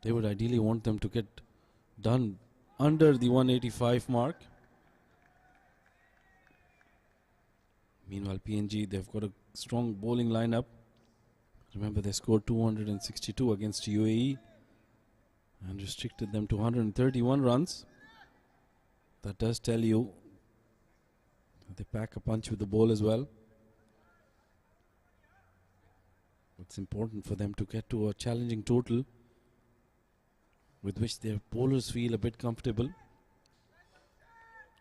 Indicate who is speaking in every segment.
Speaker 1: They would ideally want them to get done under the 185 mark. Meanwhile, PNG, they've got a strong bowling lineup. Remember, they scored 262 against UAE and restricted them to 131 runs. That does tell you they pack a punch with the ball as well. It's important for them to get to a challenging total with which their bowlers feel a bit comfortable.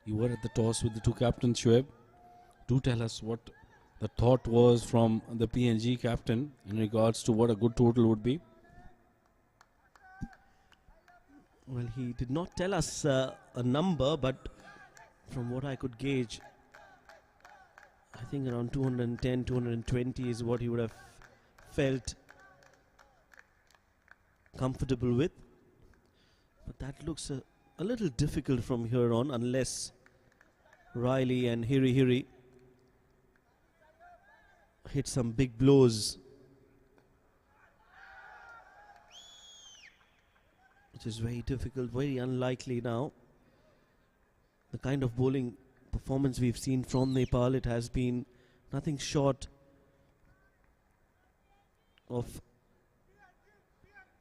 Speaker 1: You were at the toss with the two captains, Shoaib. Do tell us what the thought was from the PNG captain in regards to what a good total would be.
Speaker 2: Well, he did not tell us a number, but from what I could gauge, I think around 210, 220 is what he would have felt comfortable with. But that looks a little difficult from here on, unless Riley and Hiri hit some big blows, which is very difficult, very unlikely now. The kind of bowling performance we've seen from Nepal, it has been nothing short of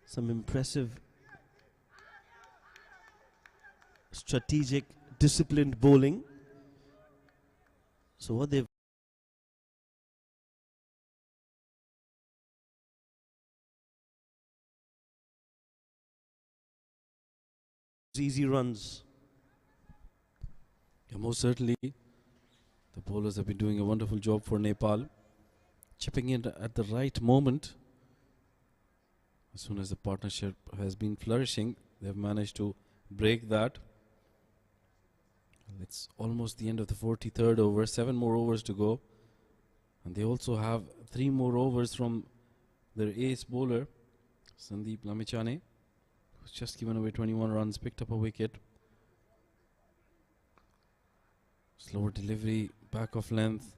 Speaker 2: some impressive, strategic, disciplined bowling. So what they've easy runs.
Speaker 1: Yeah, most certainly, the bowlers have been doing a wonderful job for Nepal, chipping in at the right moment. As soon as the partnership has been flourishing, they've managed to break that. It's almost the end of the 43rd over, 7 more overs to go. And they also have 3 more overs from their ace bowler, Sandeep Lamichhane, who's just given away 21 runs, picked up a wicket. Slower delivery, back of length,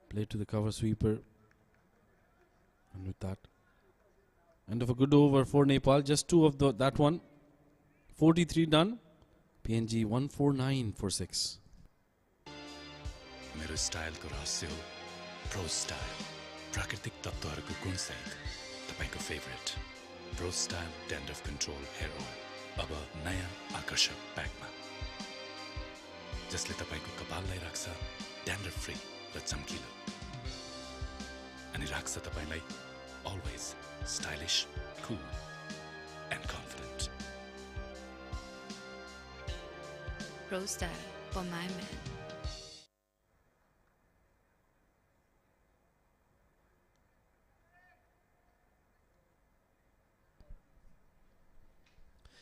Speaker 1: played to the cover sweeper. And with that, end of a good over for Nepal, just 2 of that one. 43 done. PNG 149 for 6.
Speaker 3: मेरो स्टाइलको रहस्य हो pro style प्राकृतिक तत्त्वहरूको गुणसहित तपाईको favourite pro style dandruff control hair oil अब नयाँ आकर्षक प्याकमा जसले तपाईको कपाललाई राख्छ ड्यान्ड्रफ फ्री र चम्किलो अनि राख्छ तपाईलाई always stylish cool and confident.
Speaker 4: Pro style for my man.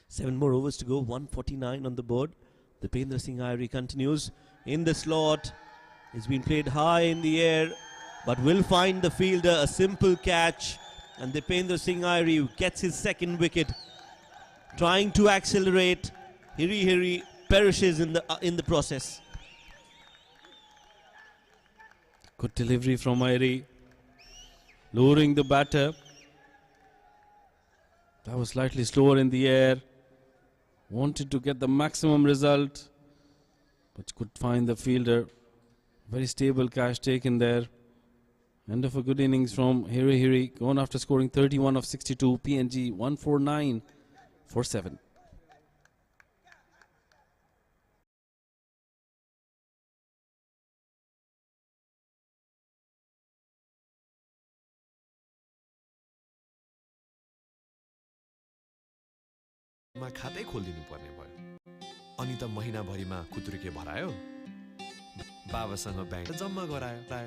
Speaker 2: Seven more overs to go, 149 on the board. Dipendra Singh Irie continues in the slot. It's been played high in the air, but will find the fielder. A simple catch, and Dipendra Singh Irie gets his second wicket. Trying to accelerate, Hiri perishes in the process.
Speaker 1: Good delivery from Irie, luring the batter. That was slightly slower in the air. Wanted to get the maximum result, but could find the fielder. Very stable catch taken there. End of a good innings from Hiri, going after scoring 31 of 62. PNG 149 for 7.
Speaker 5: मा खातै खोल्दिनु पर्ने भयो अनि त महिनाभरिमा खुत्रुके भरायो बाबासँग bank जम्मा गरायो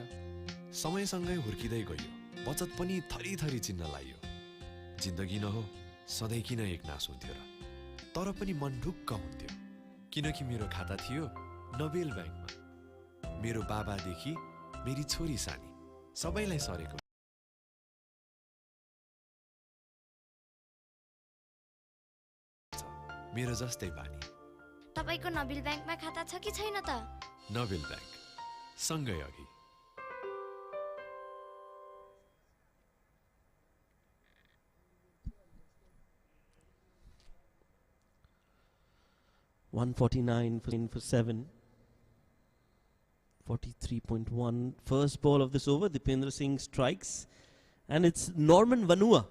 Speaker 5: समयसँगै हुर्किदै गयो बचत पनि थरी चिन्न लाग्यो जिन्दगी न हो सधैँ किन एकनास हुन्थ्यो र तर पनि मन ढुक्क हुन्थ्यो किनकि मेरो खाता थियो नोबेल ब्याङ्कमा मेरो बाबादेखि मेरी छोरी सानी सबैलाई सरेको मेरो जस्तै बानी
Speaker 6: तपाईको नोबेल ब्याङ्कमा खाता छ कि छैन त
Speaker 5: नोबेल ब्याङ्क सँगै अघि
Speaker 2: 149 for 7. 43.1. First ball of this over, Dipendra Singh strikes. And it's Norman Vanua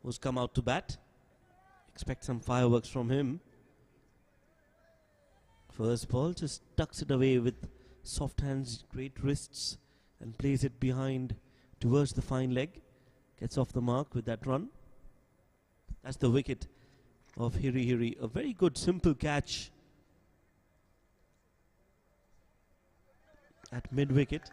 Speaker 2: who's come out to bat. Expect some fireworks from him. First ball, just tucks it away with soft hands, great wrists, and plays it behind towards the fine leg. Gets off the mark with that run. That's the wicket of Hiri Hiri. A very good simple catch at mid-wicket.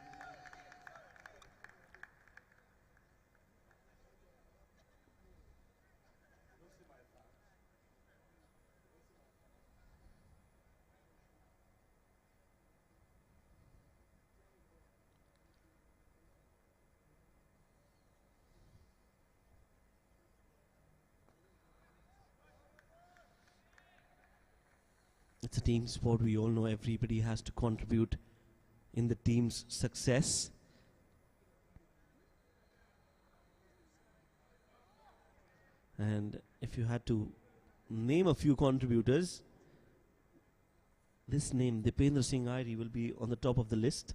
Speaker 2: It's a team sport. We all know everybody has to contribute in the team's success. And if you had to name a few contributors, this name, Dipendra Singh Airi, will be on the top of the list.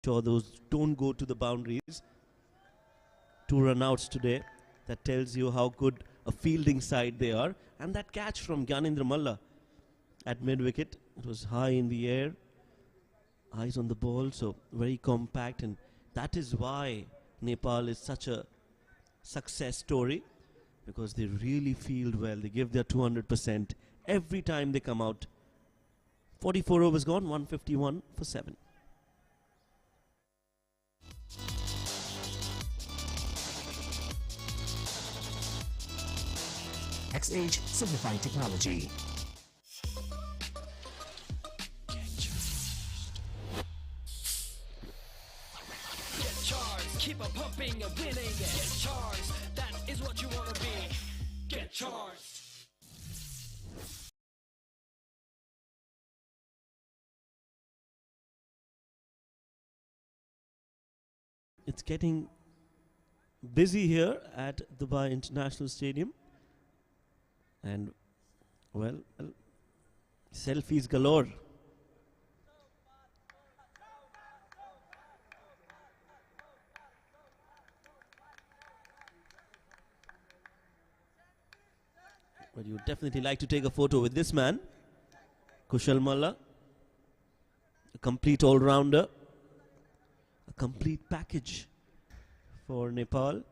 Speaker 2: Sure, those don't go to the boundaries. 2 run-outs today. That tells you how good a fielding side they are. And that catch from Gyanendra Malla at mid-wicket, it was high in the air, eyes on the ball, so very compact, and that is why Nepal is such a success story, because they really field well. They give their 200% every time they come out. 44 overs gone, 151 for 7.
Speaker 7: XH Simplified Technology.
Speaker 8: Get charged, keep on pumping and winning. Get charged, that is what you want to be. Get charged.
Speaker 2: It's getting busy here at Dubai International Stadium. And, well, selfies galore. But you would definitely like to take a photo with this man, Kushal Malla, a complete all-rounder, a complete package for Nepal.
Speaker 1: Well,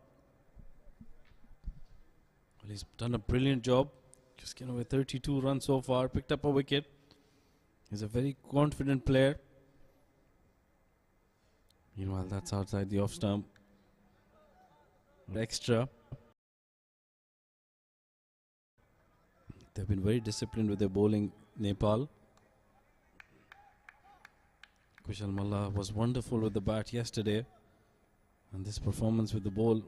Speaker 1: he's done a brilliant job. Just getting away 32 runs so far, picked up a wicket. He's a very confident player. Meanwhile, that's outside the off stump. Extra. They've been very disciplined with their bowling, Nepal. Kushal Malla was wonderful with the bat yesterday. And this performance with the ball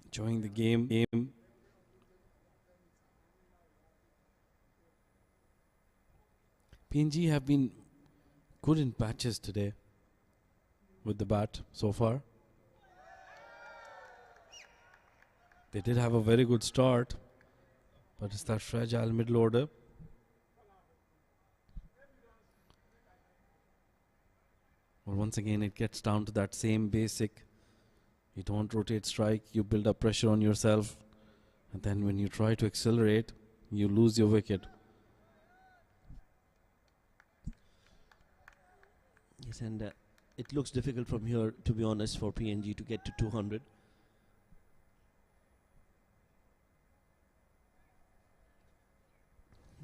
Speaker 1: enjoying the game. PNG have been good in patches today with the bat so far. They did have a very good start, but it's that fragile middle order. Well, once again, it gets down to that same basic. You don't rotate strike, you build up pressure on yourself, and then when you try to accelerate, you lose your wicket.
Speaker 2: Yes, and it looks difficult from here, to be honest, for PNG to get to 200.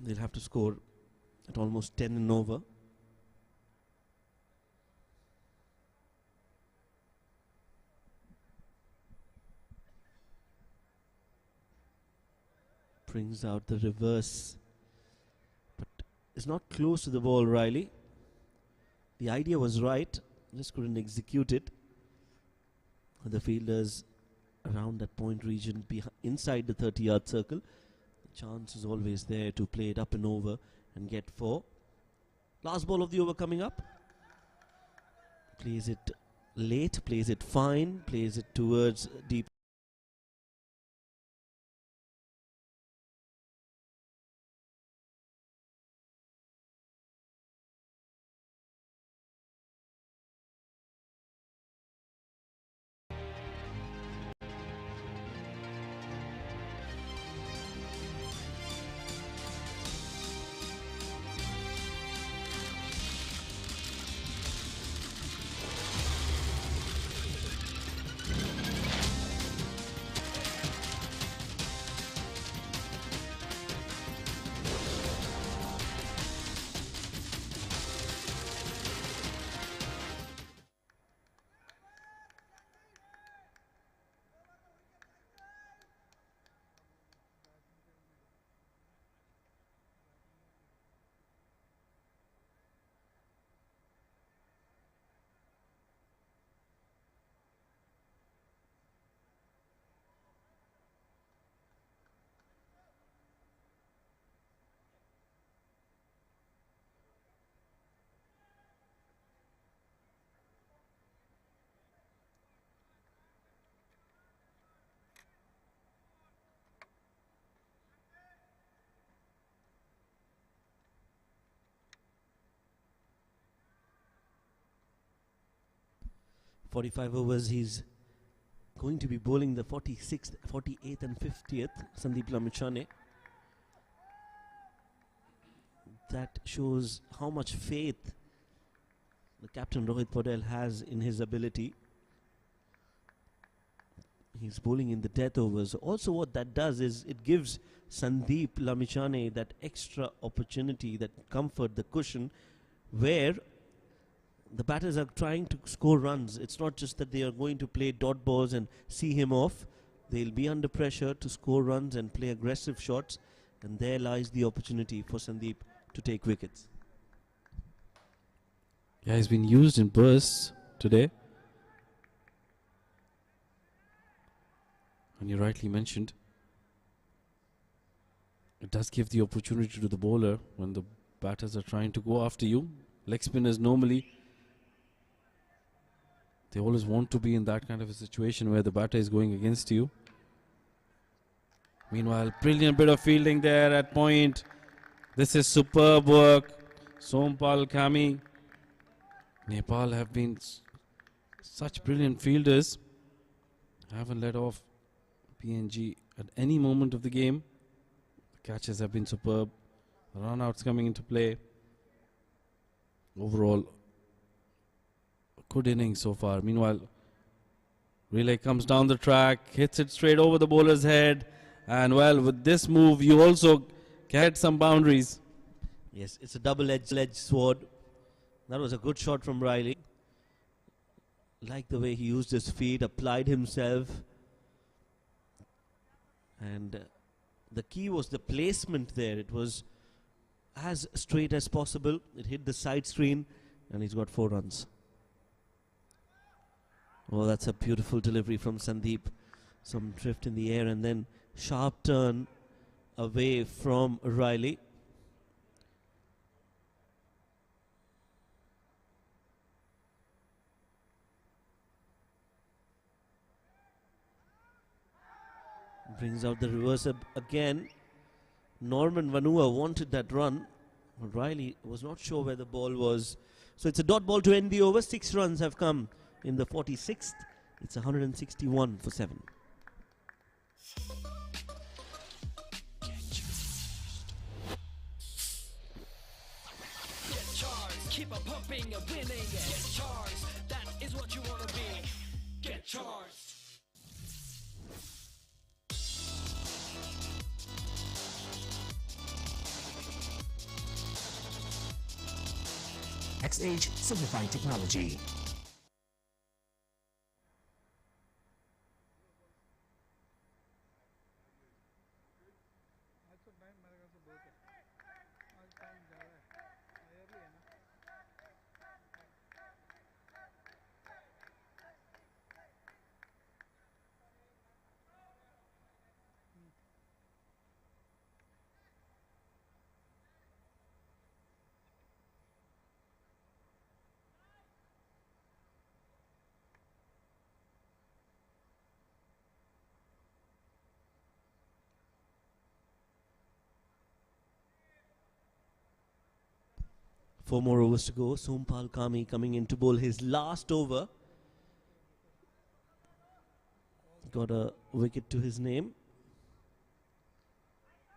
Speaker 2: They'll have to score at almost 10 and over. Brings out the reverse, but it's not close to the ball, Riley. The idea was right, just couldn't execute it. The fielders around that point region inside the 30-yard circle. chance is always there to play it up and over and get 4. Last ball of the over coming up. Plays it late, plays it fine, plays it towards deep. .45 overs, he's going to be bowling the 46th, 48th and 50th, Sandeep Lamichhane. That shows how much faith the captain Rohit Paudel has in his ability. He's bowling in the death overs. Also what that does is it gives Sandeep Lamichhane that extra opportunity, that comfort, the cushion, where the batters are trying to score runs. It's not just that they are going to play dot balls and see him off. They'll be under pressure to score runs and play aggressive shots, and there lies the opportunity for Sandeep to take wickets.
Speaker 1: Yeah, he's been used in bursts today. And you rightly mentioned, it does give the opportunity to the bowler when the batters are trying to go after you. Leg spinners normally, they always want to be in that kind of a situation where the batter is going against you. Meanwhile, brilliant bit of fielding there at point. This is superb work. Sompal Kami. Nepal have been such brilliant fielders. Haven't let off PNG at any moment of the game. The catches have been superb. Run-outs coming into play. Overall, good innings so far. Meanwhile, relay comes down the track, hits it straight over the bowler's head, and well, with this move you also get some boundaries.
Speaker 2: Yes, it's a double-edged sword. That was a good shot from Riley. Like the way he used his feet, applied himself, and the key was the placement there. It was as straight as possible. It hit the side screen, and he's got 4 runs. Oh, that's a beautiful delivery from Sandeep. Some drift in the air and then sharp turn away from Riley. Brings out the reverse again. Norman Vanua wanted that run. Riley was not sure where the ball was. So it's a dot ball to end the over. 6 runs have come in the 46th. It's 161 for 7.
Speaker 8: Get charged, keep on pumping and winning. Get charged, that is what you wanna be. Get charged.
Speaker 7: XH Simplified Technology.
Speaker 2: 4 more overs to go. Sompal Kami coming in to bowl his last over. Got a wicket to his name.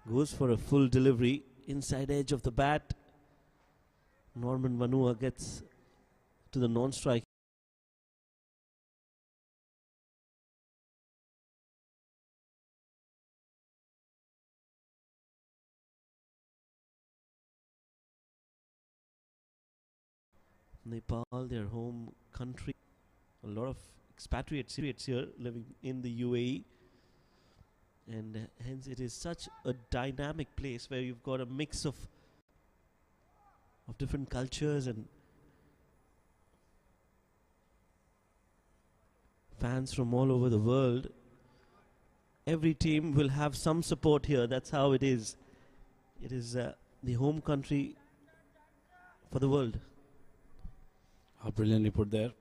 Speaker 2: Goes for a full delivery. Inside edge of the bat. Norman Vanua gets to the non-strike. Nepal, their home country. A lot of expatriates here living in the UAE. And hence it is such a dynamic place where you've got a mix of different cultures and fans from all over the world. Every team will have some support here. That's how it is. It is the home country for the world.
Speaker 1: How brilliantly put there.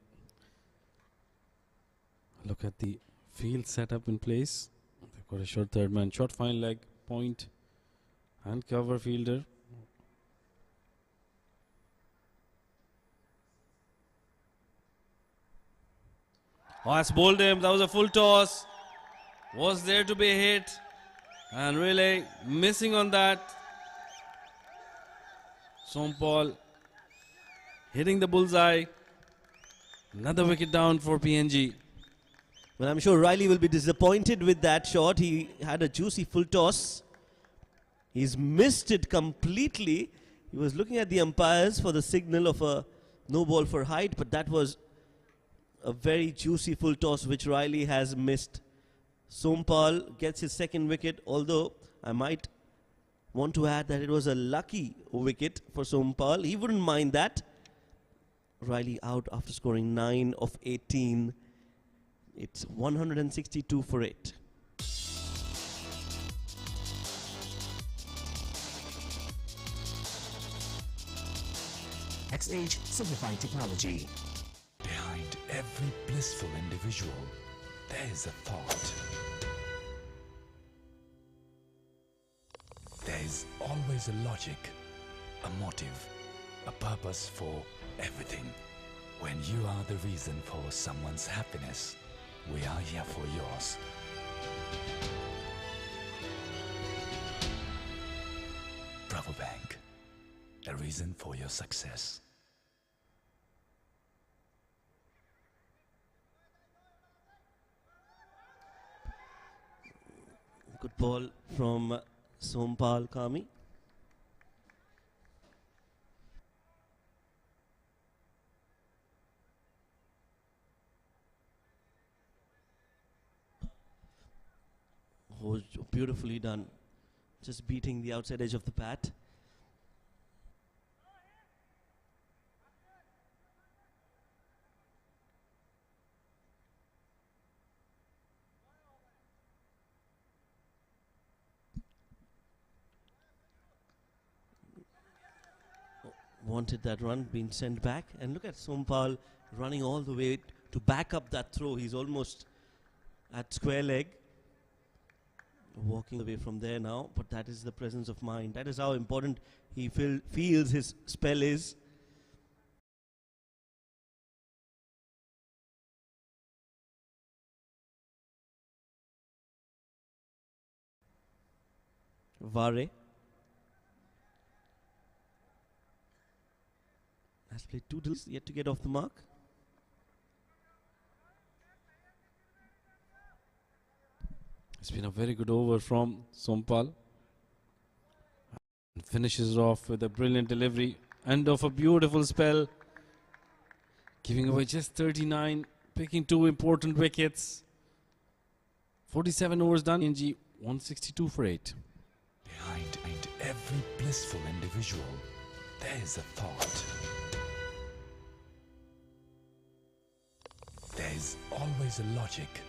Speaker 1: Look at the field setup in place. They've got a short third man, short fine leg, point and cover fielder. Oh, that's bowled him. That was a full toss. Was there to be hit. And really missing on that. Sompal hitting the bullseye. Another wicket down for PNG.
Speaker 2: Well, I'm sure Riley will be disappointed with that shot. He had a juicy full toss. He's missed it completely. He was looking at the umpires for the signal of a no ball for height, but that was a very juicy full toss which Riley has missed. Sompal gets his second wicket, although I might want to add that it was a lucky wicket for Sompal. He wouldn't mind that. Riley out after scoring 9 of 18. It's 162 for 8.
Speaker 7: XH Simplified Technology.
Speaker 3: Behind every blissful individual, there is a thought. There is always a logic, a motive, a purpose for everything. When you are the reason for someone's happiness, we are here for yours. Bravo Bank, a reason for your success.
Speaker 2: Good ball from Sompal Kami. Oh, beautifully done. Just beating the outside edge of the bat. Wanted that run, being sent back. And look at Sompal running all the way to back up that throw. He's almost at square leg. Walking away from there now, but that is the presence of mind. That is how important he feels his spell is. Vare has played 2 drills, yet to get off the mark.
Speaker 1: It's been a very good over from Sompal. And finishes off with a brilliant delivery. End of a beautiful spell. Giving away just 39. Picking 2 important wickets. 47 overs done. PNG 162 for 8.
Speaker 3: Behind every blissful individual, there is a thought. There is always a logic,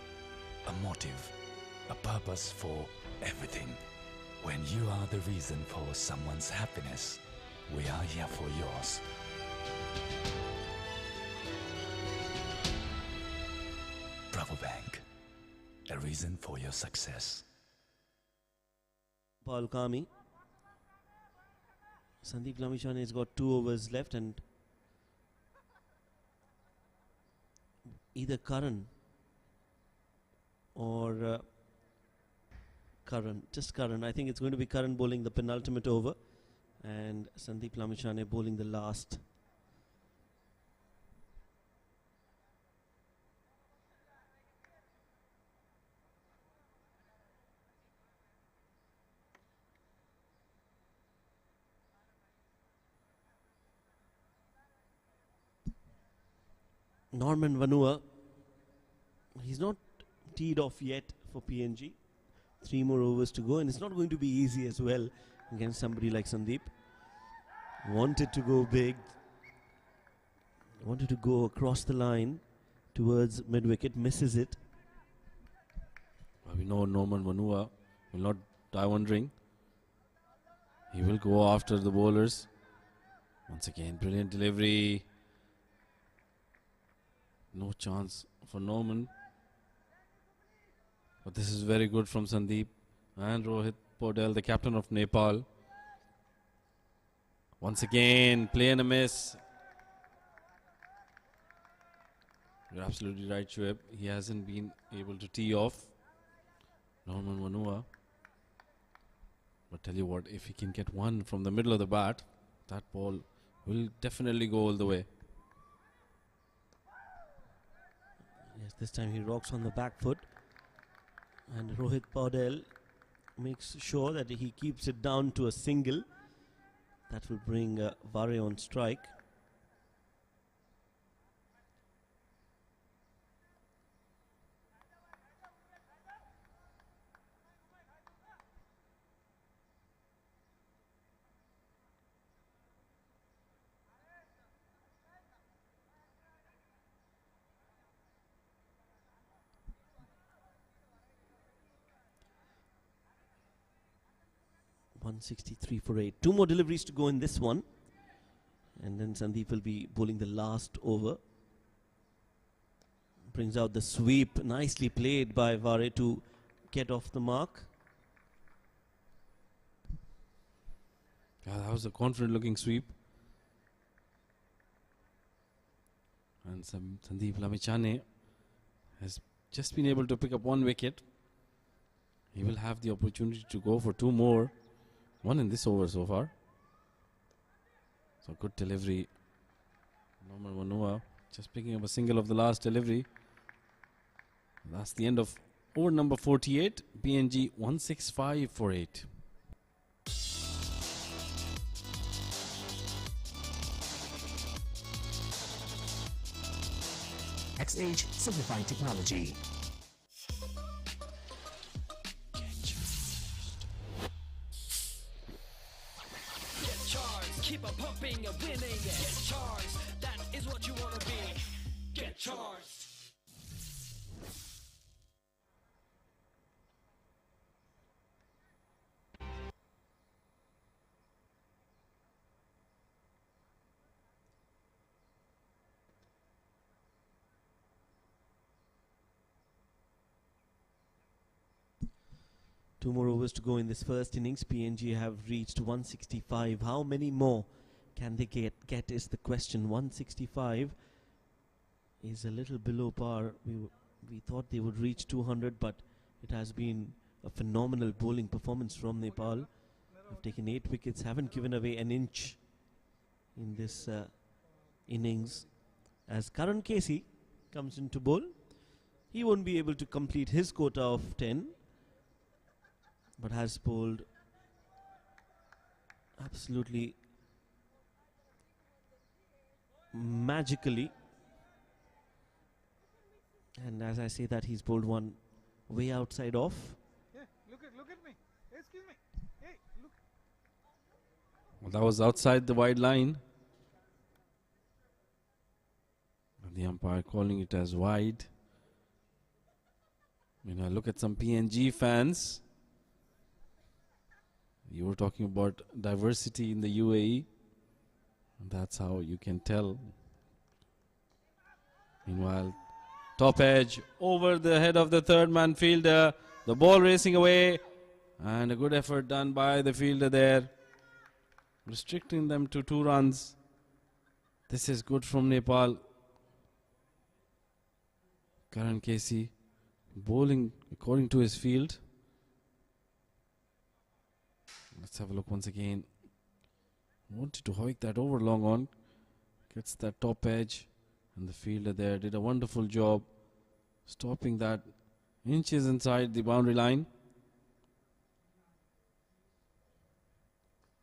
Speaker 3: a motive, a purpose for everything. When you are the reason for someone's happiness, we are here for yours. Bravo Bank, a reason for your success.
Speaker 2: Sompal Kami Sandeep Lamichhane has got 2 overs left, and either Karan or Karan. I think it's going to be Karan bowling the penultimate over, and Sandeep Lamichhane bowling the last. Norman Vanua, he's not teed off yet for PNG. 3 more overs to go, and it's not going to be easy as well against somebody like Sandeep. Wanted to go big, wanted to go across the line towards mid-wicket, misses it.
Speaker 1: We know Norman Vanua will not die wondering. He will go after the bowlers. Once again, brilliant delivery. No chance for Norman. But this is very good from Sandeep and Rohit Podel, the captain of Nepal. Once again, play and a miss. You're absolutely right, Shoaib. He hasn't been able to tee off Norman Vanua. But tell you what, if he can get one from the middle of the bat, that ball will definitely go all the way.
Speaker 2: Yes, this time he rocks on the back foot, and Rohit Podel makes sure that he keeps it down to a single. That will bring Vare on strike. .163 for 8. 2 more deliveries to go in this one, and then Sandeep will be bowling the last over. Brings out the sweep, nicely played by Vare to get off the mark.
Speaker 1: Yeah, that was a confident looking sweep. And Sandeep Lamichhane has just been able to pick up 1 wicket. He will have the opportunity to go for 2 more. 1 in this over so far. So good delivery. Norman Vanua just picking up a single of the last delivery. That's the end of over number 48. PNG 165 for 8.
Speaker 7: XH Simplifying Technology.
Speaker 8: Keep on pumping and winning. Get charged. That is what you want to be. Get charged.
Speaker 2: Two more overs to go in this first innings. PNG have reached 165. How many more can they get is the question. 165 is a little below par. We thought they would reach 200, but it has been a phenomenal bowling performance from Nepal. They've taken 8 wickets, haven't given away an inch in this innings. As Karan Casey comes into bowl, he won't be able to complete his quota of 10, but has bowled absolutely magically. And as I say that, he's bowled one way outside off.
Speaker 9: Yeah, look at me. Excuse me. Hey, look.
Speaker 1: Well, that was outside the wide line. And the umpire calling it as wide. When I look at some PNG fans, you were talking about diversity in the UAE. That's how you can tell. Meanwhile, top edge over the head of the third man fielder. The ball racing away, and a good effort done by the fielder there. restricting them to 2 runs. This is good from Nepal. Karan Casey bowling according to his field. Let's have a look once again. Wanted to hoik that over long on. Gets that top edge. And the fielder there did a wonderful job stopping that inches inside the boundary line.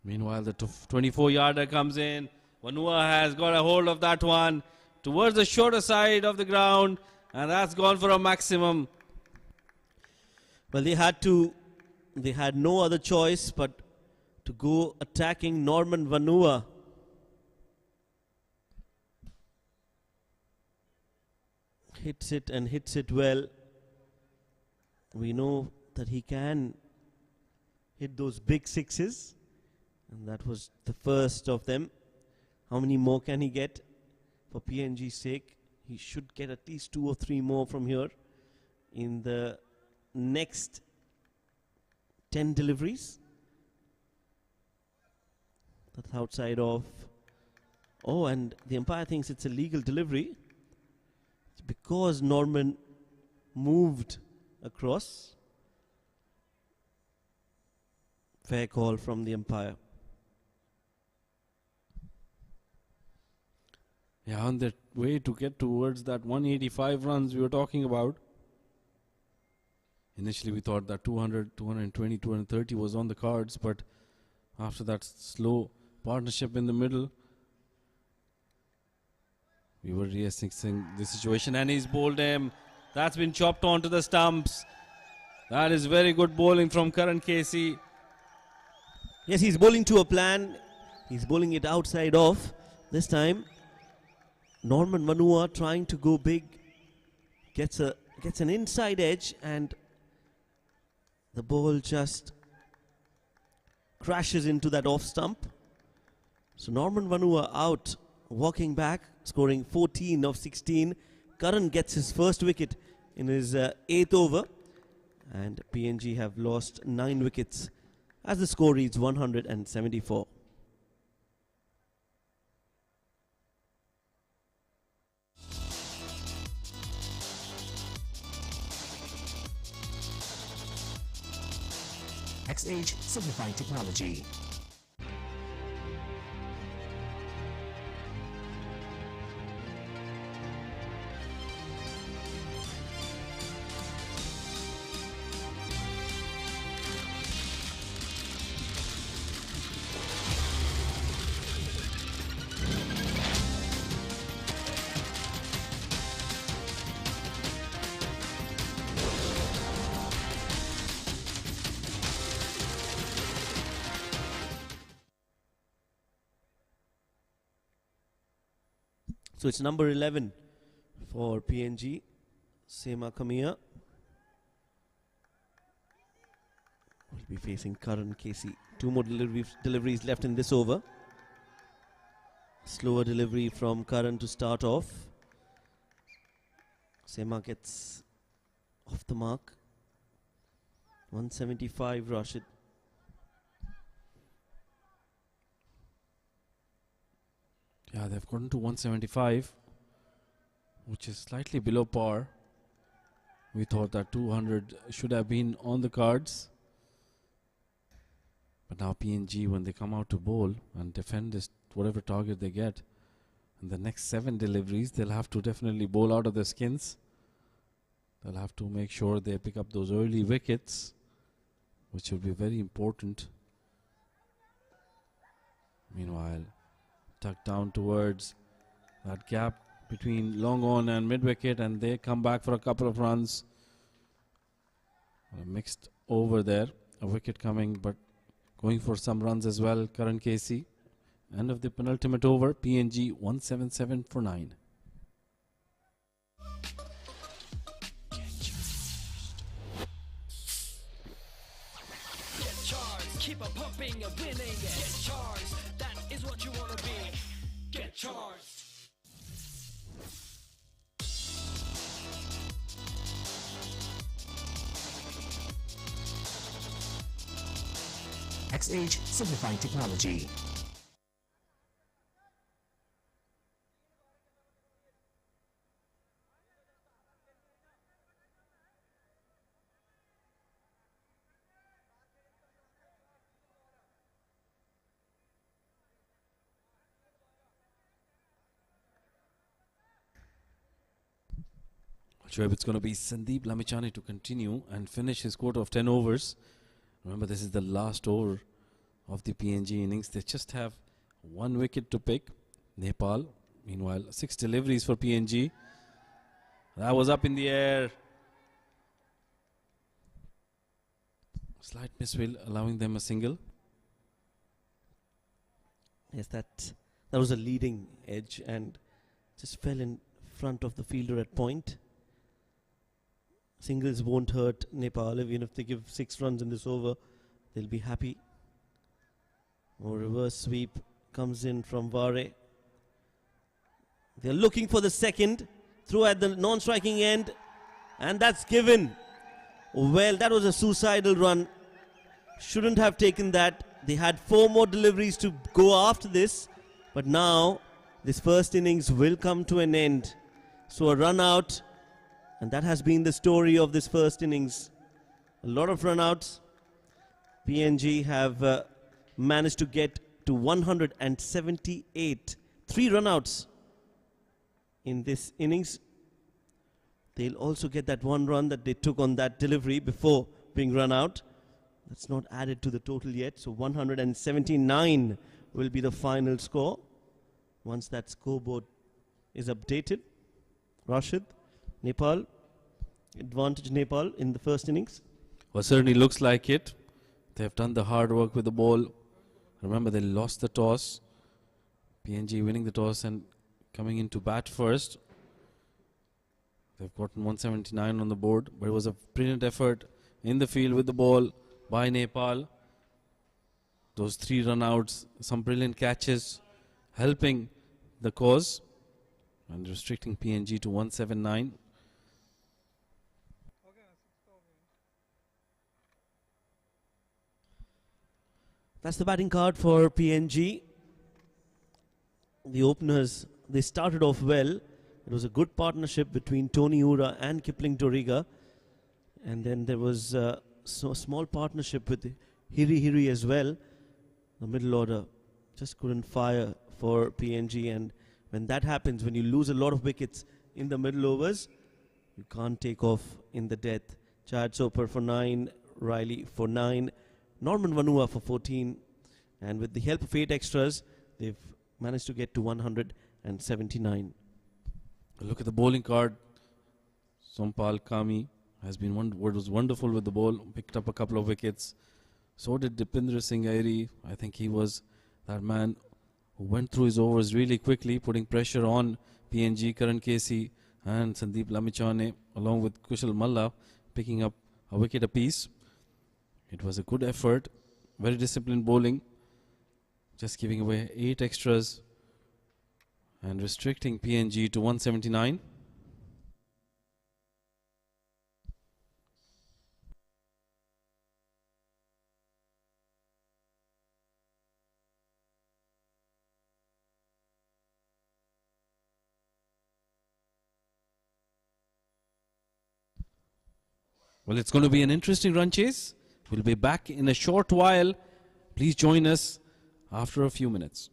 Speaker 1: Meanwhile, the 24-yarder comes in. Vanua has got a hold of that one towards the shorter side of the ground, and that's gone for a maximum.
Speaker 2: Well, they had no other choice but to go attacking Norman Vanua. Hits it and hits it well. We know that he can hit those big sixes, and that was the first of them. How many more can he get? For PNG's sake, he should get at least 2 or 3 more from here in the next 10 deliveries. That's outside of. Oh, and the umpire thinks it's a legal delivery. It's because Norman moved across. Fair call from the umpire.
Speaker 1: Yeah, on the way to get towards that 185 runs we were talking about. Initially we thought that 200, 220, 230 was on the cards, but after that slow partnership in the middle, we were reassessing the situation, and he's bowled him. That's been chopped onto the stumps. That is very good bowling from Karan Casey.
Speaker 2: Yes, he's bowling to a plan. He's bowling it outside off. This time, Norman Vanua trying to go big. Gets an inside edge, and the ball just crashes into that off stump. So Norman Vanua out, walking back, scoring 14 of 16. Karan gets his first wicket in his 8th over, and PNG have lost 9 wickets as the score reads 174.
Speaker 7: XH Simplified Technology.
Speaker 2: So it's number 11 for PNG. Sema Kamia will be facing Karan Casey. 2 more deliveries left in this over. Slower delivery from Karan to start off. Sema gets off the mark. 175, Rashid.
Speaker 1: Yeah, they've gotten to 175, which is slightly below par. We thought that 200 should have been on the cards. But now PNG, when they come out to bowl and defend this, whatever target they get, in the next 7 deliveries, they'll have to definitely bowl out of their skins. They'll have to make sure they pick up those early wickets, which will be very important. Meanwhile, tucked down towards that gap between long on and mid wicket, and they come back for a couple of runs. A mixed over there, a wicket coming, but going for some runs as well. Karan Casey, end of the penultimate over. PNG 177 for 9.
Speaker 8: Get charged, keep on pumping and winning. Get charged, that is what you wanna be. Get charged.
Speaker 7: XH Simplified Technology.
Speaker 1: Shoaib, it's going to be Sandeep Lamichhane to continue and finish his quota of 10 overs. Remember, this is the last over of the PNG innings. They just have 1 wicket to pick. Nepal, meanwhile, 6 deliveries for PNG. That was up in the air. Slight misfield, allowing them a single.
Speaker 2: Yes, that was a leading edge and just fell in front of the fielder at point. Singles won't hurt Nepal. Even if they give 6 runs in this over, they'll be happy. Or reverse sweep comes in from Vare. They're looking for the second. Through at the non-striking end. And that's given. Well, that was a suicidal run. Shouldn't have taken that. They had 4 more deliveries to go after this. But now, this first innings will come to an end. So a run out. And that has been the story of this first innings. A lot of run outs. PNG have managed to get to 178. 3 run outs in this innings. They'll also get that 1 run that they took on that delivery before being run out. That's not added to the total yet. So 179 will be the final score once that scoreboard is updated. Rashid, Nepal, advantage Nepal in the first innings.
Speaker 1: Well, certainly looks like it. They've done the hard work with the ball. Remember, they lost the toss. PNG winning the toss and coming in to bat first. They've gotten 179 on the board, but it was a brilliant effort in the field with the ball by Nepal. Those 3 run outs, some brilliant catches, helping the cause and restricting PNG to 179.
Speaker 2: That's the batting card for PNG. The openers, they started off well. It was a good partnership between Tony Ura and Kipling Doriga. And then there was a small partnership with Hiri Hiri as well. The middle order just couldn't fire for PNG. And when that happens, when you lose a lot of wickets in the middle overs, you can't take off in the death. Chad Soper for 9, Riley for 9, Norman Vanua for 14. And with the help of 8 extras, they've managed to get to 179.
Speaker 1: Look at the bowling card. Sompal Kami has been was wonderful with the ball, picked up a couple of wickets. So did Dipendra Singh Airi. I think he was that man who went through his overs really quickly, putting pressure on PNG, Karan Casey and Sandeep Lamichhane, along with Kushal Malla, picking up a wicket apiece. It was a good effort, very disciplined bowling, just giving away 8 extras and restricting PNG to 179. Well, it's going to be an interesting run chase. We'll be back in a short while. Please join us after a few minutes.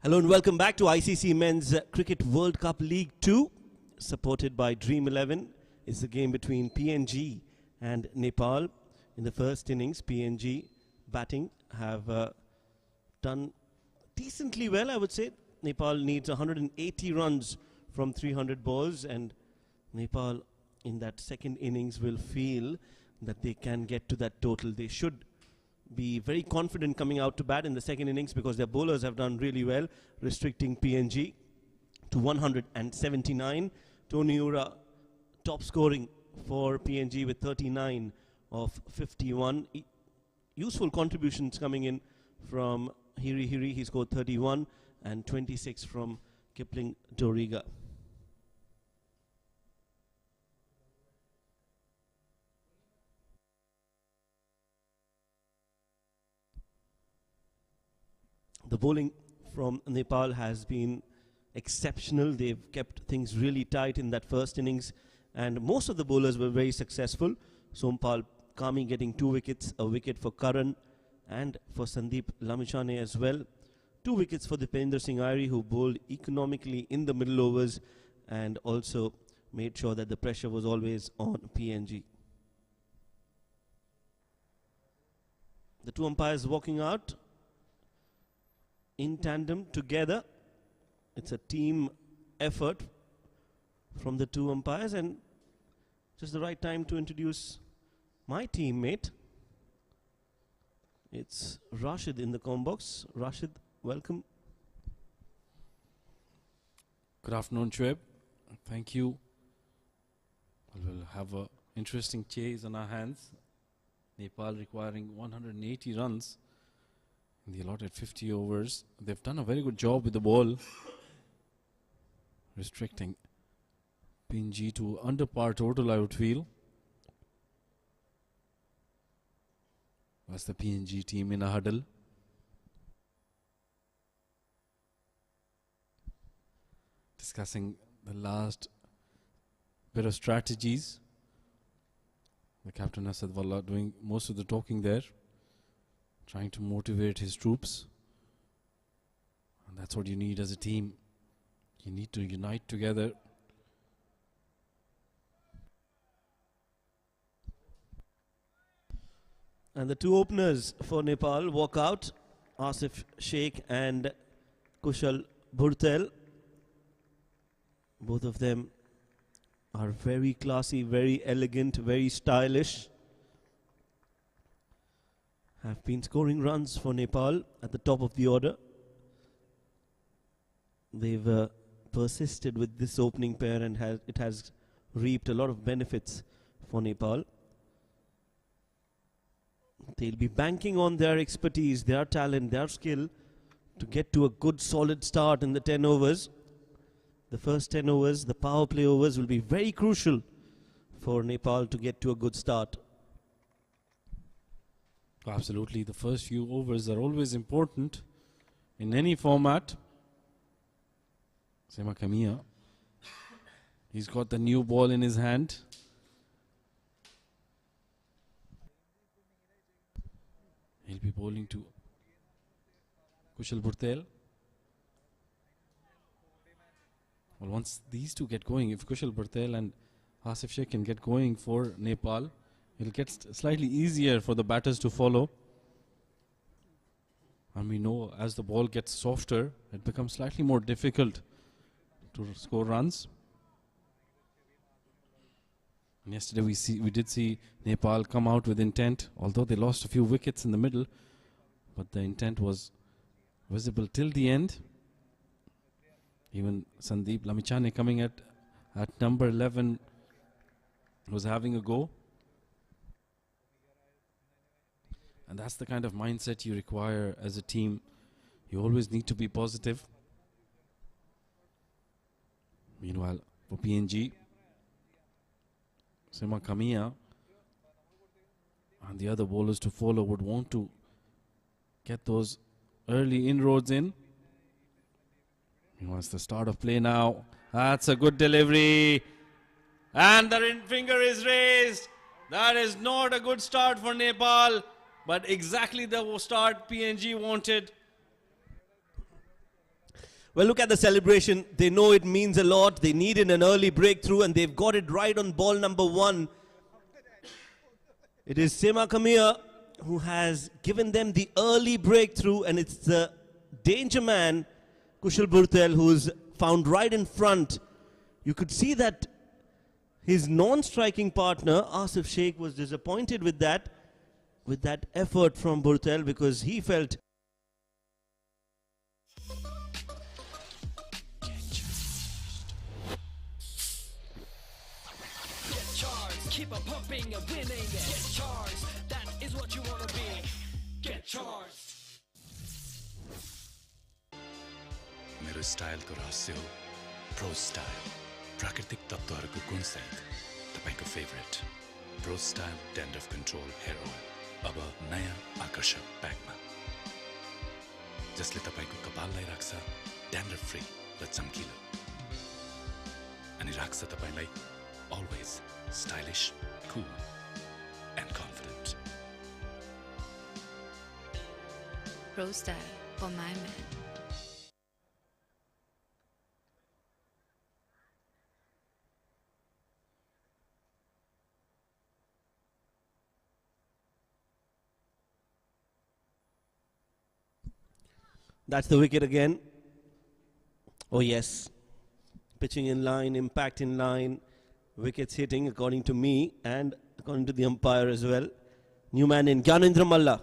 Speaker 2: Hello and welcome back to ICC Men's Cricket World Cup League 2, supported by Dream 11. It's a game between PNG and Nepal. In the first innings, PNG batting have done decently well, I would say. Nepal needs 180 runs from 300 balls, and Nepal in that second innings will feel that they can get to that total. They should be very confident coming out to bat in the second innings because their bowlers have done really well, restricting PNG to 179. Tony Ura top scoring for PNG with 39 of 51. Useful contributions coming in from Hiri Hiri. He scored 31 and 26 from Kipling Doriga. The bowling from Nepal has been exceptional. They've kept things really tight in that first innings, and most of the bowlers were very successful. Sompal Kami getting 2 wickets, a wicket for Karan and for Sandeep Lamichhane as well. 2 wickets for Dipendra Singh Airi, who bowled economically in the middle overs and also made sure that the pressure was always on PNG. The 2 umpires walking out in tandem together. It's a team effort from the 2 umpires, and just the right time to introduce my teammate. It's Rashid in the comm box. Rashid, welcome.
Speaker 1: Good afternoon, Shoaib. Thank you. We'll have an interesting chase on our hands. Nepal requiring 180 runs in the allotted 50 overs. They've done a very good job with the ball, restricting PNG to under par total, I would feel. That's the PNG team in a huddle. Discussing the last bit of strategies. The captain Asad Wallah doing most of the talking there, trying to motivate his troops. And that's what you need as a team. You need to unite together.
Speaker 2: And the 2 openers for Nepal walk out, Asif Sheikh and Kushal Bhurtel. Both of them are very classy, very elegant, very stylish. Have been scoring runs for Nepal at the top of the order. They've persisted with this opening pair, and it has reaped a lot of benefits for Nepal. They'll be banking on their expertise, their talent, their skill to get to a good solid start in the 10 overs. The first 10 overs, the power play overs, will be very crucial for Nepal to get to a good start.
Speaker 1: Absolutely, the first few overs are always important in any format. Sema Kamia, he's got the new ball in his hand. He'll be bowling to Kushal Bhurtel. Well, once these two get going, if Kushal Bhurtel and Asif Sheikh can get going for Nepal, it'll get slightly easier for the batters to follow. And we know as the ball gets softer, it becomes slightly more difficult to score runs. And yesterday we did see Nepal come out with intent, although they lost a few wickets in the middle, but the intent was visible till the end. Even Sandeep Lamichhane coming at number 11 was having a go. And that's the kind of mindset you require as a team. You always need to be positive. Meanwhile, for PNG, Sema Kamia and the other bowlers to follow would want to get those early inroads in. He wants the start of play now. That's a good delivery. And the ring finger is raised. That is not a good start for Nepal, but exactly the start PNG wanted.
Speaker 2: Well, look at the celebration. They know it means a lot. They needed an early breakthrough, and they've got it right on ball number 1. It is Sema Kamia who has given them the early breakthrough, and it's the danger man, Kushal Burtel, who's found right in front. You could see that his non-striking partner, Asif Sheikh, was disappointed with that effort from Burtel, because he felt
Speaker 8: Keep on pumping and winning. Get charged. That is what you want to be. Get charged.
Speaker 3: मेरो स्टाइलको रहस्य हो pro style प्राकृतिक तत्त्वहरूको गुणसहित तपाईको favourite pro style dandruff control hair oil अब नयाँ आकर्षक प्याकमा जसले तपाईको कपाललाई राख्छ ड्यान्ड्रफ फ्री र चम्किलो अनि राख्छ तपाईलाई always stylish, cool and confident.
Speaker 4: Pro Style for my man.
Speaker 2: That's the wicket again. Oh yes. Pitching in line, impact in line. Wickets hitting according to me and according to the umpire as well. New man in, Gyanendra Malla.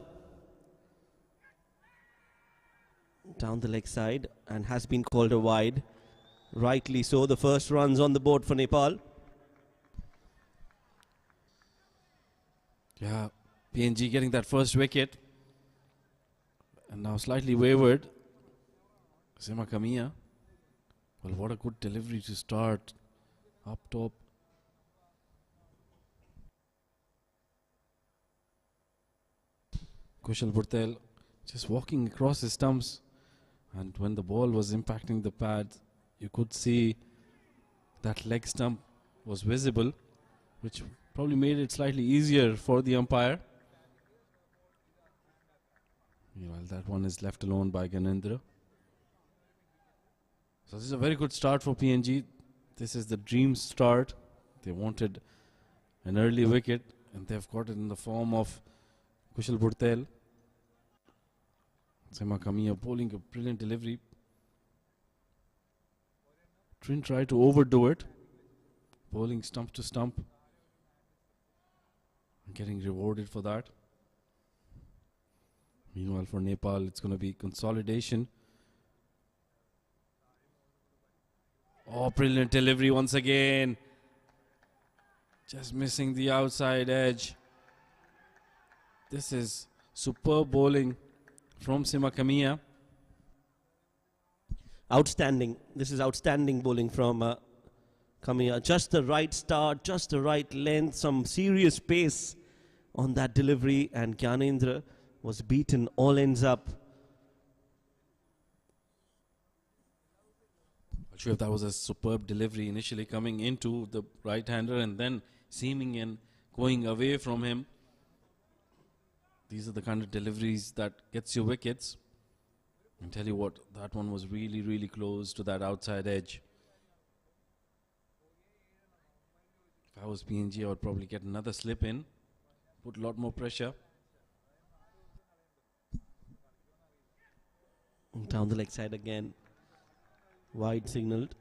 Speaker 2: Down the leg side and has been called a wide. Rightly so. The first runs on the board for Nepal.
Speaker 1: Yeah, PNG getting that first wicket. And now slightly wayward. Sema Kamia. Well, what a good delivery to start. Up top. Kushal Burtel just walking across his stumps, and when the ball was impacting the pad, you could see that leg stump was visible, which probably made it slightly easier for the umpire. Meanwhile, that one is left alone by Gyanendra. So this is a very good start for PNG. This is the dream start. They wanted an early wicket, and they've got it in the form of Kushal Burtel. Sema Kamia bowling a brilliant delivery. Didn't try to overdo it. Bowling stump to stump. Getting rewarded for that. Meanwhile, for Nepal, it's going to be consolidation. Oh, brilliant delivery once again. Just missing the outside edge. This is superb bowling from Sema Kamia.
Speaker 2: Outstanding. This is outstanding bowling from Kamia. Just the right start, just the right length, some serious pace on that delivery, and Gyanendra was beaten all ends up.
Speaker 1: Not sure if that was a superb delivery initially coming into the right-hander and then seaming and going away from him. These are the kind of deliveries that gets you wickets. And tell you what, that one was really, really close to that outside edge. If I was PNG, I would probably get another slip in, put a lot more pressure.
Speaker 2: Down the leg side again. Wide signaled.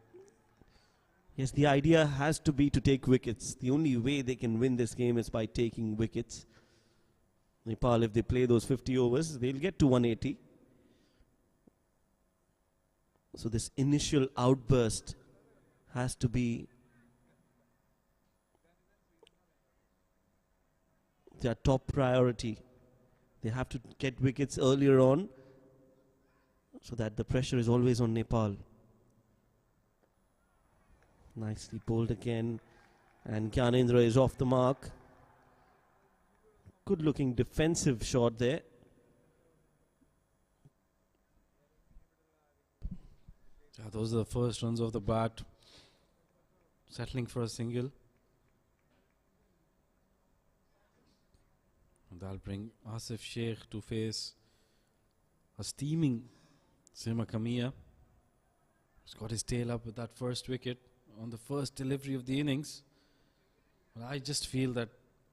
Speaker 2: Yes, the idea has to be to take wickets. The only way they can win this game is by taking wickets. Nepal, if they play those 50 overs, they'll get to 180. So this initial outburst has to be their top priority. They have to get wickets earlier on so that the pressure is always on Nepal. Nicely bowled again, and Gyanendra is off the mark. Good looking defensive shot there.
Speaker 1: Yeah, those are the first runs of the bat. Settling for a single. And that'll bring Asif Sheikh to face a steaming Sema Kamia. He's got his tail up with that first wicket on the first delivery of the innings. But I just feel that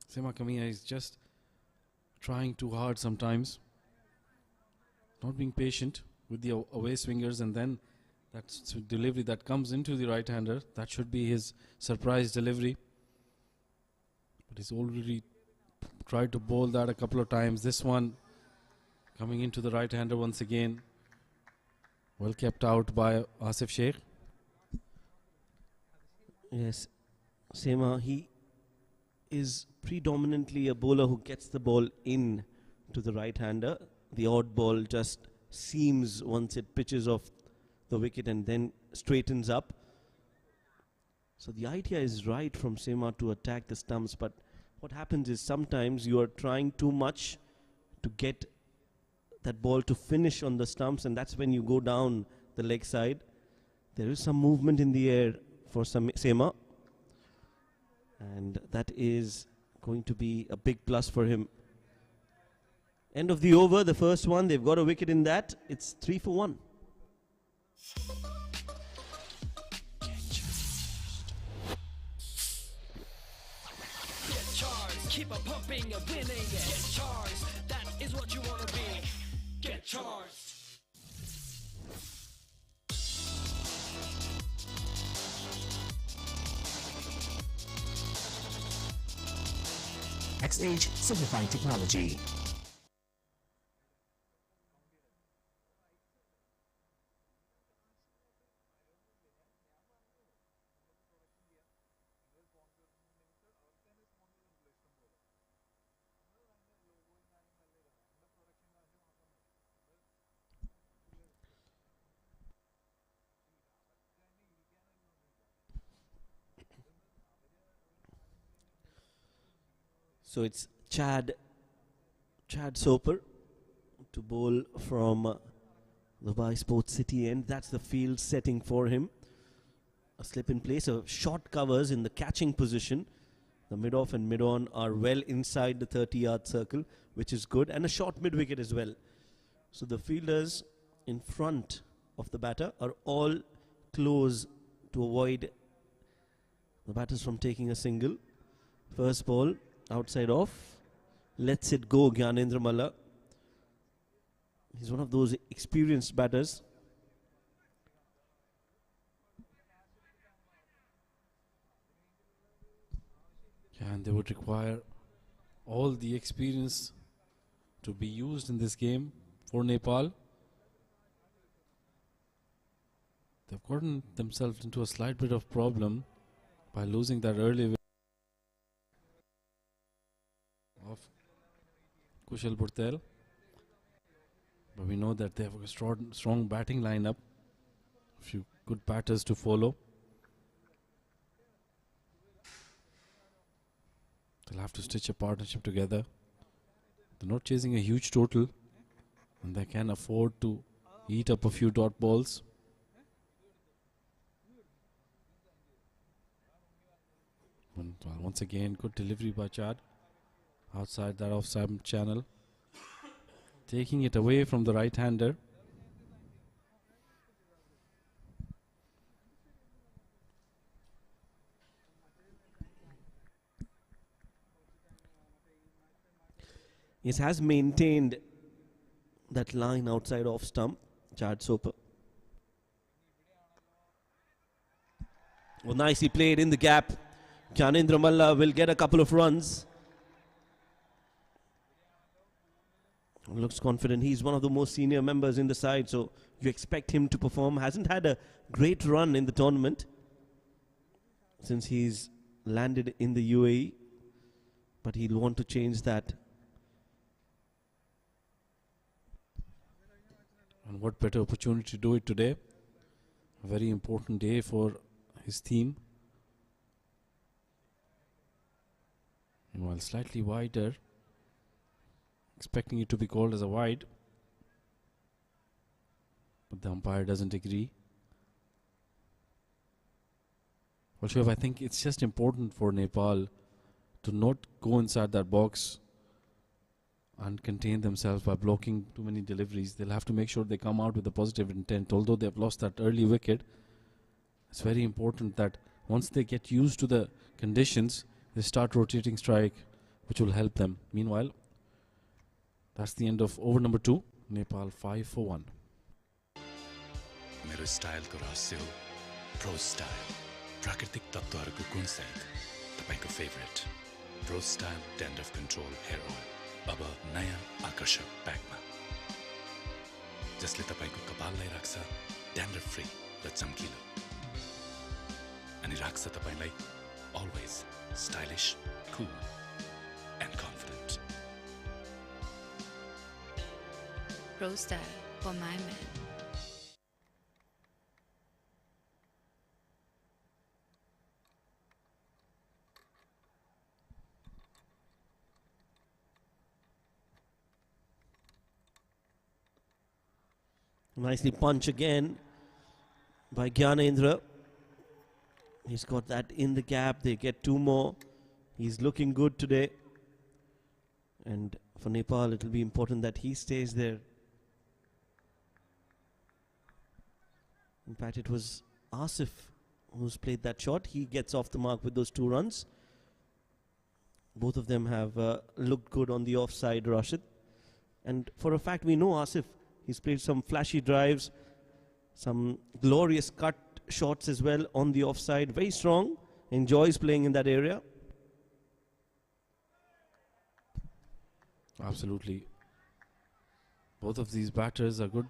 Speaker 1: Sema Kamia is just trying too hard sometimes, not being patient with the away swingers, and then that delivery that comes into the right-hander, that should be his surprise delivery. But he's already tried to bowl that a couple of times. This one coming into the right-hander once again. Well kept out by Asif Sheikh.
Speaker 2: Yes, Sema, he is predominantly a bowler who gets the ball in to the right-hander. The odd ball just seams once it pitches off the wicket and then straightens up. So the idea is right from Sema to attack the stumps, but what happens is sometimes you are trying too much to get that ball to finish on the stumps, and that's when you go down the leg side. There is some movement in the air for Sema, and that is going to be a big plus for him. End of the over, the first one. They've got a wicket in that. It's 3 for 1.
Speaker 8: Get charged, keep on pumping and winning. Get charged, that is what you want to be. Get charged.
Speaker 7: XH Simplified Technology.
Speaker 2: So it's Chad Soper to bowl from Dubai Sports City end. That's the field setting for him. A slip in place, a short covers in the catching position. The mid-off and mid-on are well inside the 30-yard circle, which is good, and a short mid-wicket as well. So the fielders in front of the batter are all close to avoid the batters from taking a single. First ball, outside off, lets it go, Gyanendra Malla. He's one of those experienced batters.
Speaker 1: Yeah, and they would require all the experience to be used in this game for Nepal. They've gotten themselves into a slight bit of problem by losing that early of Kushal Burtel. But we know that they have a strong batting lineup. A few good batters to follow. They'll have to stitch a partnership together. They're not chasing a huge total, and they can afford to eat up a few dot balls. And once again, good delivery by Chad. Outside that off-side channel. Taking it away from the right-hander.
Speaker 2: He has maintained that line outside off stump, Chad Soper. Well, nicely played in the gap. Gyanendra Malla will get a couple of runs. Looks confident. He's one of the most senior members in the side, so you expect him to perform. Hasn't had a great run in the tournament since he's landed in the UAE, but he'll want to change that.
Speaker 1: And what better opportunity to do it today? A very important day for his team. And while slightly wider, expecting it to be called as a wide, but the umpire doesn't agree. Well, Shiv, I think it's just important for Nepal to not go inside that box and contain themselves by blocking too many deliveries. They'll have to make sure they come out with a positive intent. Although they've lost that early wicket, It's very important that once they get used to the conditions, they start rotating strike, which will help them. Meanwhile, that's the end of over number 2. Nepal 5 for 1.
Speaker 3: मेरो स्टाइलको रहस्य हो pro style प्राकृतिक तत्त्वहरूको गुणसहित तपाईको favourite pro style dandruff control hair oil अब नयाँ आकर्षक प्याकमा जसले तपाईको कपाललाई राख्छ ड्यान्ड्रफ फ्री र चम्किलो अनि राख्छ तपाईलाई अलवेज स्टाइलिश कुल end confident
Speaker 4: Pro Style for my man.
Speaker 2: Nicely punch again by Gyanendra. He's got that in the gap. They get 2 more. He's looking good today. And for Nepal, it will be important that he stays there. In fact, it was Asif who's played that shot. He gets off the mark with those 2 runs. Both of them have looked good on the offside, Rashid. And for a fact, we know Asif. He's played some flashy drives, some glorious cut shots as well on the offside. Very strong. Enjoys playing in that area.
Speaker 1: Absolutely. Both of these batters are good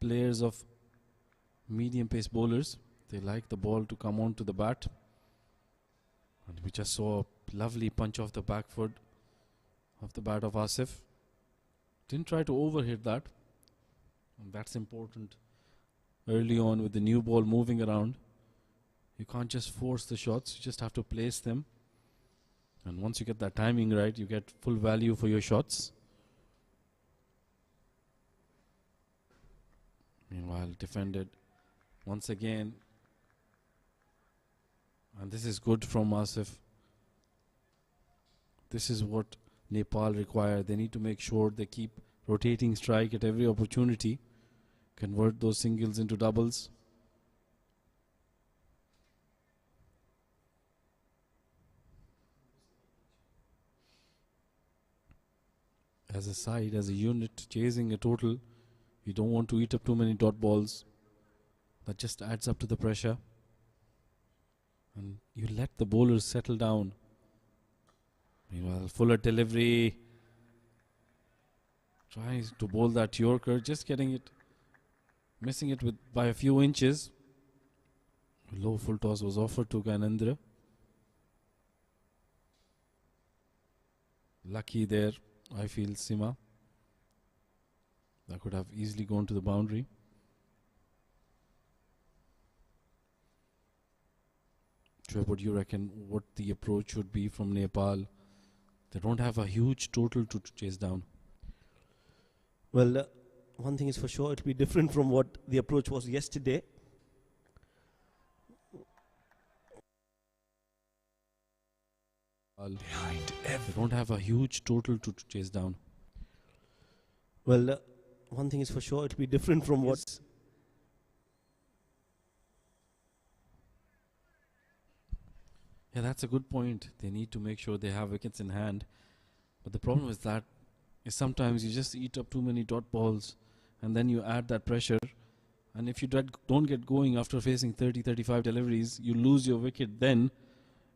Speaker 1: players of medium pace bowlers. They like the ball to come on to the bat. And we just saw a lovely punch off the back foot of the bat of Asif. Didn't try to overhit that. And that's important early on with the new ball moving around. You can't just force the shots, you just have to place them. And once you get that timing right, you get full value for your shots. Meanwhile, defended once again. And this is good from Asif. This is what Nepal require. They need to make sure they keep rotating strike at every opportunity. Convert those singles into doubles. As a side, as a unit, chasing a total, you don't want to eat up too many dot balls. That just adds up to the pressure. And you let the bowlers settle down. Meanwhile, Fuller delivery. Tries to bowl that Yorker, just getting it, missing it by a few inches. Low full toss was offered to Gyanendra. Lucky there, I feel, Sima. That could have easily gone to the boundary. Shoaib, what do you reckon what the approach should be from Nepal? They don't have a huge total to chase down.
Speaker 2: Well, one thing is for sure, it'll be different from what the approach was yesterday.
Speaker 3: behind
Speaker 1: They don't have a huge total to chase down.
Speaker 2: Well, one thing is for sure, it'll be different from what...
Speaker 1: Yeah, that's a good point. They need to make sure they have wickets in hand. But the problem is that is sometimes you just eat up too many dot balls and then you add that pressure. And if you don't get going after facing 30-35 deliveries, you lose your wicket. Then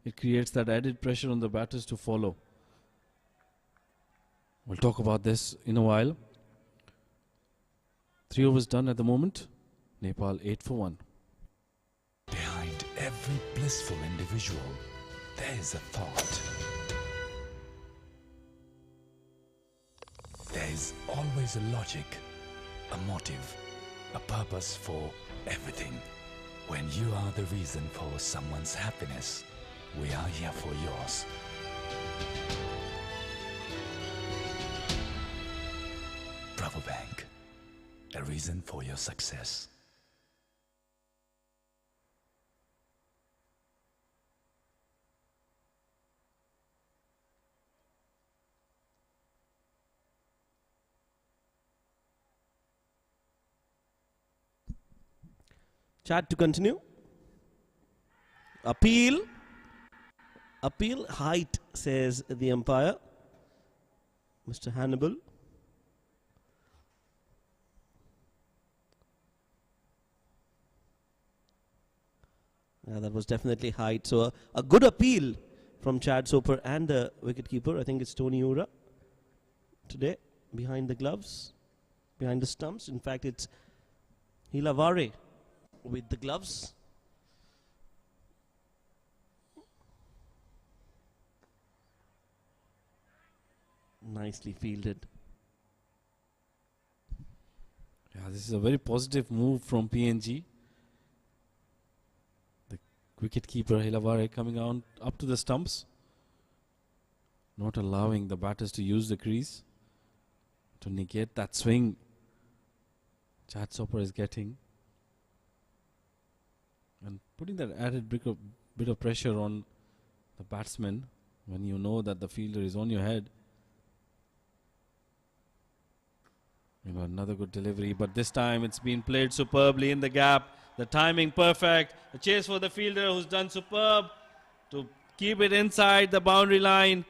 Speaker 1: it creates that added pressure on the batters to follow. We'll talk about this in a while. 3 overs done at the moment. Nepal 8 for 1.
Speaker 3: Behind every blissful individual, there is a thought. There is always a logic, a motive, a purpose for everything. When you are the reason for someone's happiness, we are here for yours. Bravo Bank, a reason for your success.
Speaker 2: Chat to continue. Appeal. Appeal height, says the umpire, Mr. Hannibal. That was definitely height. So a good appeal from Chad Soper and the wicketkeeper. I think it's Tony Ura today behind the gloves, behind the stumps. In fact, it's Hilavare with the gloves. Nicely fielded.
Speaker 1: Yeah, this is a very positive move from PNG. The wicketkeeper Hilavare coming on up to the stumps, not allowing the batters to use the crease to negate that swing Chad Soper is getting, and putting that added bit of pressure on the batsman when you know that the fielder is on your head. Another good delivery, but this time it's been played superbly in the gap. The timing perfect. The chase for the fielder who's done superb to keep it inside the boundary line.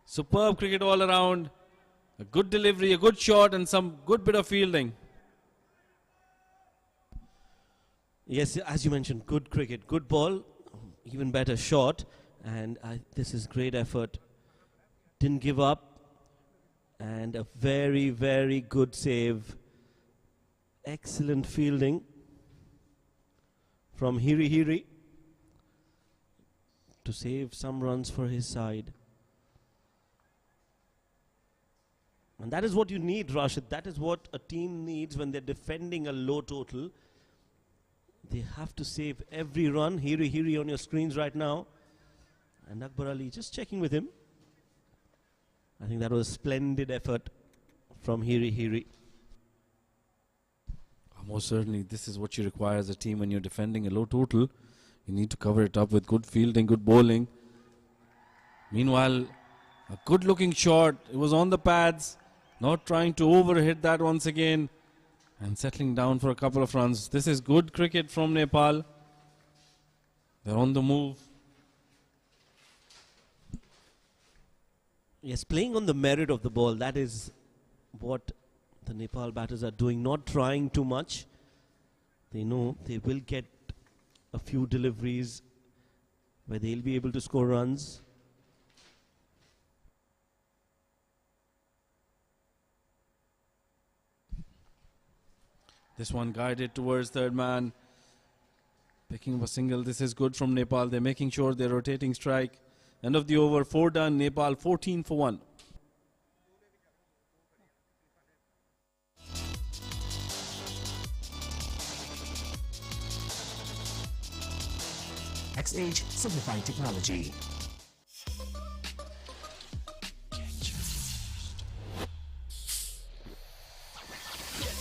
Speaker 1: Superb cricket all around. A good delivery, a good shot, and some good bit of fielding.
Speaker 2: Yes, as you mentioned, good cricket, good ball, even better shot, and this is great effort. Didn't give up. And a very, very good save. Excellent fielding from Hiri Hiri to save some runs for his side. And that is what you need, Rashid. That is what a team needs when they're defending a low total. They have to save every run. Hiri Hiri on your screens right now. And Akbar Ali just checking with him. I think that was a splendid effort from Hiri Hiri.
Speaker 1: Most certainly, this is what you require as a team when you're defending a low total. You need to cover it up with good fielding, good bowling. Meanwhile, a good looking shot. It was on the pads, not trying to overhit that once again, and settling down for a couple of runs. This is good cricket from Nepal. They're on the move.
Speaker 2: Yes, playing on the merit of the ball, that is what the Nepal batters are doing, not trying too much. They know they will get a few deliveries where they'll be able to score runs.
Speaker 1: This one guided towards third man. Picking up a single. This is good from Nepal. They're making sure they're rotating strike. End of the over, 4 done, Nepal 14 for 1.
Speaker 7: XH Simplifying Technology.
Speaker 8: Get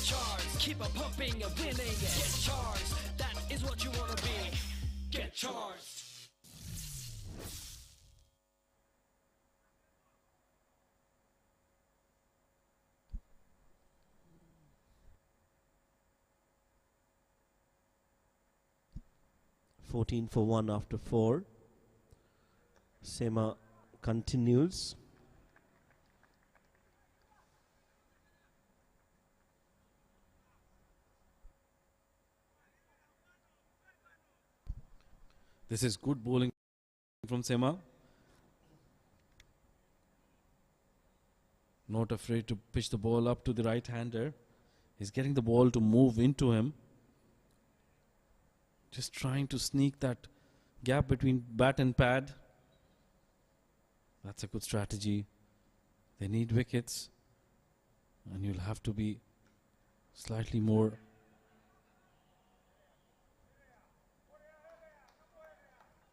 Speaker 8: charged, keep on pumping and winning. Get charged, that is what you wanna be. Get charged.
Speaker 2: $14 for 1 after 4. Sema continues.
Speaker 1: This is good bowling from Sema. Not afraid to pitch the ball up to the right-hander. He's getting the ball to move into him. Just trying to sneak that gap between bat and pad. That's a good strategy. They need wickets, and you'll have to be slightly more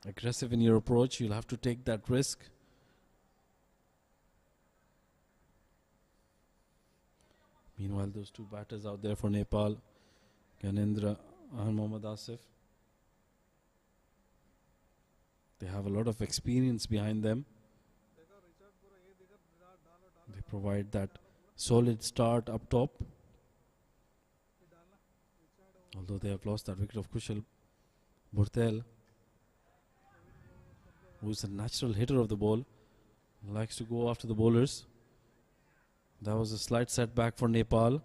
Speaker 1: aggressive in your approach. You'll have to take that risk. Meanwhile, those two batters out there for Nepal, Gyanendra and Mohammad Asif, they have a lot of experience behind them. They provide that solid start up top. Although they have lost that wicket of Kushal Burtel. who's a natural hitter of the ball, likes to go after the bowlers. That was a slight setback for Nepal.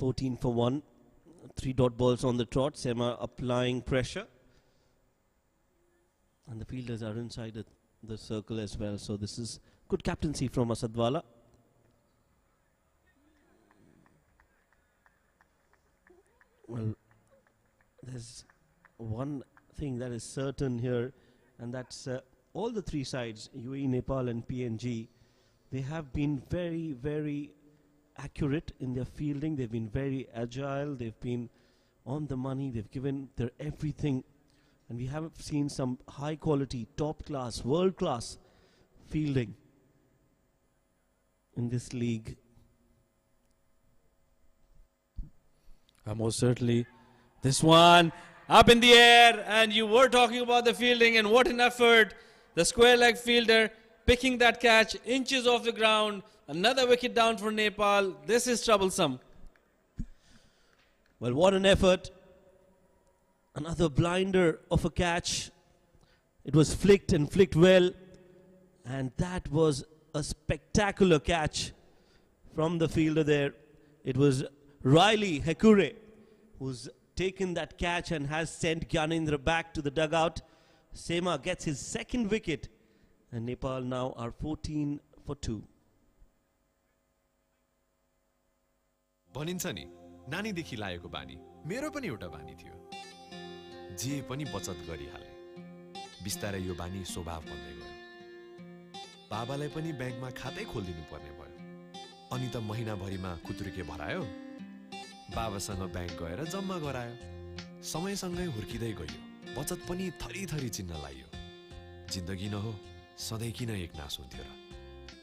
Speaker 2: "14 for 1, 3 dot balls on the trot." Sema applying pressure, and the fielders are inside the circle as well. So this is good captaincy from Asadwala. Well, there's one thing that is certain here, and that's all the three sides, UAE, Nepal and PNG, they have been very, very accurate in their fielding. They've been very agile. They've been on the money. They've given their everything. And we have seen some high quality, top class, world class fielding in this league.
Speaker 1: Most certainly. This one up in the air, and you were talking about the fielding, and what an effort. The square leg fielder picking that catch inches off the ground. Another wicket down for Nepal. This is troublesome.
Speaker 2: Well, what an effort. Another blinder of a catch. It was flicked and flicked well. And that was a spectacular catch from the fielder there. It was Riley Hekure who's taken that catch and has sent Gyanendra back to the dugout. Sema gets his second wicket. And Nepal now are 14 for 2.
Speaker 5: भनिन्छ नि नानीदेखि लागेको बानी मेरो पनि एउटा बानी थियो जे पनि बचत गरिहाले बिस्तारै यो बानी स्वभाव बन्दै गयो बाबालाई पनि ब्याङ्कमा खातै खोल्दिनु पर्ने भयो अनि त महिनाभरिमा कुतुर्के भरायो बाबासँग ब्याङ्क गएर जम्मा गरायो समयसँगै हुर्किदै गयो बचत पनि थरी थरी चिन्न लाग्यो जिन्दगी न हो सधैँ किन एकनास हुन्थ्यो र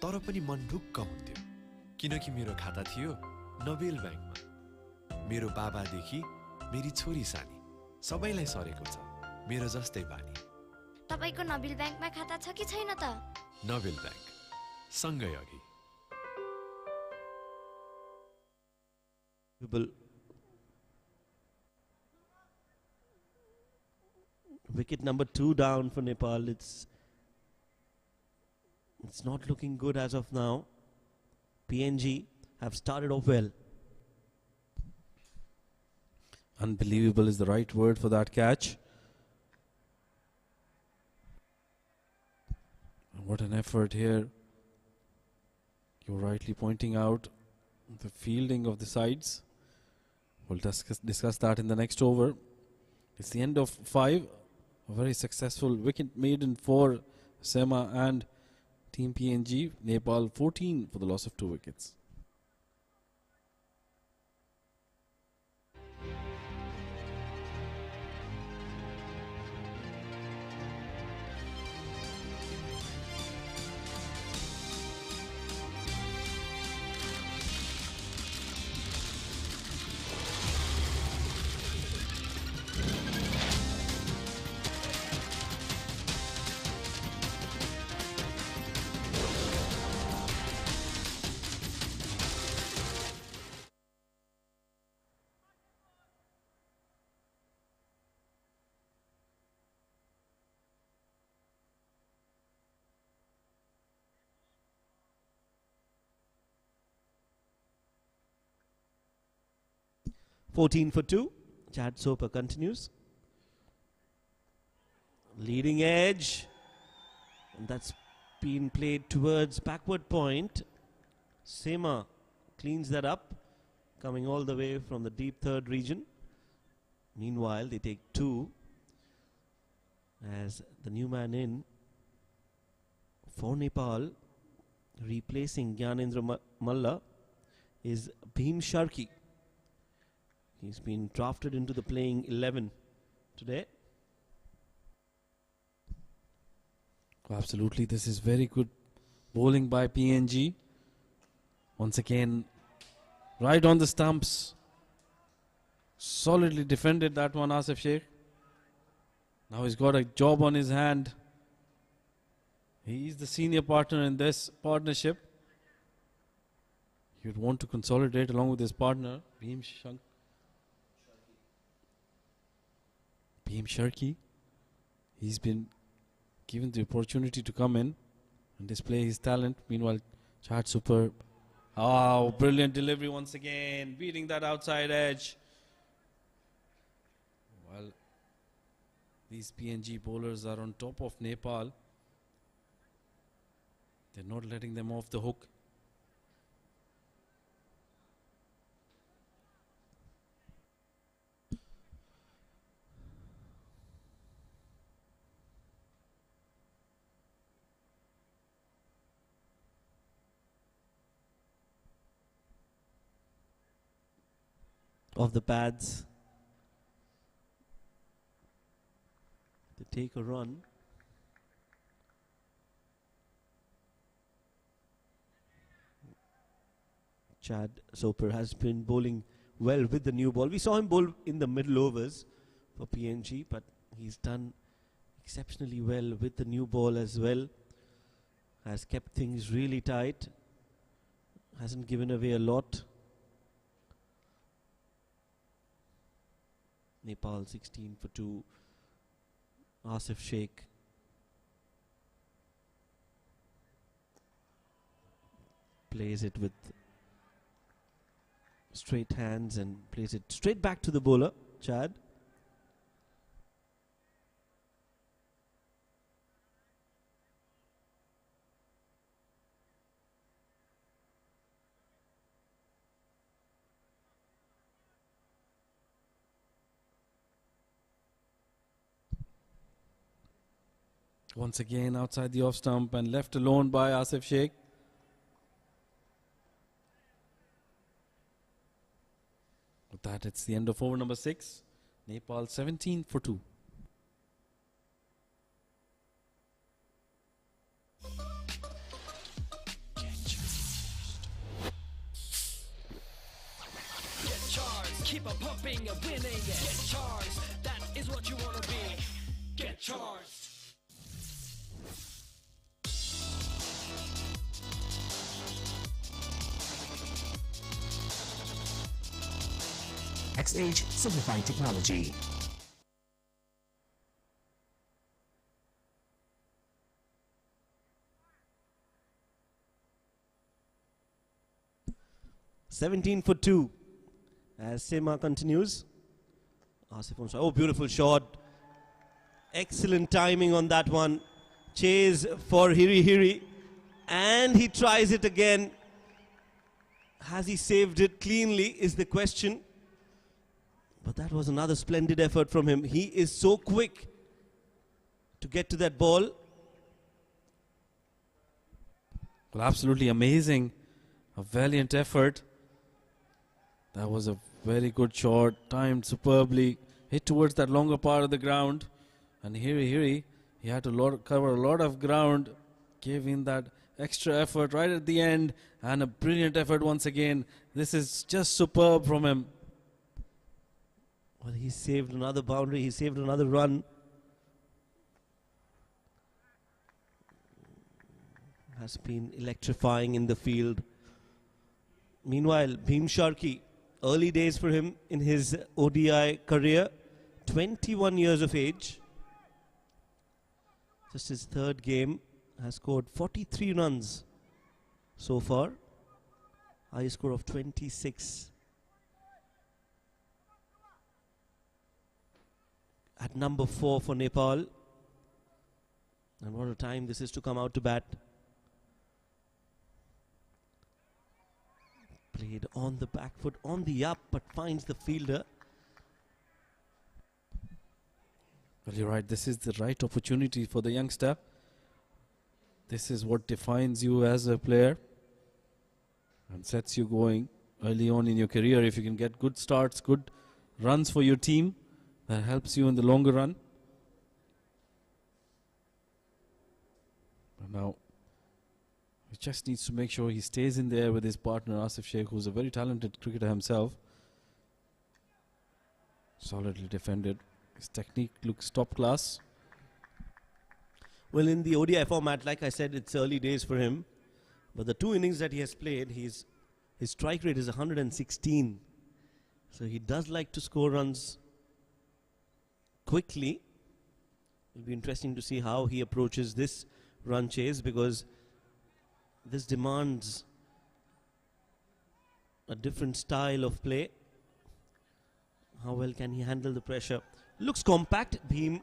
Speaker 5: तर पनि मन ढुक्क हुन्थ्यो किनकि मेरो खाता थियो नबेल ब्याङ्कमा मेरो बाबादेखि मेरी छोरी सानी सबैलाई सरेको छ मेरो जस्तै बानी
Speaker 6: तपाईको नबिल ब्याङ्कमा खाता छ कि छैन त
Speaker 5: नबेल ब्याङ्क सँगै अघि
Speaker 2: Wicket number 2 down for Nepal. It's not looking good as of now. PNG have started off well.
Speaker 1: Unbelievable is the right word for that catch. What an effort here. You're rightly pointing out the fielding of the sides. We'll discuss that in the next over. It's the end of 5. A very successful wicket maiden for Sema and Team PNG. Nepal 14 for the loss of 2 wickets.
Speaker 2: "14 for 2. Chad Soper continues. Leading edge. And that's been played towards backward point. Sema cleans that up, coming all the way from the deep third region. Meanwhile, they take 2 as the new man in for Nepal, replacing Gyanendra Malla, is Bhim Sharki. He's been drafted into the playing 11 today.
Speaker 1: Absolutely, this is very good bowling by PNG. Once again, right on the stumps. Solidly defended that one, Asif Sheikh. Now he's got a job on his hand. He is the senior partner in this partnership. He would want to consolidate along with his partner, Bhim Sharkey. He's been given the opportunity to come in and display his talent. Meanwhile, Chad superb. Oh, brilliant delivery once again, beating that outside edge. Well, these PNG bowlers are on top of Nepal. They're not letting them off the hook.
Speaker 2: Of the pads. They take a run. Chad Soper has been bowling well with the new ball. We saw him bowl in the middle overs for PNG, but he's done exceptionally well with the new ball as well. Has kept things really tight. Hasn't given away a lot. Nepal 16 for 2. Asif Sheikh. Plays it with straight hands and plays it straight back to the bowler, Chad.
Speaker 1: Once again outside the off stump and left alone by Asif Sheikh. With that, it's the end of over number 6. Nepal 17 for 2.
Speaker 8: Get charged, keep on pumping and winning. Get charged, that is what you wanna be. Get charged.
Speaker 7: XH Simplified Technology.
Speaker 2: "17 for 2" as Sema continues. Asif on, oh, beautiful shot. Excellent timing on that one. Chase for Hiri Hiri. And he tries it again. Has he saved it cleanly is the question. But that was another splendid effort from him. He is so quick to get to that ball.
Speaker 1: Well, absolutely amazing. A valiant effort. That was a very good shot, timed superbly, hit towards that longer part of the ground. And Hiri, he had to cover a lot of ground, gave in that extra effort right at the end, and a brilliant effort once again. This is just superb from him.
Speaker 2: Well, he saved another boundary, he saved another run. Has been electrifying in the field. Meanwhile, Bhim Sharkey, early days for him in his ODI career, 21 years of age. Just his third game, has scored 43 runs so far. High score of 26. At number 4 for Nepal. And what a time this is to come out to bat. Played on the back foot, on the up, but finds the fielder.
Speaker 1: Well, you're right. This is the right opportunity for the youngster. This is what defines you as a player and sets you going early on in your career. If you can get good starts, good runs for your team, that helps you in the longer run. But now, he just needs to make sure he stays in there with his partner Asif Sheikh, who's a very talented cricketer himself. Solidly defended. His technique looks top class.
Speaker 2: Well, in the ODI format, like I said, it's early days for him. But the 2 innings that he has played, his strike rate is 116. So he does like to score runs quickly. It'll be interesting to see how he approaches this run chase, because this demands a different style of play. How well can he handle the pressure? Looks compact, Bhim.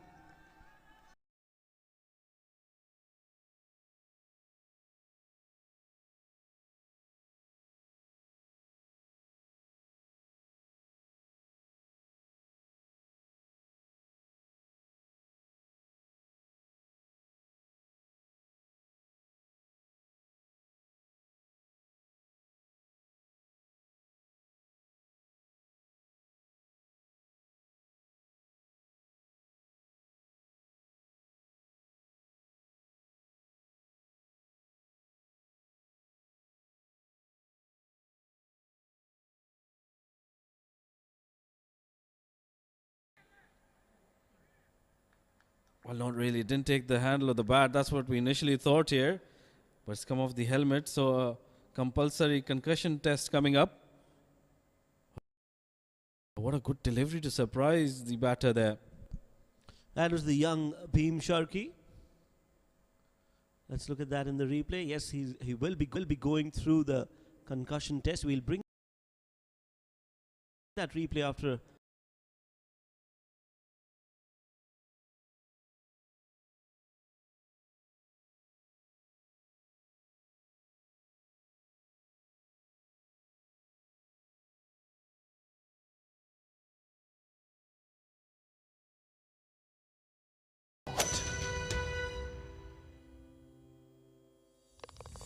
Speaker 1: Well, not really. Didn't take the handle of the bat. That's what we initially thought here. But it's come off the helmet. So a compulsory concussion test coming up. What a good delivery to surprise the batter there.
Speaker 2: That was the young Bhim Sharkey. Let's look at that in the replay. Yes, he will be going through the concussion test. We'll bring that replay after.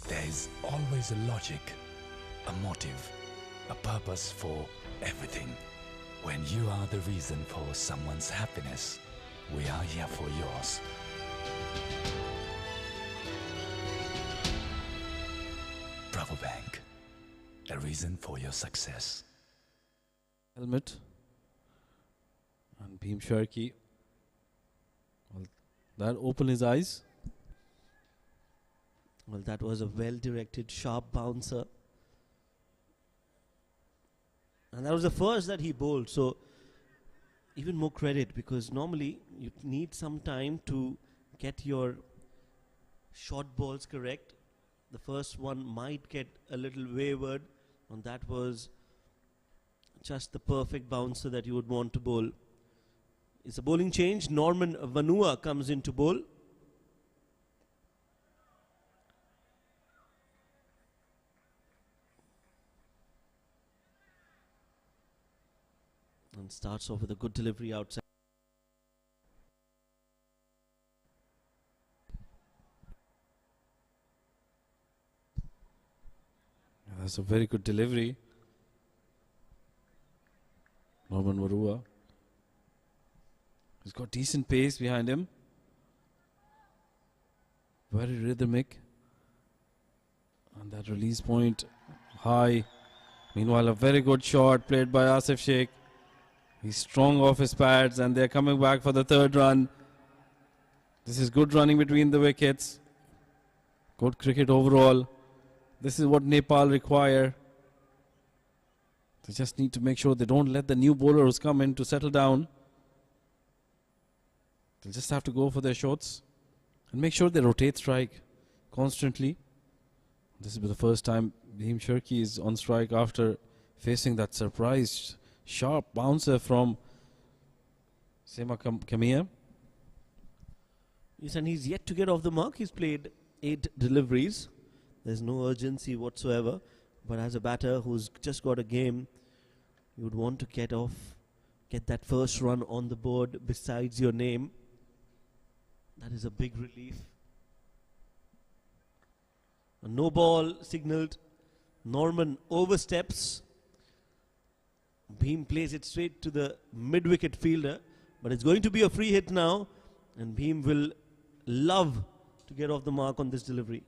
Speaker 3: There is always a logic, a motive, a purpose for everything. When you are the reason for someone's happiness, we are here for yours. Bravo Bank, a reason for your success.
Speaker 1: Helmet. And Bhim Sharkey. Well, that opened his eyes.
Speaker 2: Well, that was a well-directed, sharp bouncer. And that was the first that he bowled. So, even more credit, because normally you need some time to get your short balls correct. The first one might get a little wayward, and that was just the perfect bouncer that you would want to bowl. It's a bowling change. Norman Vanua comes in to bowl. And starts off with a good delivery outside.
Speaker 1: That's a very good delivery. Norman Varua. He's got decent pace behind him. Very rhythmic. And that release point high. Meanwhile, a very good shot played by Asif Sheikh. He's strong off his pads and they're coming back for the third run. This is good running between the wickets. Good cricket overall. This is what Nepal require. They just need to make sure they don't let the new bowlers come in to settle down. They'll just have to go for their shots and make sure they rotate strike constantly. This will be the first time Bhim Sharkey is on strike after facing that surprise sharp bouncer from Sema Kamia.
Speaker 2: Yes, and he's yet to get off the mark. He's played 8 deliveries. There's no urgency whatsoever. But as a batter who's just got a game, you would want to get that first run on the board besides your name. That is a big relief. A no ball signaled. Norman oversteps. Bhim plays it straight to the mid-wicket fielder. But it's going to be a free hit now. And Bhim will love to get off the mark on this delivery.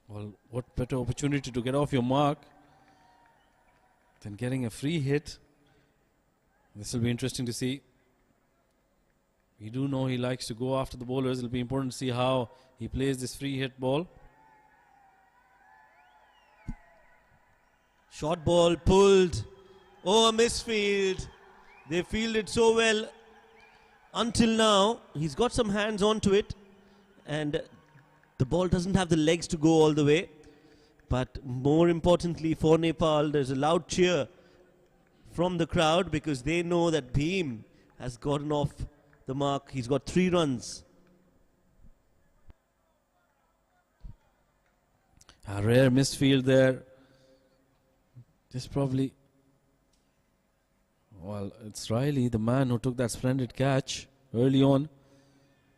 Speaker 1: Well, what better opportunity to get off your mark than getting a free hit. This will be interesting to see. We do know he likes to go after the bowlers. It'll be important to see how he plays this free hit ball.
Speaker 2: Short ball pulled. Oh, a misfield. They fielded so well until now. He's got some hands onto it, and the ball doesn't have the legs to go all the way. But more importantly for Nepal, there's a loud cheer from the crowd because they know that Bhim has gotten off the mark. He's got 3 runs.
Speaker 1: A rare misfield there. This probably, well, it's Riley, the man who took that splendid catch early on.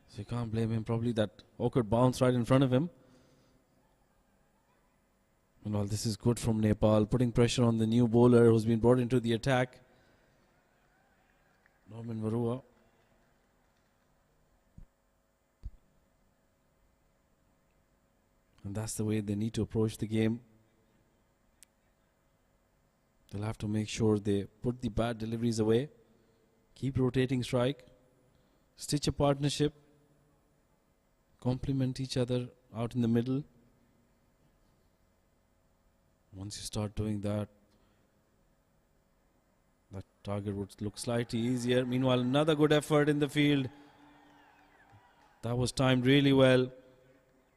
Speaker 1: So you can't blame him. Probably that awkward bounce right in front of him. And well, this is good from Nepal, putting pressure on the new bowler who's been brought into the attack, Norman Varua. And that's the way they need to approach the game. They'll have to make sure they put the bad deliveries away, keep rotating strike, stitch a partnership, complement each other out in the middle. Once you start doing that, that target would look slightly easier. Meanwhile, another good effort in the field. That was timed really well.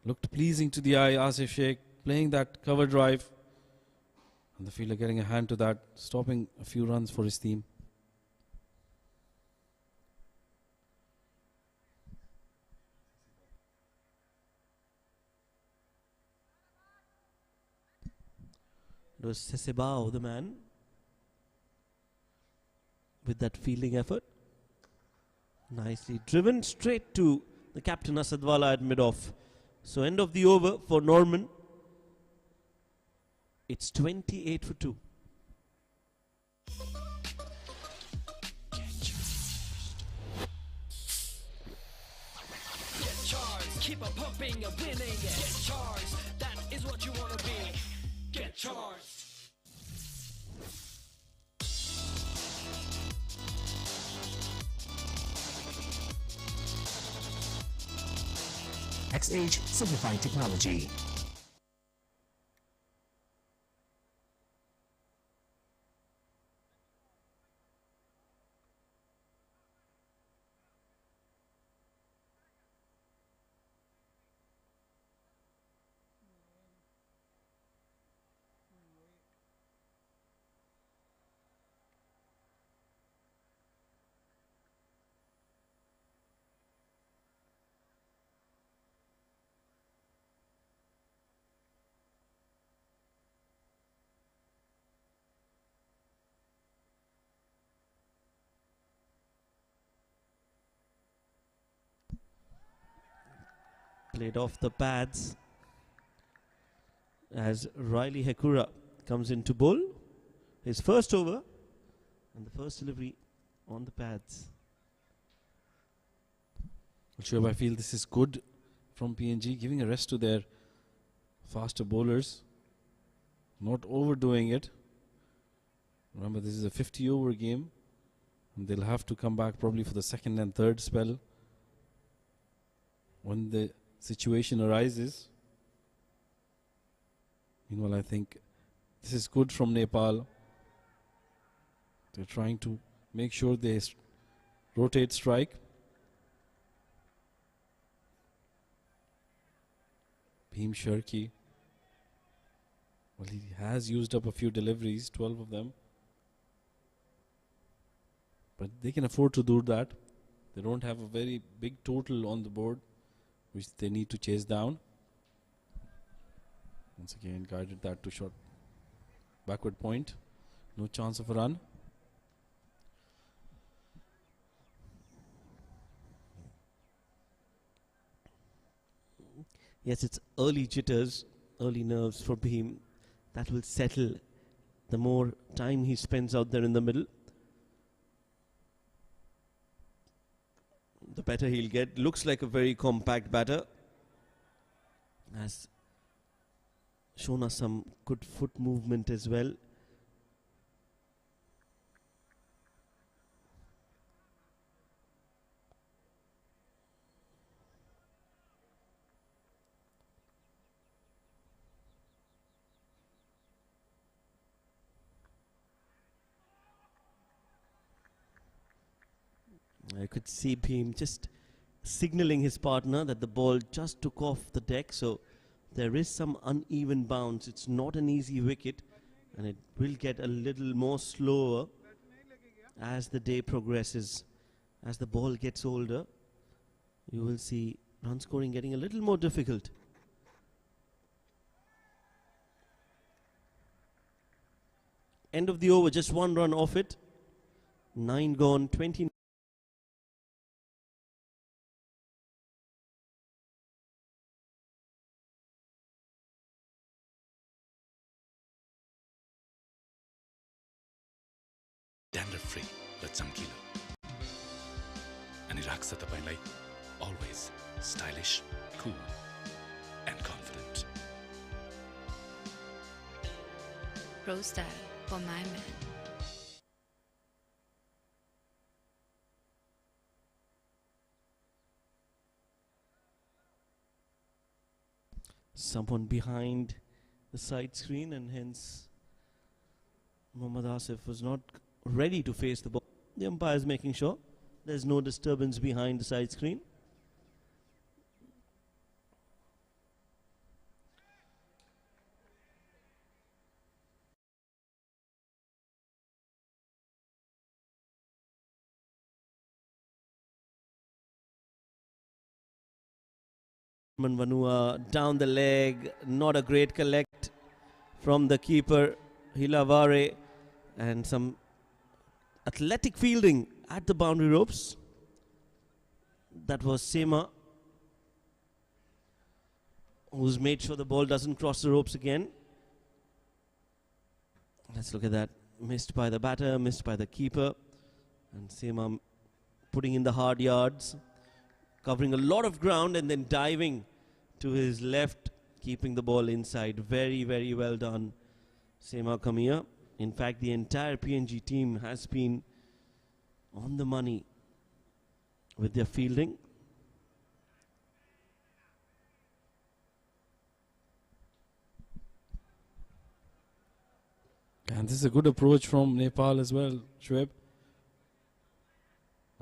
Speaker 1: Looked pleasing to the eye. Asif Sheikh playing that cover drive. And the fielder getting a hand to that, stopping a few runs for his team.
Speaker 2: It was Sesebao, the man, with that fielding effort. Nicely driven straight to the captain Asadwala at mid-off. So end of the over for Norman. It's 28 for 2.
Speaker 8: Get charged, keep on pumping and winning. Get charged, that is what you wanna be. Get charged.
Speaker 7: XH Simplified Technology.
Speaker 2: Played off the pads as Riley Hekura comes into bowl. His first over and the first delivery on the pads.
Speaker 1: Sure, I feel this is good from PNG, giving a rest to their faster bowlers, not overdoing it. Remember, this is a 50-over game, and they'll have to come back probably for the second and third spell when the situation arises. Meanwhile, I think this is good from Nepal. They're trying to make sure they rotate strike. Bhim Sharkey, well, he has used up a few deliveries, 12 of them. But they can afford to do that. They don't have a very big total on the board, which they need to chase down. Once again, guided that to short backward point. No chance of a run.
Speaker 2: Yes, it's early jitters, early nerves for Bhim. That will settle the more time he spends out there in the middle. The better he'll get. Looks like a very compact batter. Has shown us some good foot movement as well. I could see Bhim just signaling his partner that the ball just took off the deck, so there is some uneven bounce. It's not an easy wicket, and it will get a little more slower as the day progresses. As the ball gets older, you will see run scoring getting a little more difficult. End of the over, just 1 run off it. 9 gone, 20.
Speaker 3: Dandruff free र चम्किलो अनि राख्छ तपाईलाई always stylish, cool and confident.
Speaker 4: Pro Style for my man.
Speaker 2: Someone behind the side screen, and hence Mohammad Asif was not ready to face the ball. The umpire is making sure there's no disturbance behind the side screen. Vanua down the leg, not a great collect from the keeper Hilavare, and some athletic fielding at the boundary ropes. That was Sema, who's made sure the ball doesn't cross the ropes again. Let's look at that. Missed by the batter, missed by the keeper, and Sema putting in the hard yards, covering a lot of ground and then diving to his left, keeping the ball inside. Very, very well done, Sema Kamia. In fact, the entire PNG team has been on the money with their fielding.
Speaker 1: And this is a good approach from Nepal as well, Shoaib.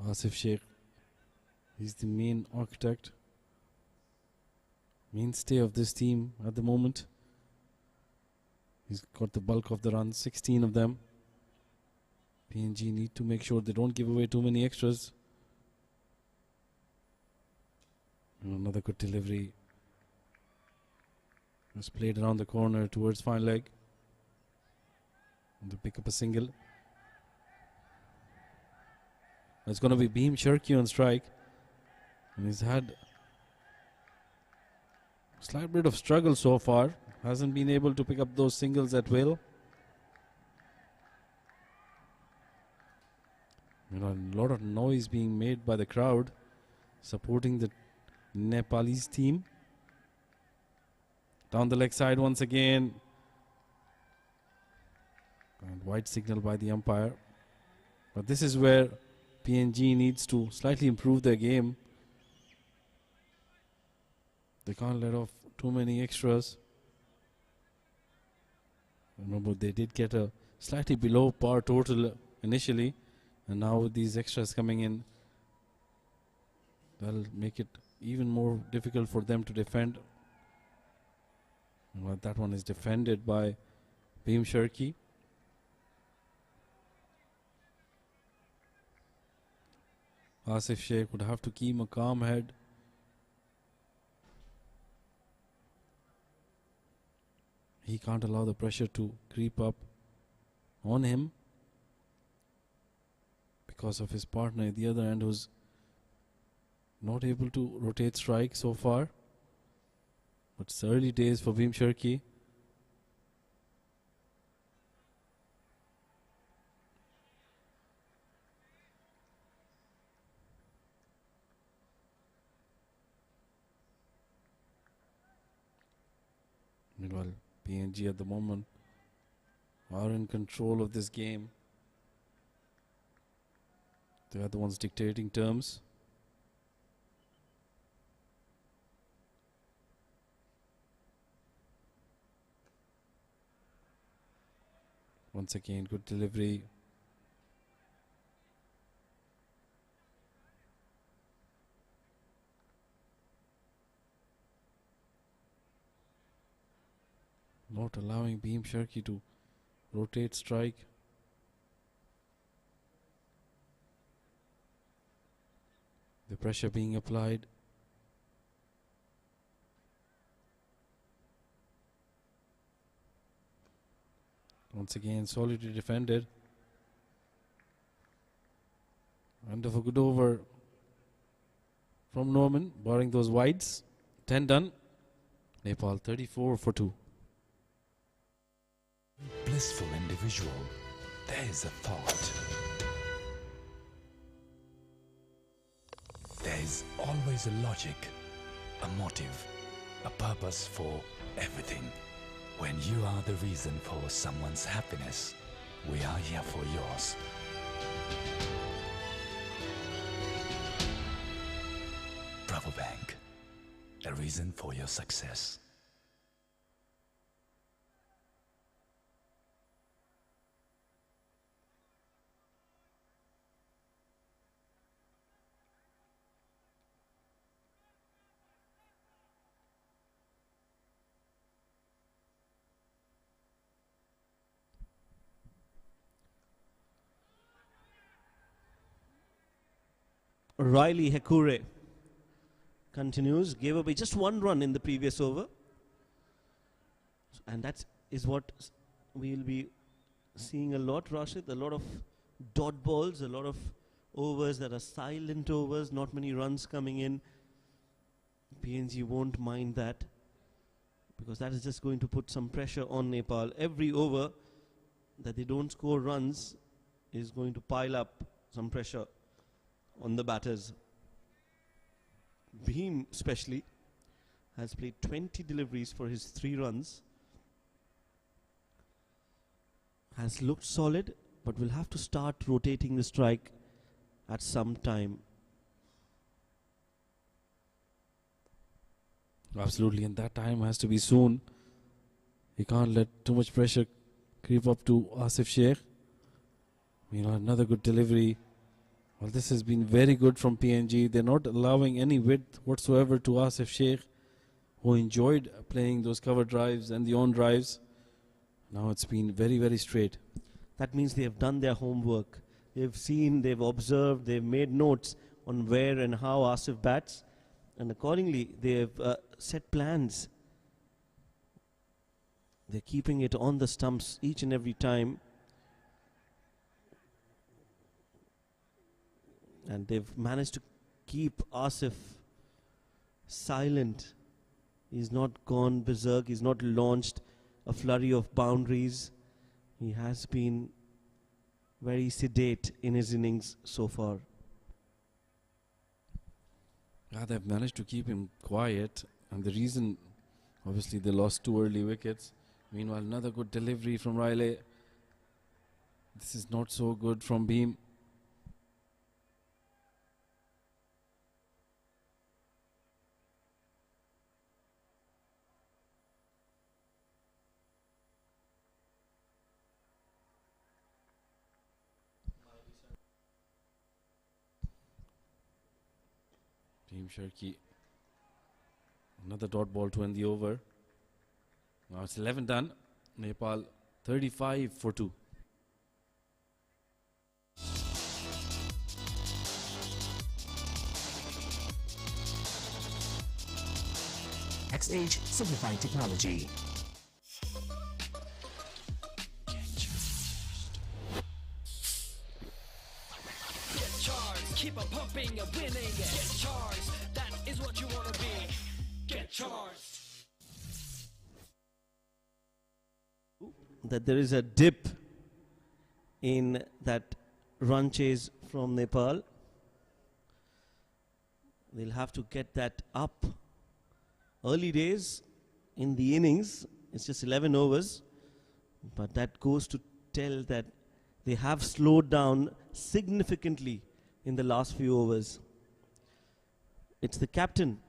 Speaker 1: Asif Sheikh, he's the main architect, mainstay of this team at the moment. He's got the bulk of the runs, 16 of them. PNG need to make sure they don't give away too many extras. And another good delivery. Was played around the corner towards fine leg. And they pick up a single. It's going to be Bhim Sharkey on strike. And he's had a slight bit of struggle so far. Hasn't been able to pick up those singles at will. You know, a lot of noise being made by the crowd supporting the Nepalese team. Down the leg side once again. And white signal by the umpire. But this is where PNG needs to slightly improve their game. They can't let off too many extras. Remember, they did get a slightly below par total initially, and now with these extras coming in, that'll make it even more difficult for them to defend. Well, that one is defended by Bhim Sharkey. Asif Sheikh would have to keep a calm head. He can't allow the pressure to creep up on him because of his partner at the other end, who's not able to rotate strike so far. But it's early days for Bhim Sharkey. Meanwhile, PNG at the moment are in control of this game. They are the ones dictating terms. Once again, good delivery. not allowing Bhim Sharkey to rotate strike. The pressure being applied. Once again, solidly defended. End of a good over from Norman, barring those wides. 10 done. Nepal 34 for 2.
Speaker 3: Blissful individual, there is a thought. There is always a logic, a motive, a purpose for everything. When you are the reason for someone's happiness, we are here for yours. Bravo Bank, a reason for your success.
Speaker 2: Riley Hekure continues, gave away just one run in the previous over. And that is what we'll be seeing a lot, Rashid. A lot of dot balls, a lot of overs that are silent overs, not many runs coming in. PNG won't mind that, because that is just going to put some pressure on Nepal. Every over that they don't score runs is going to pile up some pressure on the batters. Bhim especially has played 20 deliveries for his 3 runs. Has looked solid, but will have to start rotating the strike at some time.
Speaker 1: Absolutely, and that time has to be soon. You can't let too much pressure creep up to Asif Sheikh. Another good delivery. Well, this has been very good from PNG. They're not allowing any width whatsoever to Asif Sheikh, who enjoyed playing those cover drives and the on drives. Now it's been very, very straight.
Speaker 2: That means they have done their homework. They've seen, they've observed, they've made notes on where and how Asif bats, and accordingly they've set plans. They're keeping it on the stumps each and every time. And they've managed to keep Asif silent. He's not gone berserk. He's not launched a flurry of boundaries. He has been very sedate in his innings so far.
Speaker 1: Yeah, they've managed to keep him quiet. And the reason, obviously, they lost 2 early wickets. Meanwhile, another good delivery from Riley. This is not so good from Bhim. Bhim Sharkey, another dot ball to end the over. Now it's 11 done. Nepal 35 for 2.
Speaker 7: XH Simplified Technology.
Speaker 8: Get charged, keep on pumping and winning. Get charged, that is what you wanna be. Get charged.
Speaker 2: That there is a dip in that run chase from Nepal. They'll have to get that up. Early days in the innings, it's just 11 overs, but that goes to tell that they have slowed down significantly in the last few overs. It's the captain,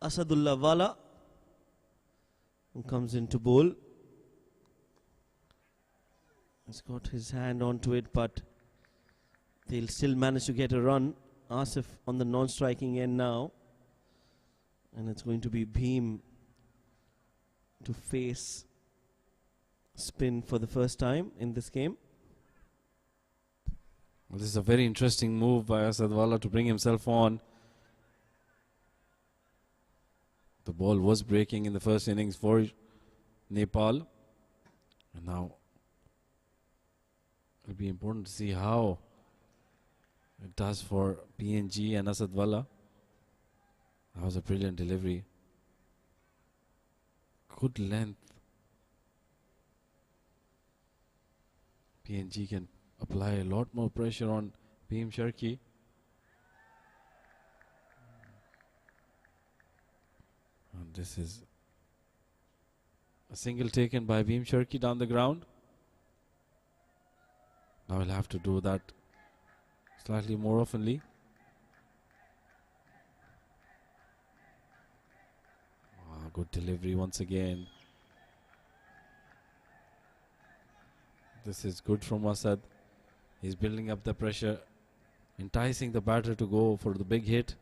Speaker 2: Asadullah Wala, who comes in to bowl. He's got his hand onto it, but they'll still manage to get a run. Asif on the non-striking end now. And it's going to be Bhim to face spin for the first time in this game.
Speaker 1: Well, this is a very interesting move by Asadwala to bring himself on. The ball was breaking in the first innings for Nepal. And now it'll be important to see how it does for PNG and Asadwala. That was a brilliant delivery. Good length. PNG can apply a lot more pressure on Bhim Sharkey. And this is a single taken by Bhim Sharkey down the ground. Now he'll have to do that slightly more oftenly. Good delivery once again. This is good from Asad. He's building up the pressure, enticing the batter to go for the big hit.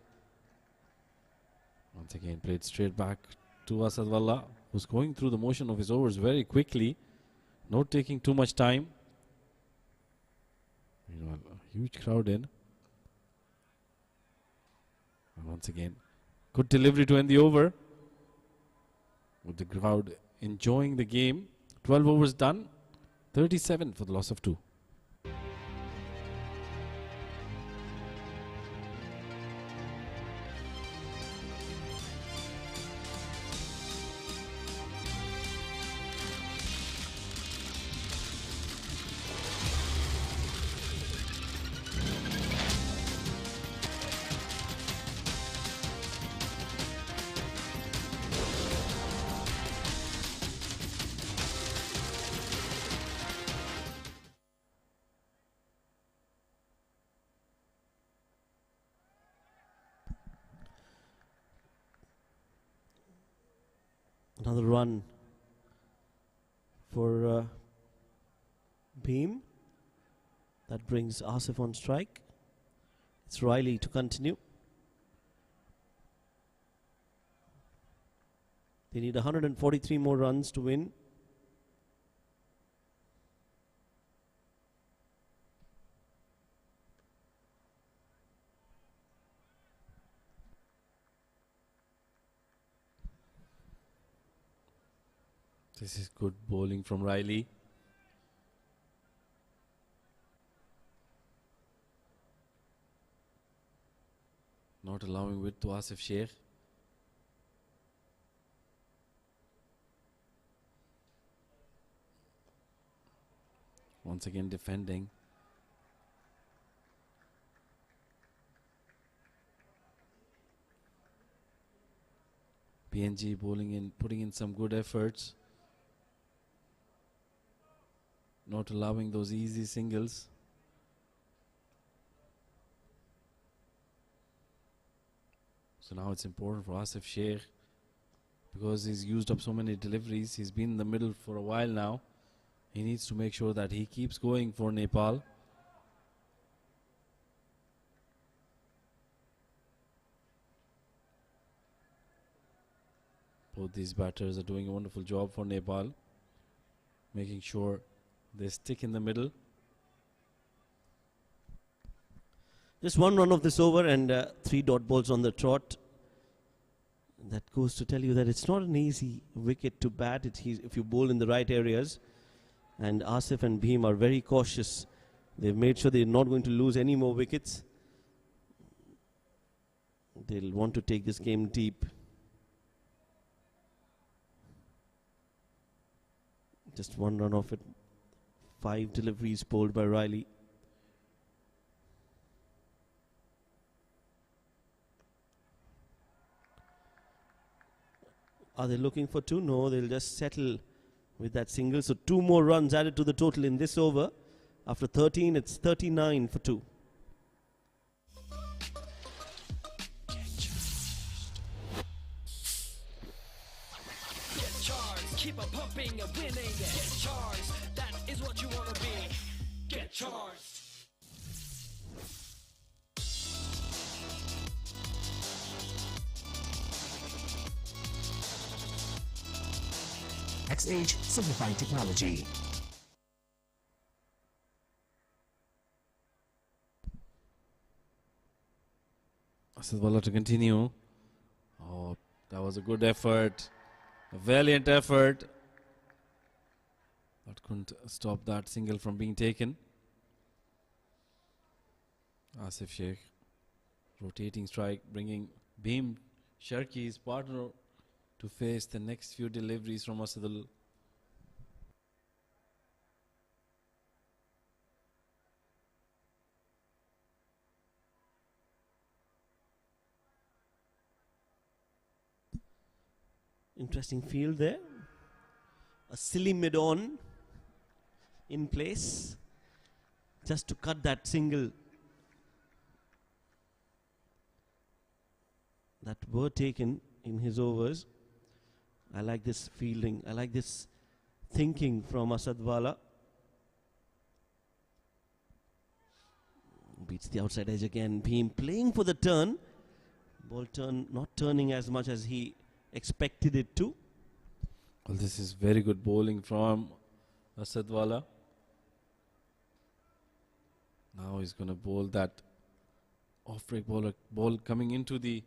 Speaker 1: Once again played straight back to Asadwala, who's going through the motion of his overs very quickly, not taking too much time. Meanwhile, a huge crowd in. And once again, good delivery to end the over. With the crowd enjoying the game. 12 overs done, 37 for the loss of 2.
Speaker 2: Another run for Bhim. That brings Asif on strike. It's Riley to continue. They need 143 more runs to win.
Speaker 1: This is good bowling from Riley. Not allowing width to Asif Sheikh. Once again defending. PNG bowling in, putting in some good efforts. Not allowing those easy singles. So now it's important for Asif Sheikh, because he's used up so many deliveries. He's been in the middle for a while now. He needs to make sure that he keeps going for Nepal. Both these batters are doing a wonderful job for Nepal, making sure they stick in the middle.
Speaker 2: Just one run of this over and 3 dot balls on the trot. That goes to tell you that it's not an easy wicket to bat if you bowl in the right areas. And Asif and Bhim are very cautious. They've made sure they're not going to lose any more wickets. They'll want to take this game deep. Just one run off it. 5 deliveries bowled by Riley. Are they looking for 2? No, they'll just settle with that single. So 2 more runs added to the total in this over. After 13, it's 39 for 2.
Speaker 8: Get charged, keep on pumping and winning. Get charged, that is what you want to be. Get charged.
Speaker 7: XH Simplifying Technology.
Speaker 1: Asadwala to continue. Oh, that was a good effort. A valiant effort. But couldn't stop that single from being taken. Asif Sheikh. Rotating strike, bringing Bhim Sharki, his partner, to face the next few deliveries from Asadul.
Speaker 2: Interesting field there. A silly mid-on in place just to cut that single that were taken in his overs. I like this fielding. I like this thinking from Asadwala. Beats the outside edge again. Bhim playing for the turn. Ball turn not turning as much as he expected it to.
Speaker 1: Well, this is very good bowling from Asadwala. Now he's going to bowl that off-break ball coming into the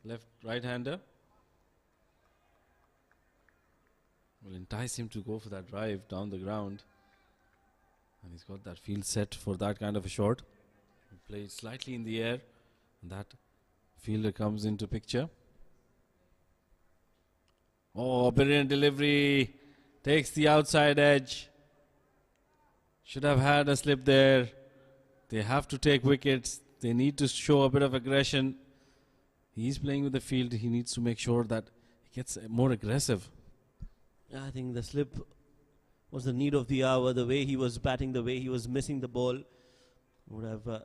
Speaker 1: left right-hander. Will entice him to go for that drive down the ground. And he's got that field set for that kind of a shot. He played slightly in the air. And that fielder comes into picture. Oh, brilliant delivery. Takes the outside edge. Should have had a slip there. They have to take wickets. They need to show a bit of aggression. He's playing with the field. He needs to make sure that he gets more aggressive.
Speaker 2: I think the slip was the need of the hour. The way he was batting, the way he was missing the ball would have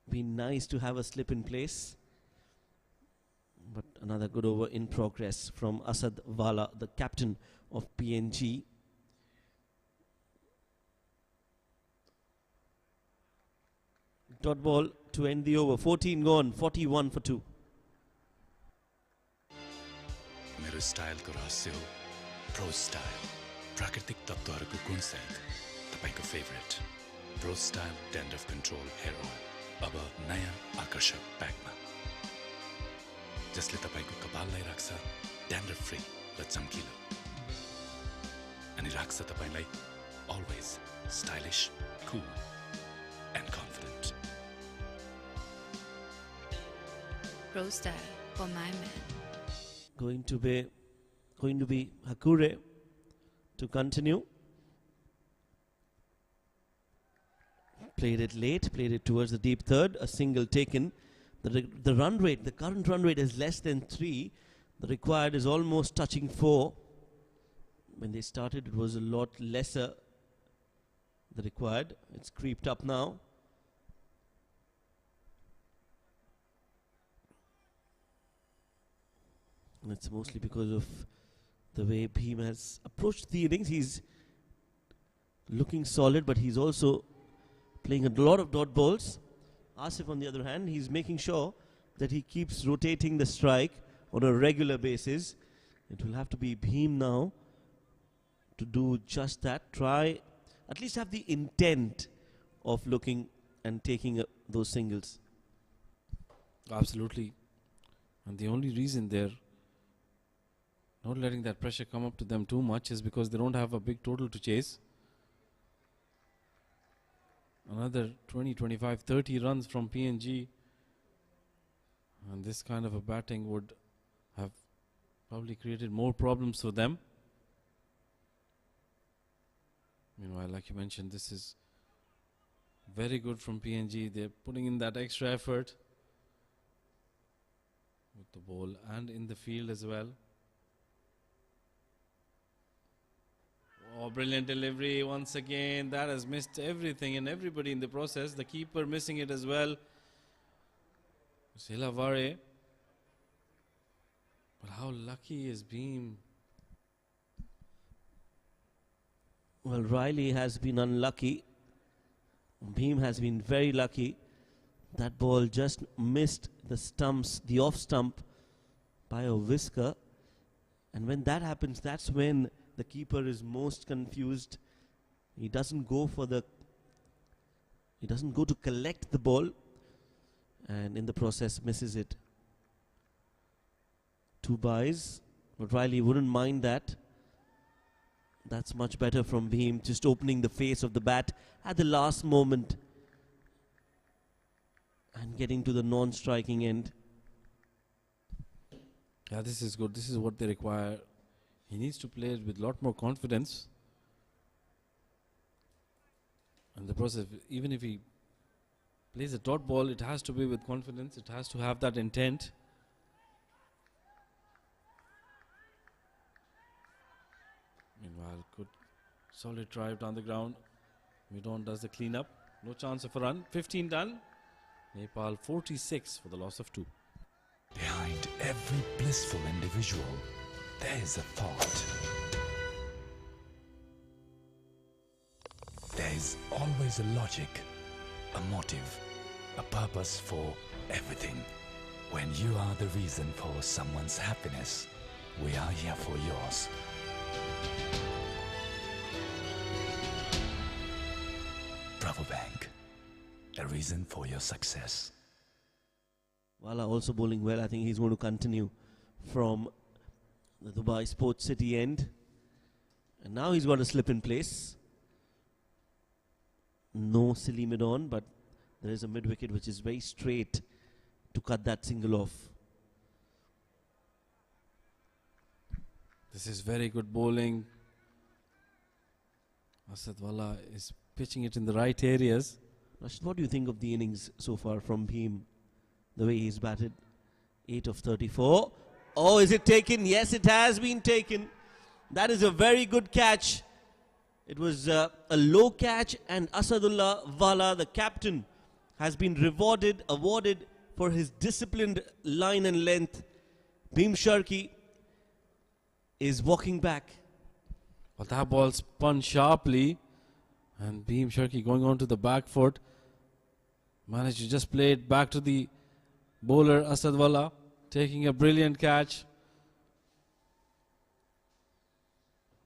Speaker 2: been nice to have a slip in place. But another good over in progress from Asadwala, the captain of PNG. Dot ball to end the over. 14 gone, 41 for 2.
Speaker 3: मेरो स्टाइलको रहस्य हो pro style प्राकृतिक तत्त्वहरूको गुणसहित तपाईको favourite pro style dandruff control hair oil अब नयाँ आकर्षक प्याकमा जसले तपाईको कपाललाई राख्छ ड्यान्ड्रफ फ्री र चम्किलो अनि राख्छ तपाईलाई अलवेज स्टाइलिश कुल end confident
Speaker 4: Pro style for my man.
Speaker 2: Going to be Hakure to continue. Played it late, played it towards the deep third. A single taken. The run rate, the current run rate is less than 3. The required is almost touching 4. When they started, it was a lot lesser. The required, it's creeped up now. And it's mostly because of the way Bhim has approached the innings. He's looking solid, but he's also playing a lot of dot balls. Asif, on the other hand, he's making sure that he keeps rotating the strike on a regular basis. It will have to be Bhim now to do just that. Try, at least have the intent of looking and taking those singles.
Speaker 1: Absolutely. And the only reason they're not letting that pressure come up to them too much is because they don't have a big total to chase. Another 20, 25, 30 runs from PNG. And this kind of a batting would have probably created more problems for them. Meanwhile, like you mentioned, this is very good from PNG. They're putting in that extra effort with the ball and in the field as well. Oh, brilliant delivery once again. That has missed everything and everybody in the process. The keeper missing it as well. Silavare. But how lucky is Bhim?
Speaker 2: Well, Riley has been unlucky. Bhim has been very lucky. That ball just missed the stumps, the off stump by a whisker. And when that happens, that's when the keeper is most confused. He doesn't go to collect the ball, and in the process misses it. 2 byes, but Riley wouldn't mind that. That's much better from Bhim, just opening the face of the bat at the last moment and getting to the non-striking end.
Speaker 1: Yeah, this is good. This is what they require. He needs to play it with a lot more confidence. And the process, even if he plays a dot ball, it has to be with confidence. It has to have that intent. Meanwhile, good solid drive down the ground. Midon does the cleanup. No chance of a run. 15 done. Nepal 46 for the loss of 2.
Speaker 3: Behind every blissful individual, there is a thought. There is always a logic, a motive, a purpose for everything. When you are the reason for someone's happiness, we are here for yours. Bravo Bank, a reason for your success.
Speaker 2: Wala also bowling well. I think he's going to continue from the Dubai Sports City end. And now he's got a slip in place. No silly mid on, but there is a mid wicket which is very straight to cut that single off.
Speaker 1: This is very good bowling. Asad Wala is pitching it in the right areas.
Speaker 2: Rashid, what do you think of the innings so far from Bhim? The way he's batted. 8 of 34. Oh, is it taken? Yes, it has been taken. That is a very good catch. It was a low catch, and Asadullah Wala, the captain, has been awarded for his disciplined line and length. Bhim Sharkey is walking back.
Speaker 1: But that ball spun sharply, and Bhim Sharkey going on to the back foot. Managed to just play it back to the bowler Asad Wala, taking a brilliant catch.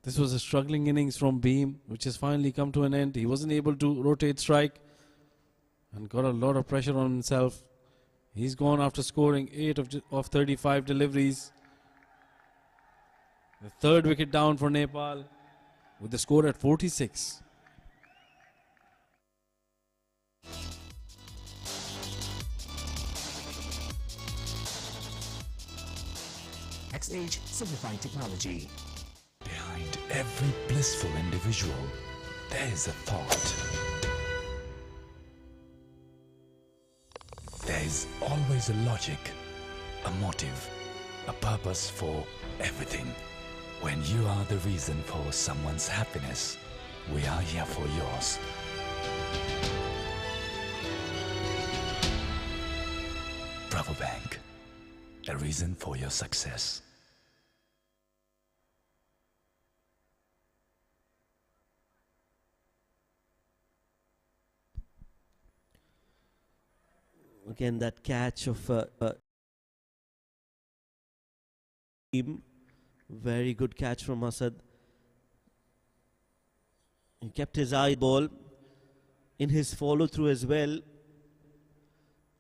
Speaker 1: This was a struggling innings from Bhim, which has finally come to an end. He wasn't able to rotate strike and got a lot of pressure on himself. He's gone after scoring 8 of 35 deliveries. The third wicket down for Nepal with the score at 46.
Speaker 7: XH Simplified Technology.
Speaker 3: Behind every blissful individual, there is a thought. There is always a logic, a motive, a purpose for everything. When you are the reason for someone's happiness, we are here for yours. Bravo Bank, a reason for your success.
Speaker 2: Again, that catch of Bhim. Very good catch from Asad. He kept his eye ball in his follow through as well.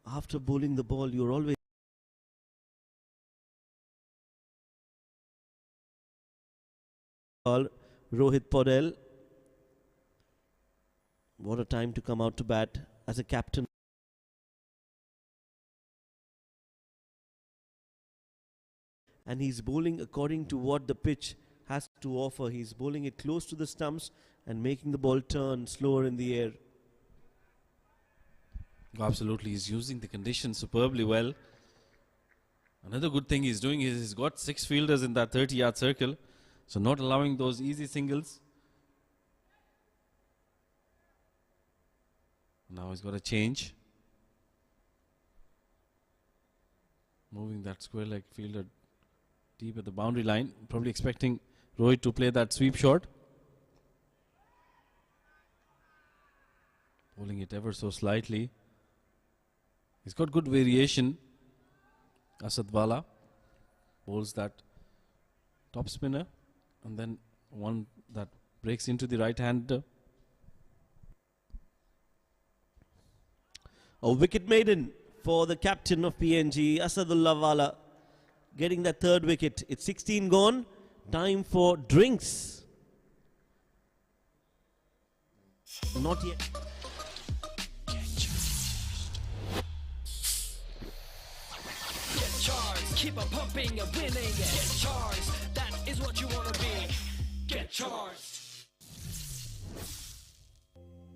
Speaker 2: After bowling the ball, you're always Rohit Podel. What a time to come out to bat as a captain. And he's bowling according to what the pitch has to offer. He's bowling it close to the stumps and making the ball turn slower in the air.
Speaker 1: Absolutely, he's using the conditions superbly well. Another good thing he's doing is he's got 6 fielders in that 30-yard circle, so not allowing those easy singles. Now he's got a change. Moving that square leg fielder deep at the boundary line, probably expecting Rohit to play that sweep shot. Bowling it ever so slightly. He's got good variation. Asad Wala bowls that top spinner, and then one that breaks into the right hander.
Speaker 2: A wicket maiden for the captain of PNG, Asadullah Wala, getting that third wicket. It's 16 gone. Time for drinks. Not yet.
Speaker 8: Get charged, keep on pumping and winning. Get charged, that is what you wanna be. Get charged.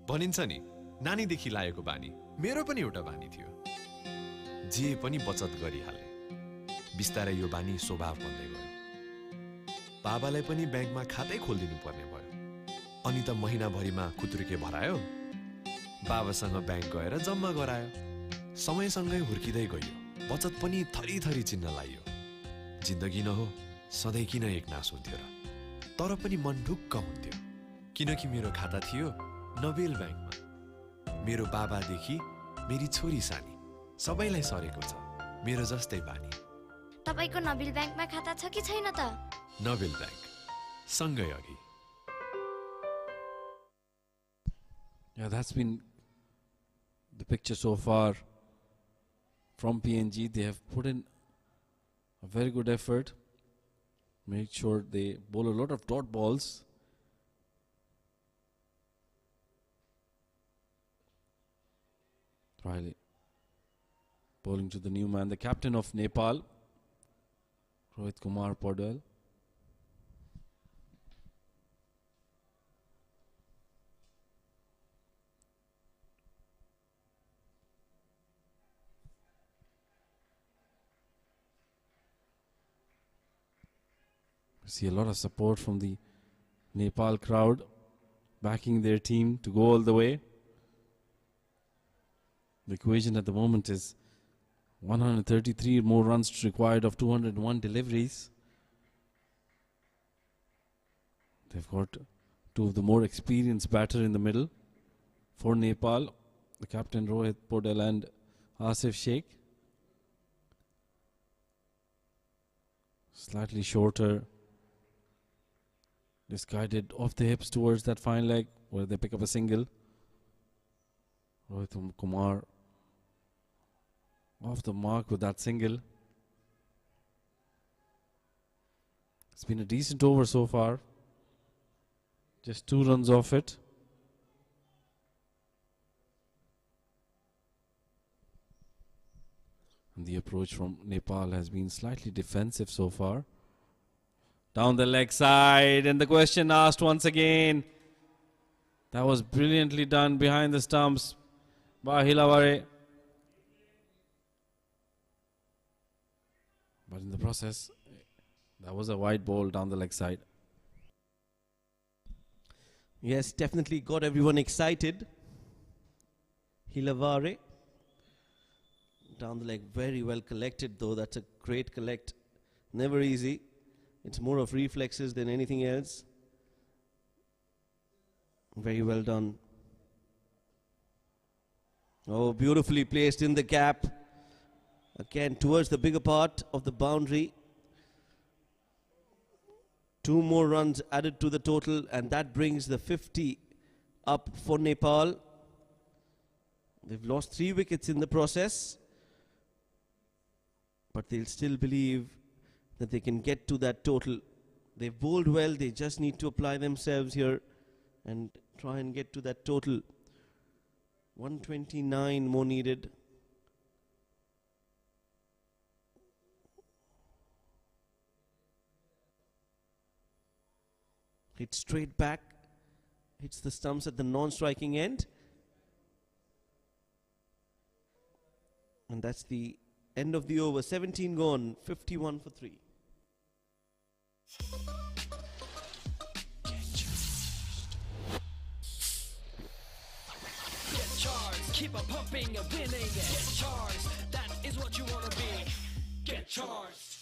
Speaker 5: भनिन्छ नि नानीदेखि लागेको बानी मेरो पनि एउटा बानी थियो जे पनि बचत गरिहाले बिस्तारै यो बानी स्वभाव बन्दै गयो बाबालाई पनि ब्याङ्कमा खातै खोल्दिनु पर्ने भयो अनि त महिनाभरिमा खुत्रुके भरायो बाबासँग ब्याङ्क गएर जम्मा गरायो समयसँगै हुर्किदै गयो बचत पनि थरी थरी चिन्न लाग्यो जिन्दगी न हो सधैँ किन एक नास हुन्थ्यो र तर पनि मन ढुक्क हुन्थ्यो किनकि मेरो खाता थियो नबेल ब्याङ्कमा मेरो बाबादेखि मेरी छोरी सानी सबैलाई सरेको छ मेरो जस्तै बानी
Speaker 6: तपाईको नबिल ब्याङ्कमा खाता छ कि छैन त
Speaker 5: नबेल ब्याङ्क सँगै अघि
Speaker 1: Yeah, that's been the picture so far from PNG. They have put in a very good effort. Make sure they bowl a lot of dot balls. Riley bowling to the new man, the captain of Nepal, Rohit Kumar Podal. See a lot of support from the Nepal crowd backing their team to go all the way. The equation at the moment is 133 more runs required of 201 deliveries. They've got two of the more experienced batter in the middle for Nepal, the captain Rohit Podal and Asif Sheikh. Slightly shorter, just guided off the hips towards that fine leg where they pick up a single. Rohit Kumar off the mark with that single. It's been a decent over so far. Just 2 runs off it. And the approach from Nepal has been slightly defensive so far. Down the leg side, and the question asked once again. That was brilliantly done behind the stumps by Hilavare. But in the process, that was a wide ball down the leg side.
Speaker 2: Yes, definitely got everyone excited. Hilavare. Down the leg, very well collected though. That's a great collect. Never easy. It's more of reflexes than anything else. Very well done. Oh, beautifully placed in the gap. Again, towards the bigger part of the boundary. 2 more runs added to the total, and that brings the 50 up for Nepal. They've lost 3 wickets in the process, but they'll still believe that they can get to that total. They've bowled well, they just need to apply themselves here and try and get to that total. 129 more needed. Hits straight back, hits the stumps at the non-striking end. And that's the end of the over. 17 gone, 51 for 3.
Speaker 8: Get charged, keep on pumping and winning. Get charged, that is what you wanna be. Get charged.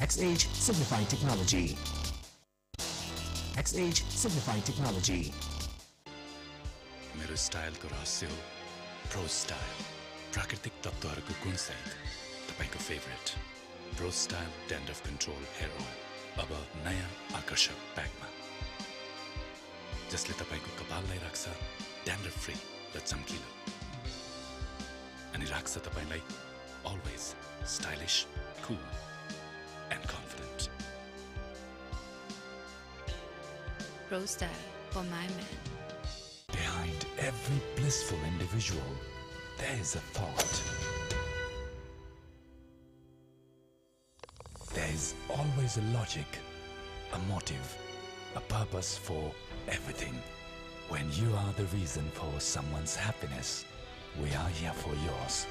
Speaker 7: XH Signify Technology. XH Signify Technology.
Speaker 3: मेरो स्टाइलको रहस्य हो pro style प्राकृतिक तत्त्वहरूको गुणसहित तपाईको favourite pro style dandruff control hair oil अब नयाँ आकर्षक प्याकमा जसले तपाईको कपाललाई राख्छ ड्यान्ड्रफ फ्री र चम्किलो अनि राख्छ तपाईलाई always stylish, cool and confident.
Speaker 4: Pro Style for my man.
Speaker 7: Behind every blissful individual, there is a thought. There is always a logic, a motive, a purpose for everything. When you are the reason for someone's happiness, we are here for yours.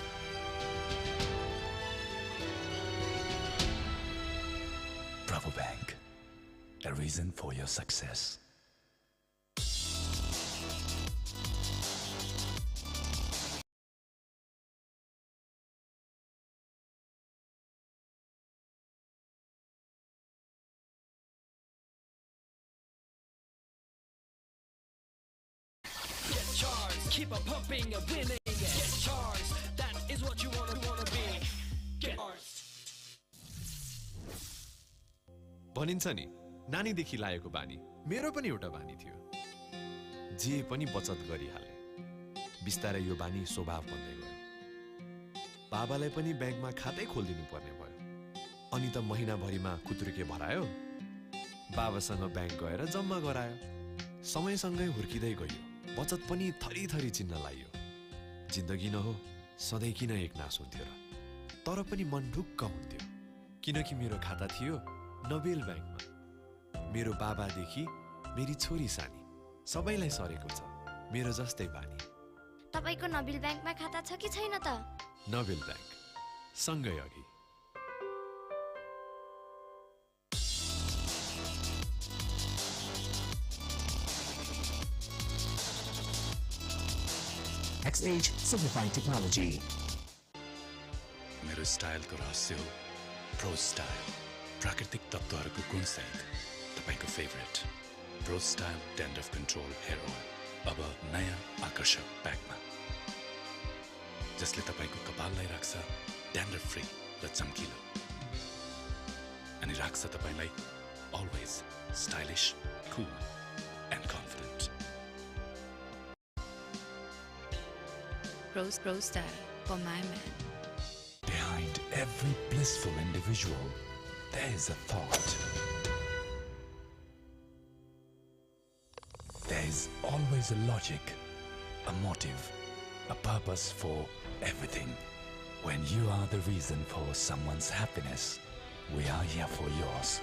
Speaker 7: Bravo Bank, a reason for your success.
Speaker 8: Get charged, keep on pumping and winning. Get charged, that is what you wanna be. Get charged.
Speaker 5: भनिन्छ नि नानीदेखि लागेको बानी मेरो पनि एउटा बानी थियो जे पनि बचत गरिहाले बिस्तारै यो बानी स्वभाव बन्दै गयो बाबालाई पनि ब्याङ्कमा खातै खोलिदिनु पर्ने भयो अनि त महिनाभरिमा कुत्रुके भरायो बाबासँग ब्याङ्क गएर जम्मा गरायो समयसँगै हुर्किँदै गयो बचत पनि थरी चिन्न लाग्यो जिन्दगी न हो सधैँ किन एकनास हुन्थ्यो र तर पनि मन ढुक्क हुन्थ्यो किनकि मेरो खाता थियो नबेल ब्याङ्कमा मेरो बाबादेखि मेरी छोरी सानी सबैलाई सरेको छ मेरो जस्तै बानी
Speaker 6: तपाईको नबिल ब्याङ्कमा खाता छ कि छैन त
Speaker 5: नबेल ब्याङ्क सँगै अघि
Speaker 7: XH Simplifying Technology.
Speaker 3: मेरो स्टाइलको रहस्य हो प्रो स्टाइल प्राकृतिक तत्त्वहरूको गुणसहित तपाईको favourite pro style dandruff control hair oil अब नयाँ आकर्षक प्याकमा जसले तपाईको कपाललाई राख्छ ड्यान्ड्रफ फ्री र चम्किलो अनि राख्छ तपाईलाई always stylish, cool and confident.
Speaker 4: Pro Style for my man.
Speaker 7: Behind every blissful individual, there is a thought. There is always a logic, a motive, a purpose for everything. When you are the reason for someone's happiness, we are here for yours.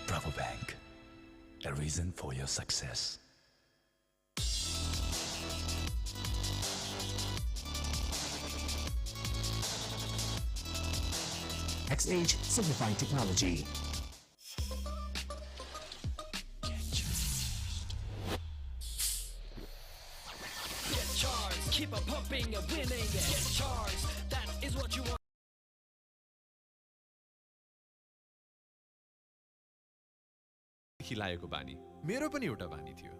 Speaker 7: Bravo Bank, a reason for your success. XH Simplifying Technology.
Speaker 8: Get charged, keep on pumping and winning. Get charged, that is what you want.
Speaker 5: खिलाएको बानी मेरो पनि एउटा बानी थियो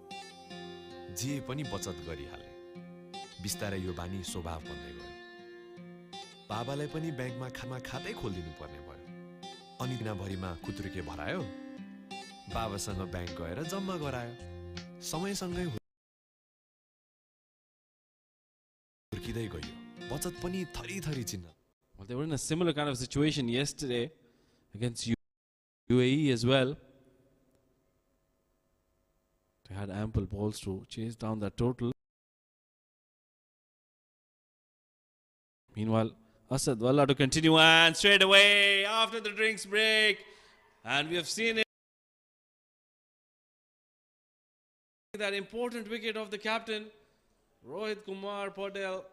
Speaker 5: जे पनि बचत गरिहाले बिस्तारै यो बानी स्वभाव बन्दै गयो बाबालाई पनि ब्याङ्कमा खातै खोलिदिनु पर्ने भयो अनि दिनभरिमा कुत्रुके भरायो बाबासँग ब्याङ्क गएर जम्मा गरायो समयसँगै हुर्किँदै गयो बचत पनि थरी चिन्न
Speaker 1: Well, they were in a similar kind of situation yesterday against UAE as well. They had ample balls to chase down that total. Meanwhile, Asad Walla to continue and straight away after the drinks break. And we have seen it. That important wicket of the captain, Rohit Kumar Patel.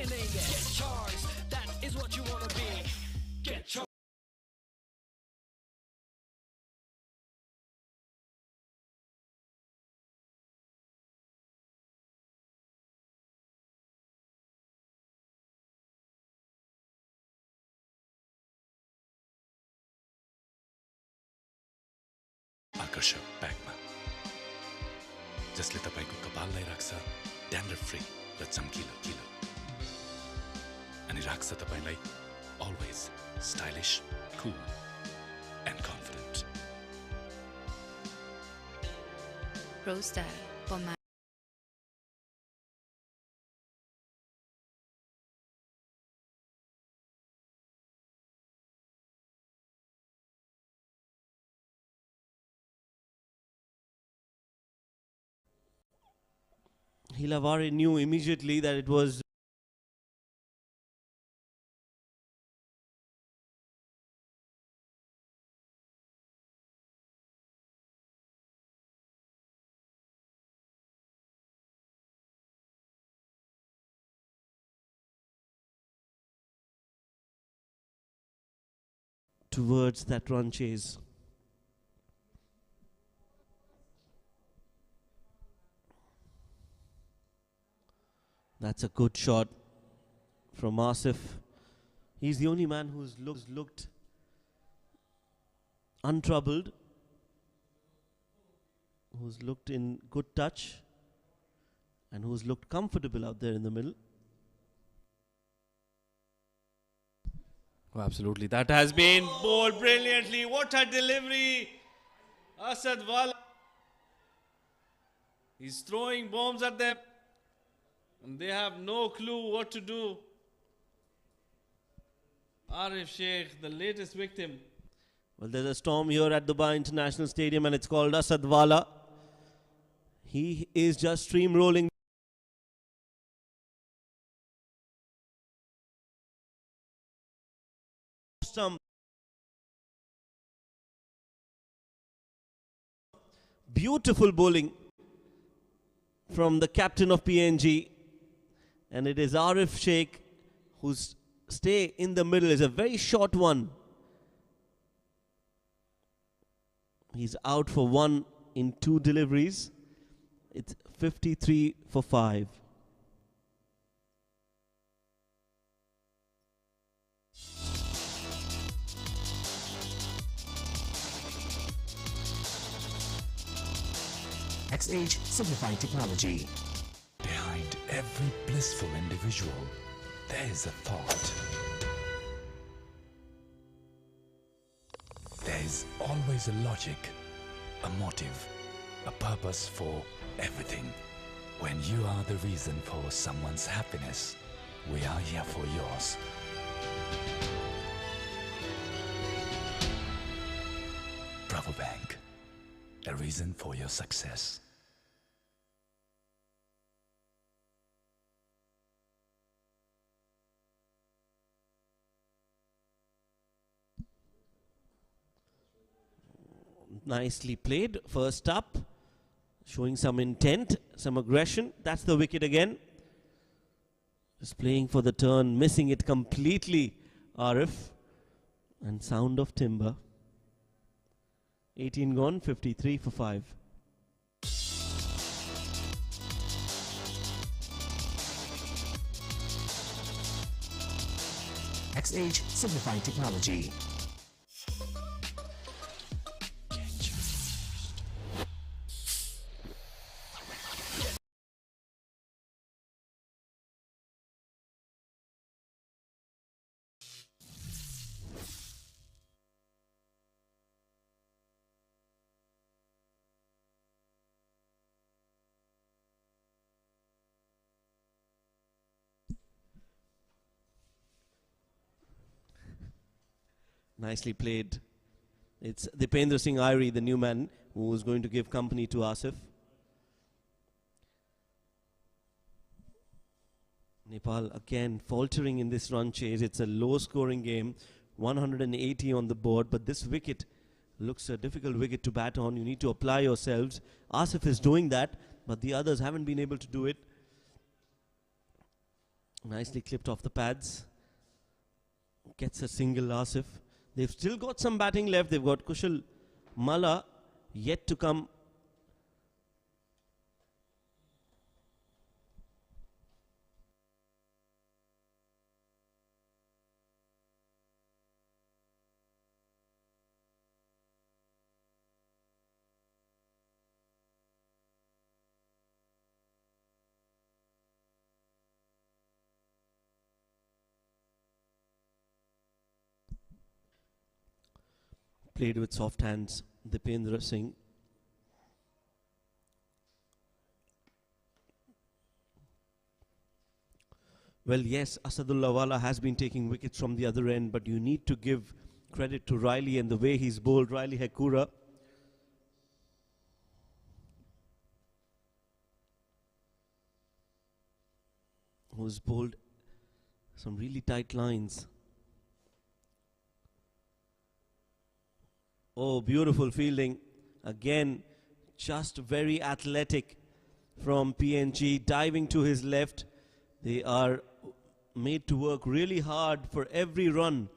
Speaker 8: winning. Get charged, that is what you wanna be. Get charged.
Speaker 3: आकर्षक ब्यागमा जसले तपाईको कपाललाई राख्छ dandruff free र चम्किलो kilo अनि राख्छ तपाईलाई always stylish, cool and confident.
Speaker 4: Pro Style for my
Speaker 2: Hilavari knew immediately that it was towards that run chase. That's a good shot from Asif. He's the only man who's looked untroubled, who's looked in good touch, and who's looked comfortable out there in the middle.
Speaker 1: Oh, absolutely. That has been bowled brilliantly. What a delivery. Asad Wala. He's throwing bombs at them. And they have no clue what to do. Arif Sheikh, the latest victim.
Speaker 2: Well, there's a storm here at Dubai International Stadium and it's called Asad Wala. He is just stream rolling. Some beautiful bowling from the captain of PNG. And it is Arif Sheikh whose stay in the middle is a very short one. He's out for 1 in 2 deliveries. It's 53 for 5.
Speaker 7: XH Simplified Technology. Behind every blissful individual, there is a thought. There is always a logic, a motive, a purpose for everything. When you are the reason for someone's happiness, we are here for yours. Bravo Bank, a reason for your success.
Speaker 2: Nicely played. First up, showing some intent, some aggression. That's the wicket again. Just playing for the turn, missing it completely, Arif. And sound of timber. 18 gone, 53 for 5.
Speaker 7: XH Simplified Technology.
Speaker 2: Nicely played. It's Dipendra Singh Airi, the new man, who is going to give company to Asif. Nepal again faltering in this run chase. It's a low scoring game. 180 on the board, but this wicket looks a difficult wicket to bat on. You need to apply yourselves. Asif is doing that, but the others haven't been able to do it. Nicely clipped off the pads. Gets a single Asif. They've still got some batting left. They've got Kushal Mala yet to come. Played with soft hands, Dipendra Singh. Well, yes, Asadullah Wala has been taking wickets from the other end, but you need to give credit to Riley and the way he's bowled Riley Hekura. Who's bowled some really tight lines. Oh, beautiful fielding. Again, just very athletic from PNG, diving to his left. They are made to work really hard for every run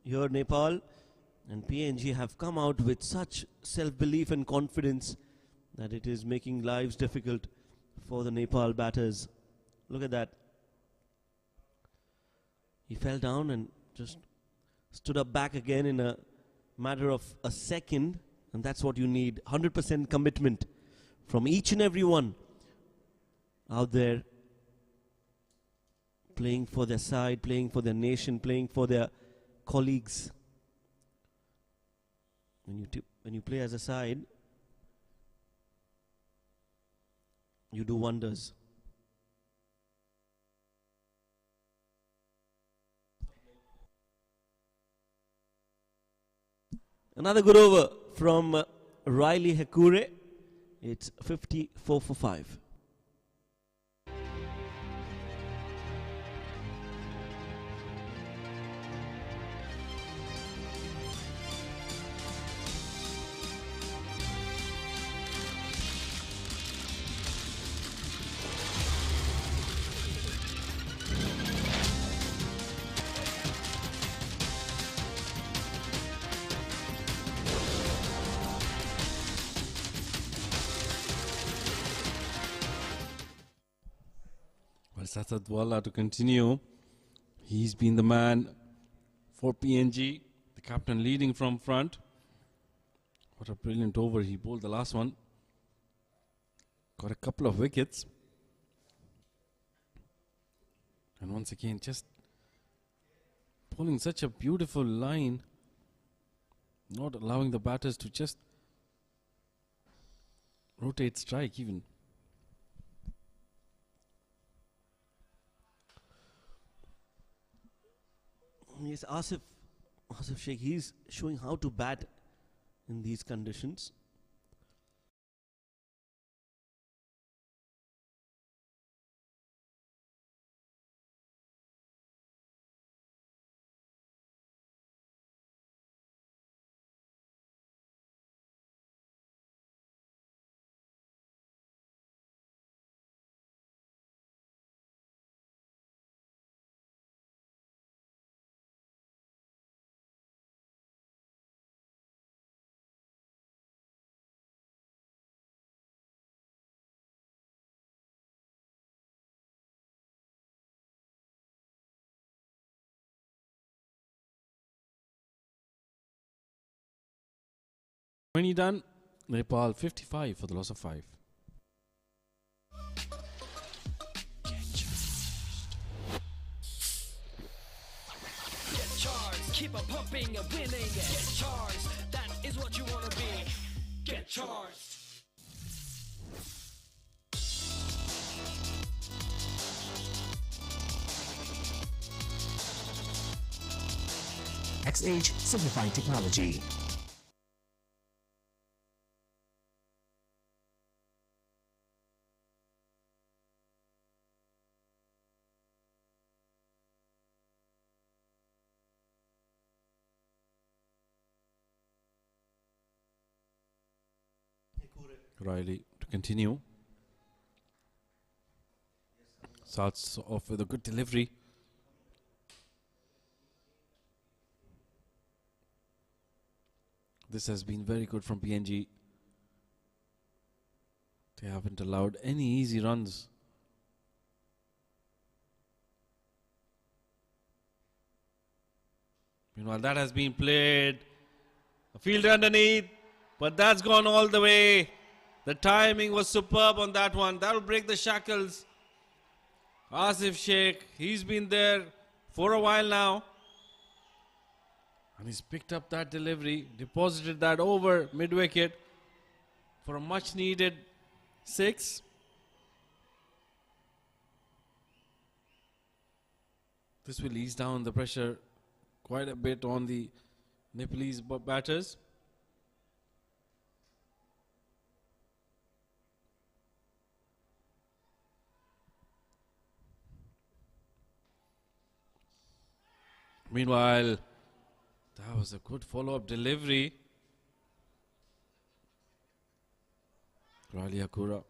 Speaker 2: here, Nepal. And PNG have come out with such self-belief and confidence that it is making lives difficult for the Nepal batters. Look at that. He fell down and just stood up back again in a matter of a second, and that's what you need. 100% commitment from each and every one out there, playing for their side, playing for their nation, playing for their colleagues. When you play as a side, you do wonders. Another good over from Riley Hekure. It's 54 for 5.
Speaker 1: Asad Wala to continue. He's been the man for PNG, the captain leading from front. What a brilliant over. He bowled the last one. Got a couple of wickets. And once again, just pulling such a beautiful line, not allowing the batters to just rotate strike even.
Speaker 2: Yes, Asif Sheikh, he's showing how to bat in these conditions.
Speaker 1: When he done, Nepal 55 for the loss of 5.
Speaker 8: Get charged, keep on pumping and winning. Get charged, that is what you wanna be. Get charged.
Speaker 10: XH Simplified Technology.
Speaker 1: Riley to continue. Starts off with a good delivery. This has been very good from PNG. They haven't allowed any easy runs. Meanwhile, that has been played. A fielder underneath, but that's gone all the way. The timing was superb on that one. That will break the shackles. Asif Sheikh, he's been there for a while now. And he's picked up that delivery, deposited that over mid-wicket for a much-needed 6. This will ease down the pressure quite a bit on the Nepalese batters. Meanwhile, that was a good follow-up delivery. Rali Akura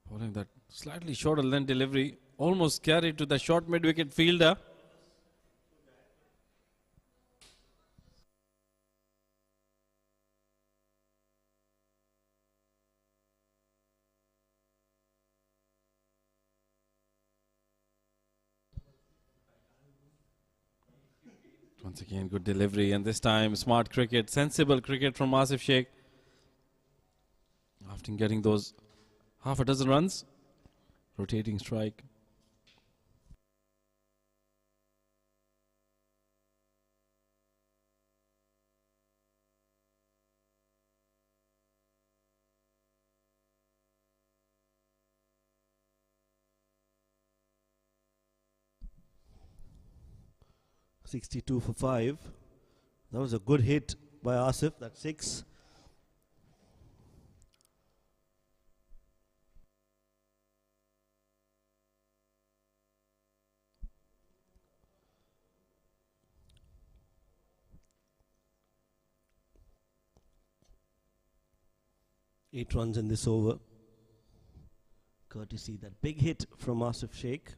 Speaker 1: following that slightly shorter length delivery, almost carried to the short mid-wicket fielder. Once again, good delivery, and this time smart cricket, sensible cricket from Asif Sheikh. After getting those half a dozen runs, rotating strike.
Speaker 2: .62 for 5. That was a good hit by Asif. That's 6. Eight runs in this over. Courtesy that big hit from Asif Sheikh.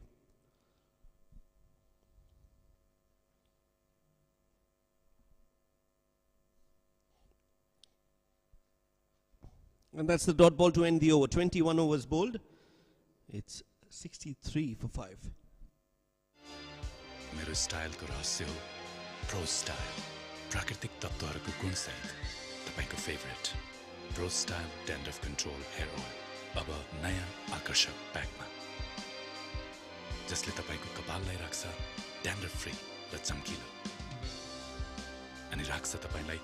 Speaker 2: And that's the dot ball to end the over. 21 overs bowled. It's 63 for 5.
Speaker 3: मेरो स्टाइलको रहस्य हो pro style प्राकृतिक तत्त्वहरूको गुणसहित तपाईको favourite pro style dandruff control hair oil अब नयाँ आकर्षक प्याकमा जसले तपाईको कपाललाई राख्छ ड्यान्ड्रफ फ्री र चम्किलो अनि राख्छ तपाईलाई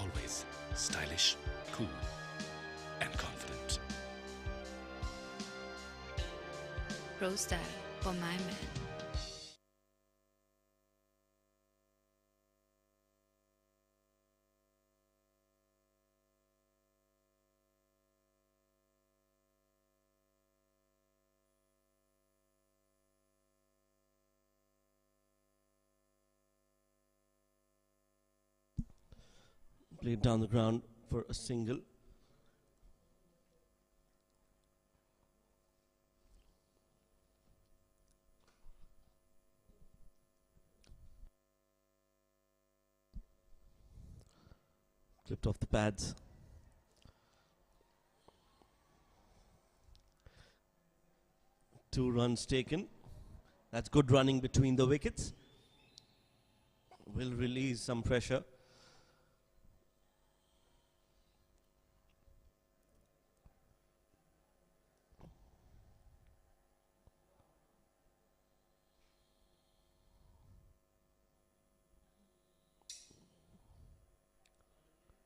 Speaker 3: अलवेज स्टाइलिश कुल and confident.
Speaker 4: Pro Style for my man.
Speaker 2: Played down the ground for a single. Clipped off the pads. Two runs taken. That's good running between the wickets. Will release some pressure.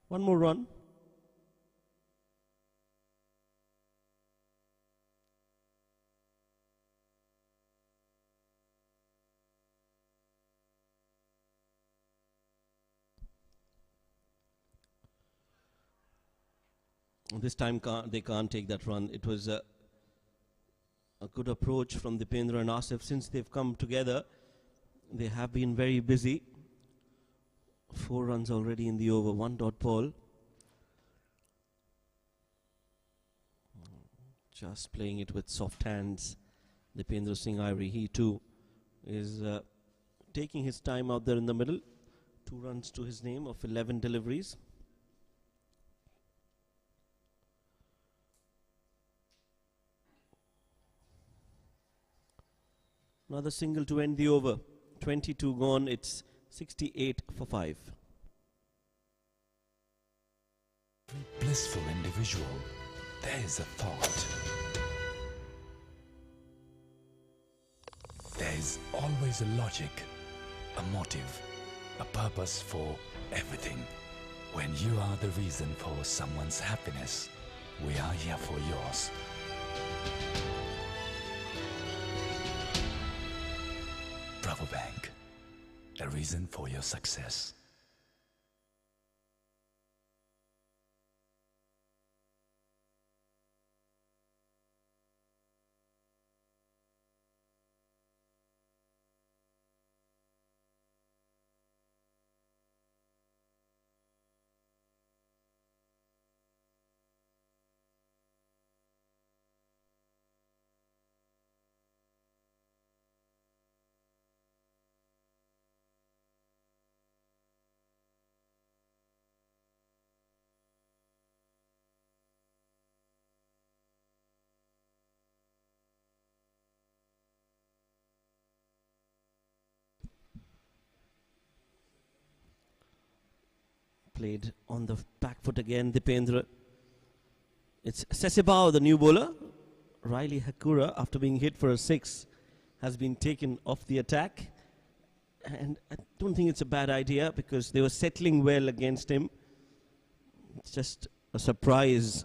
Speaker 2: One more run. This time they can't take that run. It was a good approach from Dipendra and Asif. Since they've come together, they have been very busy. 4 runs already in the over, 1 dot ball. Just playing it with soft hands. Dipendra Singh Irie, he too is taking his time out there in the middle. 2 runs to his name of 11 deliveries. Another single to end the over. 22 gone, it's 68 for 5.
Speaker 7: Blissful individual, there is a thought. There is always a logic, a motive, a purpose for everything. When you are the reason for someone's happiness, we are here for yours. Bravo Bank, the reason for your success.
Speaker 2: Played on the back foot again, Dipendra. It's Sesebao, the new bowler. Riley Hakura, after being hit for a 6, has been taken off the attack. And I don't think it's a bad idea because they were settling well against him. It's just a surprise.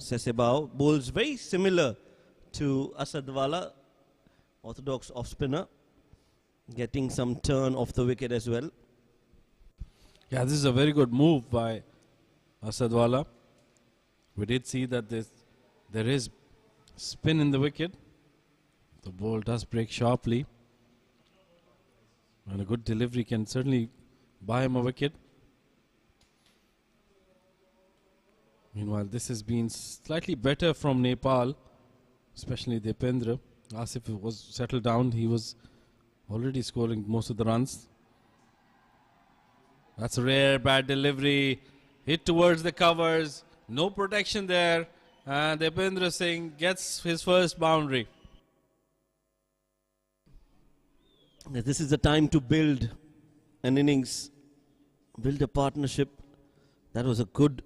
Speaker 2: Sesebao bowls very similar to Asadwala, orthodox off-spinner, getting some turn off the wicket as well.
Speaker 1: Yeah, this is a very good move by Asadwala. We did see that there is spin in the wicket. The ball does break sharply. And a good delivery can certainly buy him a wicket. Meanwhile, this has been slightly better from Nepal, especially Dipendra. Asif was settled down. He was already scoring most of the runs. That's a rare bad delivery. Hit towards the covers. No protection there. And Dipendra Singh gets his first boundary.
Speaker 2: This is the time to build an innings, build a partnership. That was a good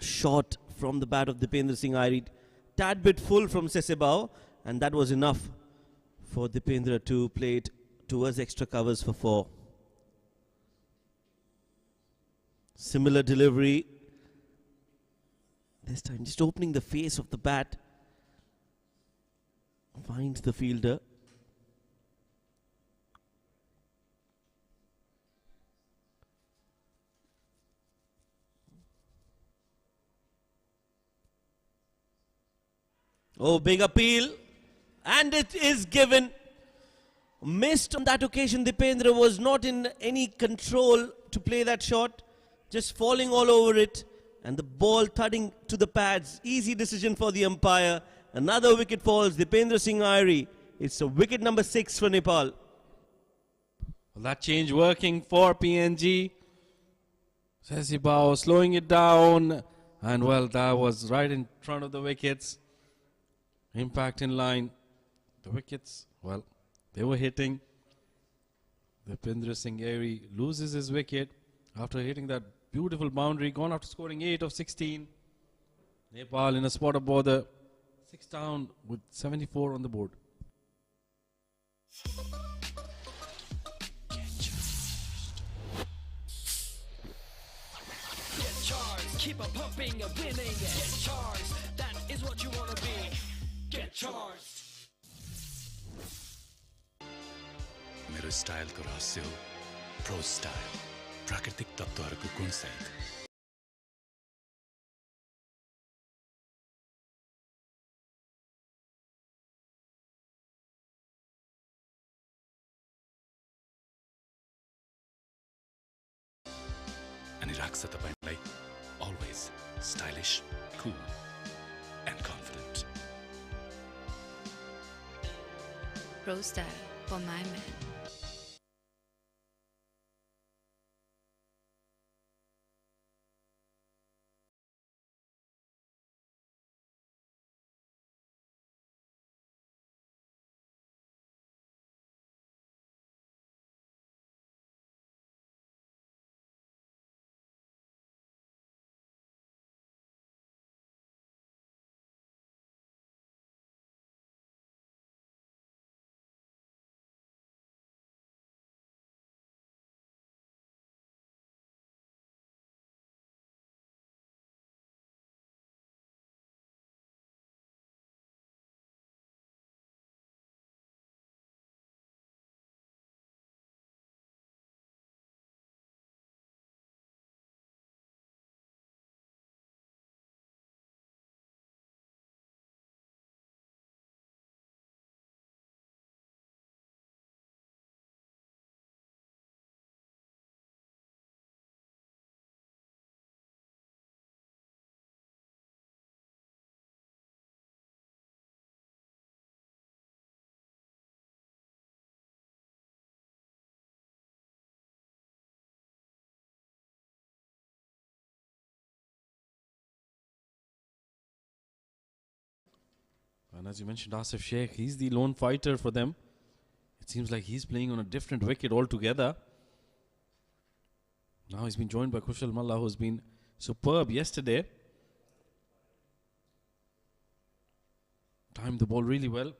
Speaker 2: shot from the bat of Dipendra Singh Irie. Tad bit full from Sesebao, and that was enough for Dipendra to play it towards extra covers for 4. Similar delivery. This time just opening the face of the bat. Finds the fielder. Oh, big appeal. And it is given. Missed on that occasion. Dipendra was not in any control to play that shot. Just falling all over it. And the ball thudding to the pads. Easy decision for the umpire. Another wicket falls. Dipendra Singh Irie. It's a wicket number 6 for Nepal.
Speaker 1: Well, that change working for PNG. Sesebao slowing it down. And well, that was right in front of the wickets. Impact in line. The wickets, well, they were hitting. Dipendra Singh Irie loses his wicket after hitting that beautiful boundary. Gone after scoring 8 of 16. Nepal in a spot of bother. 6 down with 74 on the board.
Speaker 8: Get charged, keep on pumping and winning. Get charged, that is what you wanna be. Get charged.
Speaker 3: मेरो स्टाइलको रहस्य हो pro style प्राकृतिक तत्त्वहरूको गुणसहित अनि राख्छ तपाईलाई always stylish, cool and confident.
Speaker 4: Pro style for my man.
Speaker 1: And as you mentioned, Asif Sheikh, he's the lone fighter for them. It seems like he's playing on a different wicket altogether. Now he's been joined by Kushal Malla, who's been superb yesterday. Timed the ball really well.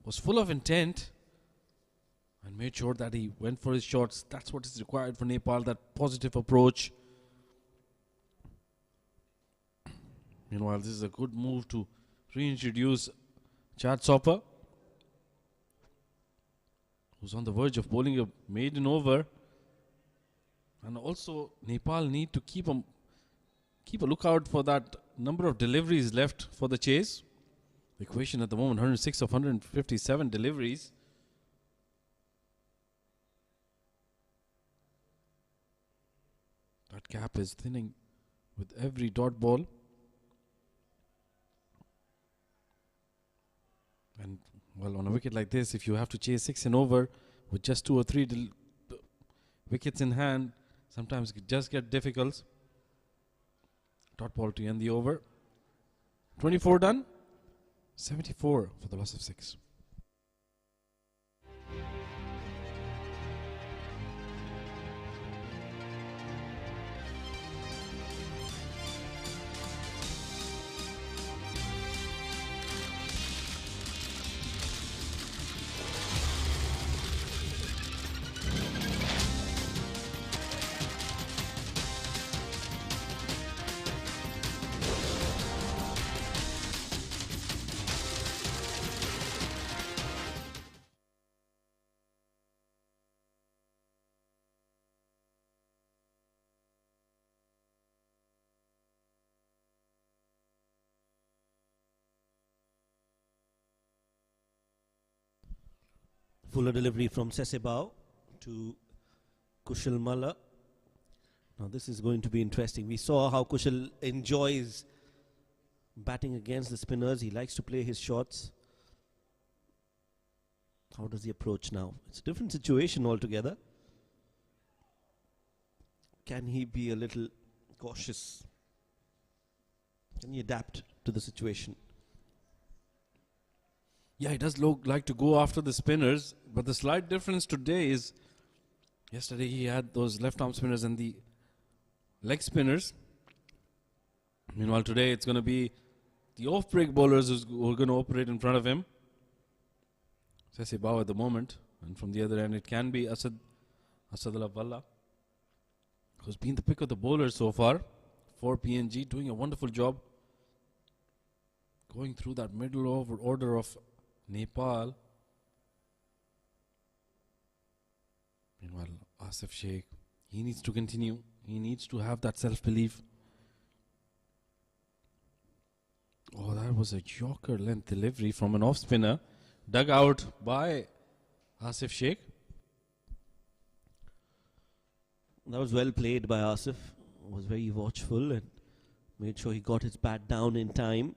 Speaker 1: Was full of intent. And made sure that he went for his shots. That's what is required for Nepal, that positive approach. Meanwhile, this is a good move to reintroduce Chad Soper, who's on the verge of bowling a maiden over. And also, Nepal need to keep a lookout for that number of deliveries left for the chase. The equation at the moment, 106 of 157 deliveries. That gap is thinning with every dot ball. And, well, on a wicket like this, if you have to chase 6 and over with just 2 or 3 wickets in hand, sometimes it just get difficult. Dot ball to end the over. 24 done. 74 for the loss of 6.
Speaker 2: Fuller delivery from Sesebao to Kushal Malla. Now this is going to be interesting. We saw how Kushal enjoys batting against the spinners. He likes to play his shots. How does he approach now? It's a different situation altogether. Can he be a little cautious? Can he adapt to the situation?
Speaker 1: Yeah, he does like to go after the spinners, but the slight difference today is, yesterday he had those left arm spinners and the leg spinners. Meanwhile, today it's going to be the off-break bowlers who are going to operate in front of him. Sesebao at the moment, and from the other end it can be Asadullah Valla, who's been the pick of the bowlers so far for PNG, doing a wonderful job going through that middle order of Nepal. Meanwhile, Asif Sheikh, he needs to continue. He needs to have that self-belief. Oh, that was a Yorker length delivery from an off-spinner, dug out by Asif Sheikh.
Speaker 2: That was well played by Asif. Was very watchful and made sure he got his bat down in time.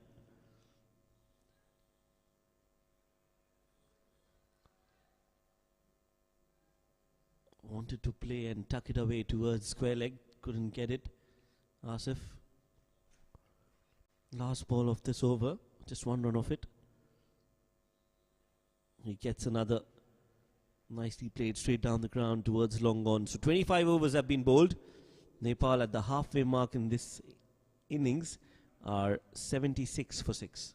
Speaker 2: Wanted to play and tuck it away towards square leg. Couldn't get it. Asif. Last ball of this over. Just one run of it. He gets another. Nicely played straight down the ground towards long on. So 25 overs have been bowled. Nepal at the halfway mark in this innings are 76 for 6.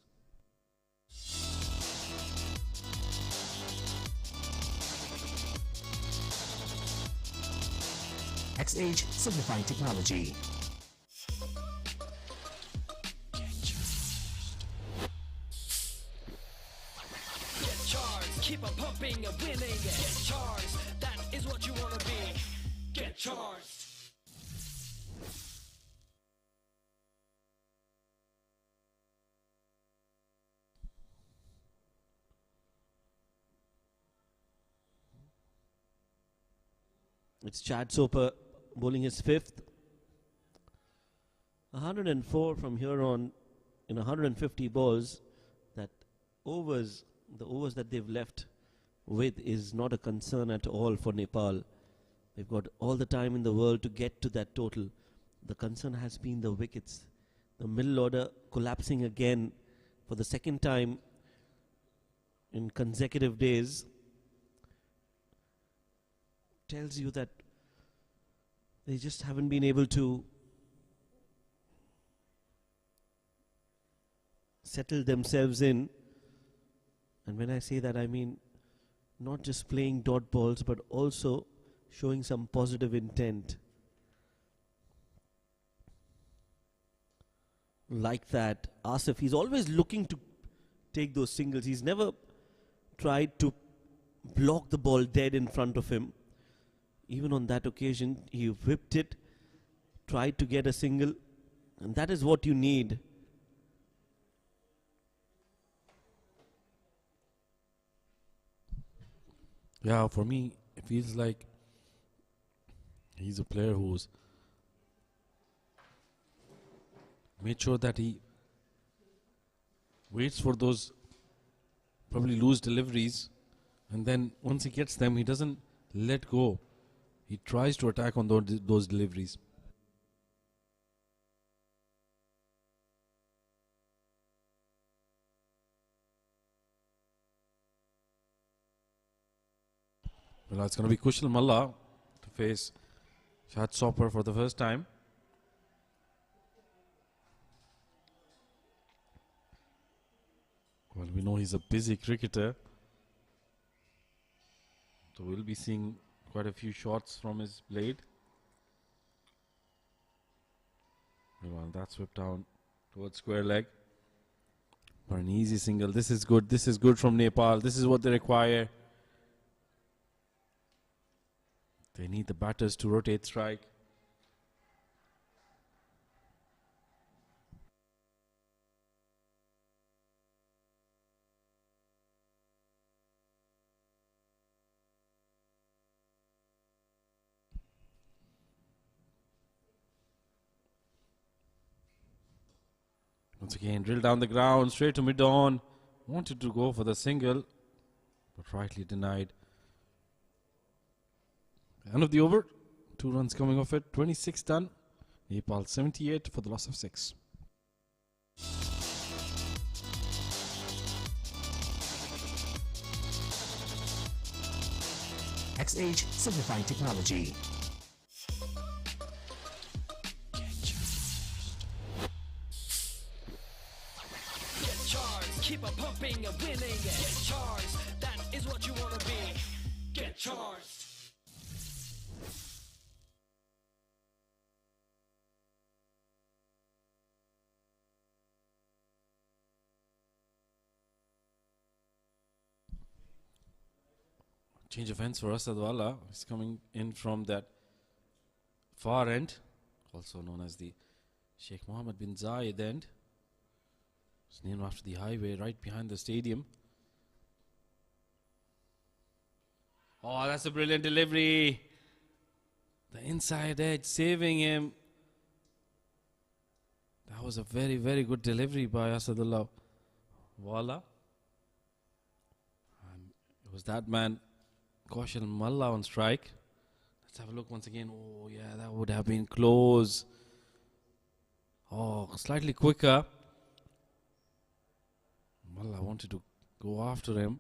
Speaker 10: XH Signifying Technology.
Speaker 8: Get charged, keep on pumping and winning. Get charged, that is what you wanna be. Get charged.
Speaker 2: It's Chad Soper bowling his fifth. 104 from here on in 150 balls. That the overs that they've left with is not a concern at all for Nepal. They've got all the time in the world to get to that total. The concern has been the wickets. The middle order collapsing again for the second time in consecutive days tells you that they just haven't been able to settle themselves in. And when I say that, I mean not just playing dot balls, but also showing some positive intent. Like that, Asif, he's always looking to take those singles. He's never tried to block the ball dead in front of him. Even on that occasion, he whipped it, tried to get a single, and that is what you need.
Speaker 1: Yeah, for me, it feels like he's a player who's made sure that he waits for those probably loose deliveries, and then once he gets them, he doesn't let go. He tries to attack on those deliveries. Well, it's going to be Kushal Malla to face Shad Soper for the first time. Well, we know he's a busy cricketer, so we'll be seeing quite a few shots from his blade. Well, that's whipped down towards square leg for an easy single. This is good. This is good from Nepal. This is what they require. They need the batters to rotate strike. Once again, drill down the ground, straight to mid-on. Wanted to go for the single, but rightly denied. End of the over. 2 runs coming off it. 26 done. Nepal 78 for the loss of 6.
Speaker 10: XH Signifying Technology.
Speaker 8: Keep on pumping and winning. Get charged, that is what you wanna be. Get charged.
Speaker 1: Change of ends for Asadwala. He's coming in from that far end, also known as the Sheikh Mohammed bin Zayed end. It's named after the highway right behind the stadium. Oh, that's a brilliant delivery. The inside edge saving him. That was a very, very good delivery by Asadullah Wala. And it was that man, Kaushal Malla, on strike. Let's have a look once again. Oh, yeah, that would have been close. Oh, slightly quicker. Malla wanted to go after him.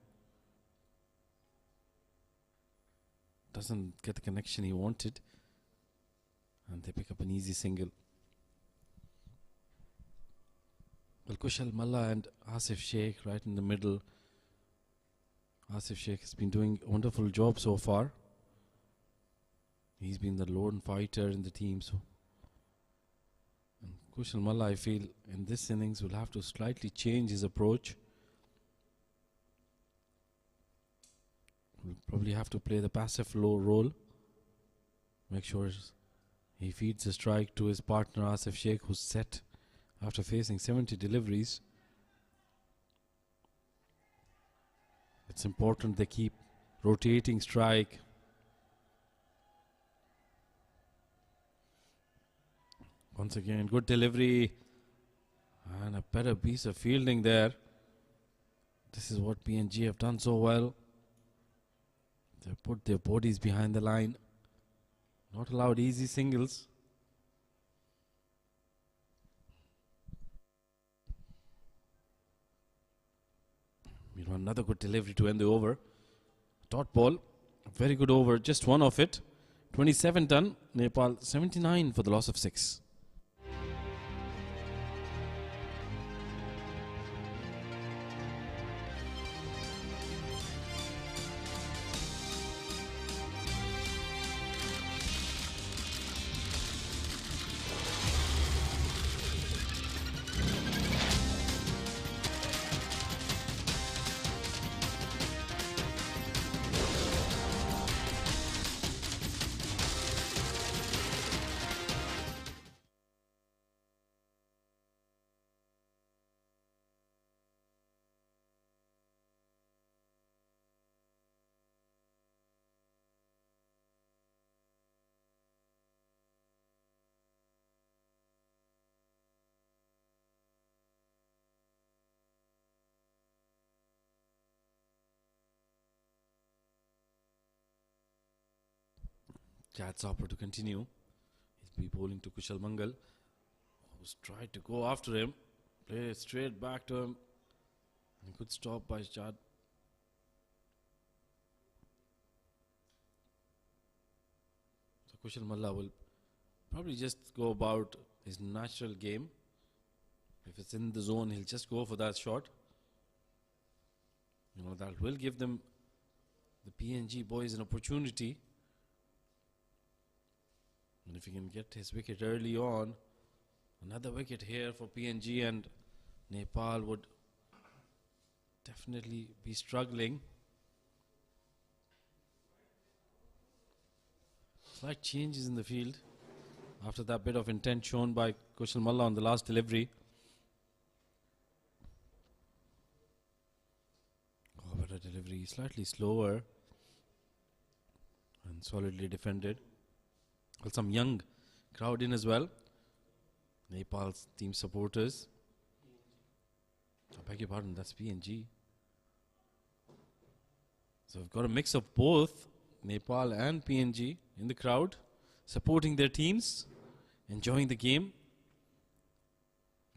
Speaker 1: Doesn't get the connection he wanted. And they pick up an easy single. Well, Kushal Malla and Asif Sheikh right in the middle. Asif Sheikh has been doing a wonderful job so far. He's been the lone fighter in the team. So, and Kushal Malla, I feel, in this innings will have to slightly change his approach. Will probably have to play the passive low role. Make sure he feeds a strike to his partner Asif Sheikh, who's set after facing 70 deliveries. It's important they keep rotating strike. Once again, good delivery and a better piece of fielding there. This is what PNG have done so well. They put their bodies behind the line. Not allowed easy singles. We want another good delivery to end the over. Dot ball, very good over, just one of it. 27 done, Nepal 79 for the loss of 6. Chad's Hopper to continue. He'll be bowling to Kushal Mangal, who's tried to go after him. Play straight back to him. And good stop by Chad. So Kushal Malla will probably just go about his natural game. If it's in the zone, he'll just go for that shot. You know, that will give them, the PNG boys, an opportunity. And if he can get his wicket early on, another wicket here for PNG, and Nepal would definitely be struggling. Slight changes in the field after that bit of intent shown by Kushal Malla on the last delivery. Oh, better delivery, slightly slower and solidly defended. Well, some young crowd in as well. Nepal's team supporters. I beg your pardon, that's PNG. So we've got a mix of both Nepal and PNG in the crowd, supporting their teams, enjoying the game.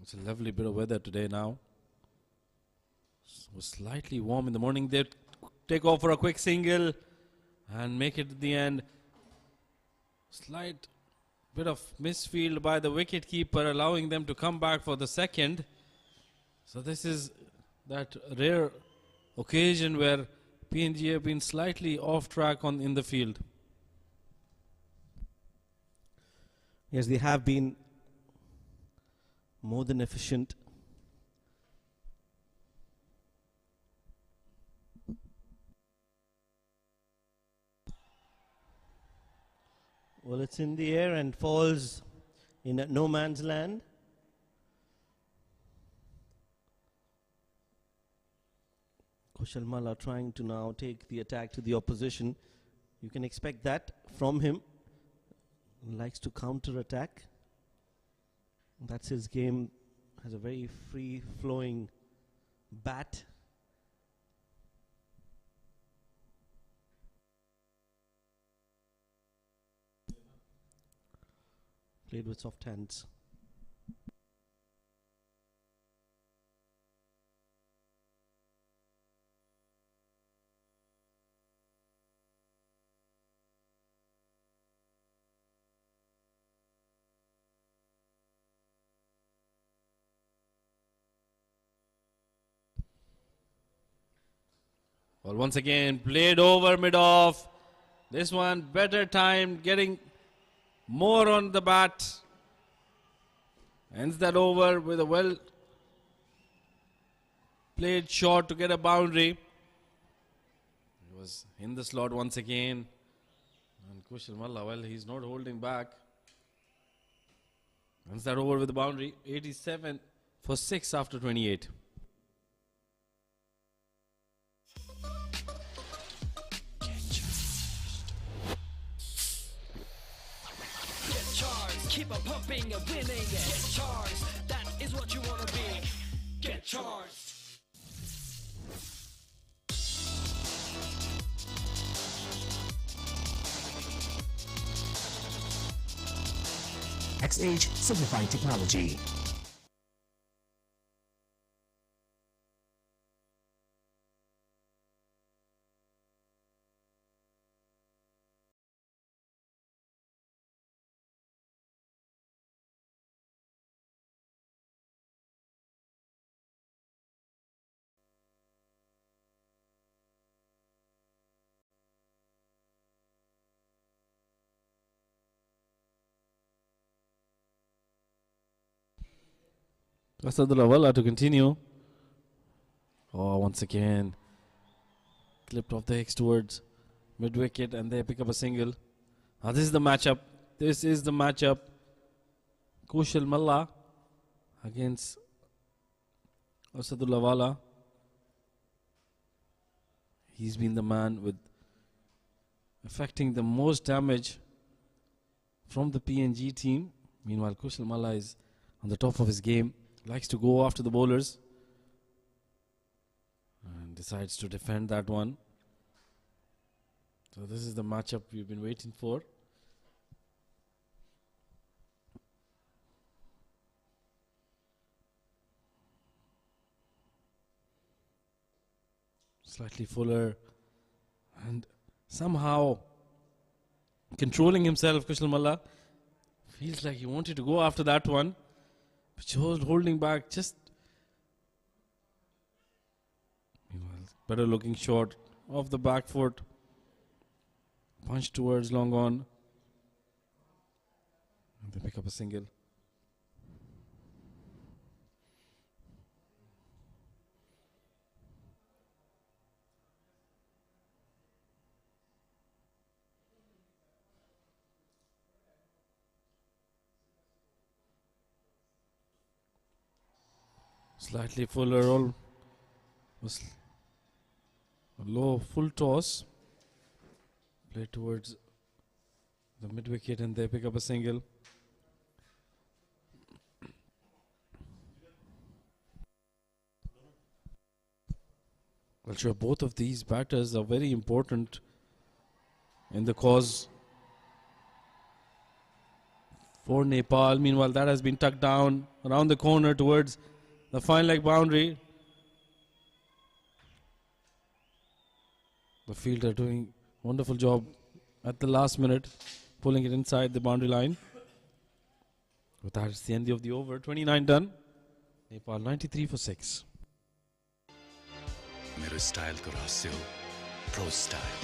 Speaker 1: It's a lovely bit of weather today now. It was slightly warm in the morning. They take off for a quick single and make it at the end. Slight bit of misfield by the wicket keeper, allowing them to come back for the second. So this is that rare occasion where PNG have been slightly off track in the field.
Speaker 2: Yes, they have been more than efficient. Well, it's in the air and falls in a no man's land. Kushal Malla trying to now take the attack to the opposition. You can expect that from him. He likes to counter attack. That's his game. Has a very free flowing bat. Played with soft hands.
Speaker 1: Well, once again, played over mid-off. This one better timed, getting more on the bat. Ends that over with a well played shot to get a boundary. He was in the slot once again. And Kushal Malla, well, he's not holding back. Ends that over with a boundary. 87 for 6 after 28.
Speaker 8: Keep on pumping and winning. Get charged. That is what you want to be. Get charged.
Speaker 10: XH Simplifying Technology.
Speaker 1: Asadullah Walla to continue. Oh, once again, clipped off the Hicks towards mid wicket, and they pick up a single. This is the matchup. This is the matchup. Kushal Malla against Asadullah Walla. He's been the man with affecting the most damage from the PNG team. Meanwhile, Kushal Malla is on the top of his game. Likes to go after the bowlers and decides to defend that one. So this is the matchup we've been waiting for. Slightly fuller and somehow controlling himself. Kushal Malla feels like he wanted to go after that one, but he was holding back. Just better looking shot off the back foot, punch towards long on, and they pick up a single. Slightly fuller roll. Was a low full toss. Play towards the mid wicket, and they pick up a single. Well, sure, both of these batters are very important in the cause for Nepal. Meanwhile, that has been tucked down around the corner towards the fine leg boundary. The fielder doing wonderful job at the last minute, pulling it inside the boundary line. But that is the end of the over. 29 done. Nepal 93 for 6.
Speaker 3: मेरो स्टाइलको रहस्य हो pro style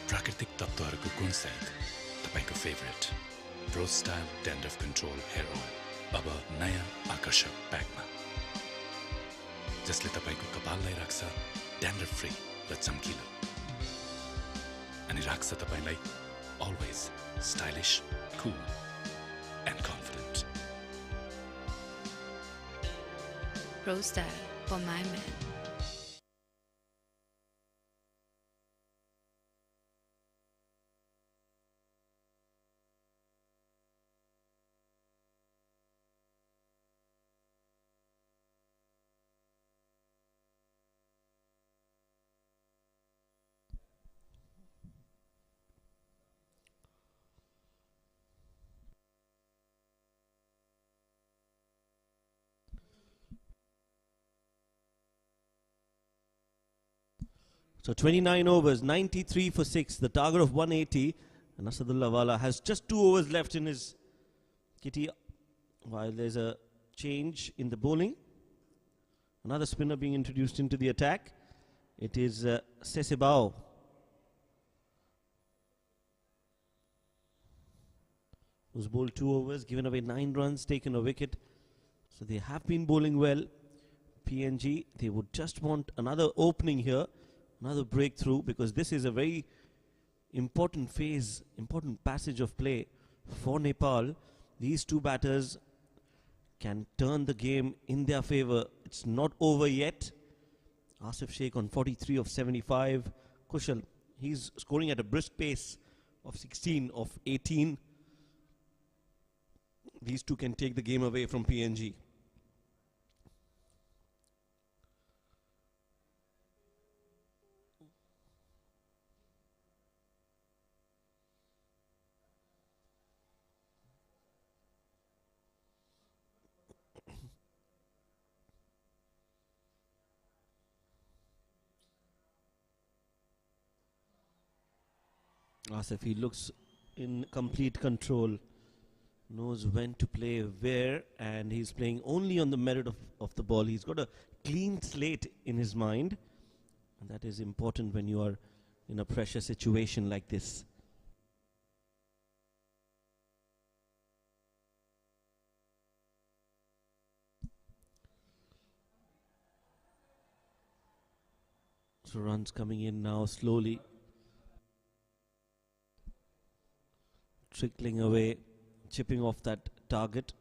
Speaker 3: प्राकृतिक तत्त्वहरूको गुणसहित तपाईको favourite pro style dandruff control hair oil अब नयाँ आकर्षक प्याकमा जसले तपाईको कपाललाई राख्छ ड्यान्ड्रफ फ्री र चम्किलो अनि राख्छ तपाईलाई अलवेज स्टाइलिश कुल end confident
Speaker 4: Pro Style for my man.
Speaker 2: So 29 overs, 93 for 6, the target of 180. And Asadullah Wala has just 2 overs left in his kitty, while there's a change in the bowling. Another spinner being introduced into the attack. It is Sesebao. Who's bowled 2 overs, given away 9 runs, taken a wicket. So they have been bowling well. PNG, they would just want another opening here, another breakthrough, because this is a very important phase, important passage of play for Nepal. These 2 batters can turn the game in their favour. It's not over yet. Asif Sheikh on 43 of 75. Kushal, he's scoring at a brisk pace of 16 of 18. These 2 can take the game away from PNG. Asif, he looks in complete control, knows when to play where, and he's playing only on the merit of the ball. He's got a clean slate in his mind, and that is important when you are in a pressure situation like this. So runs coming in now slowly, trickling away, chipping off that target.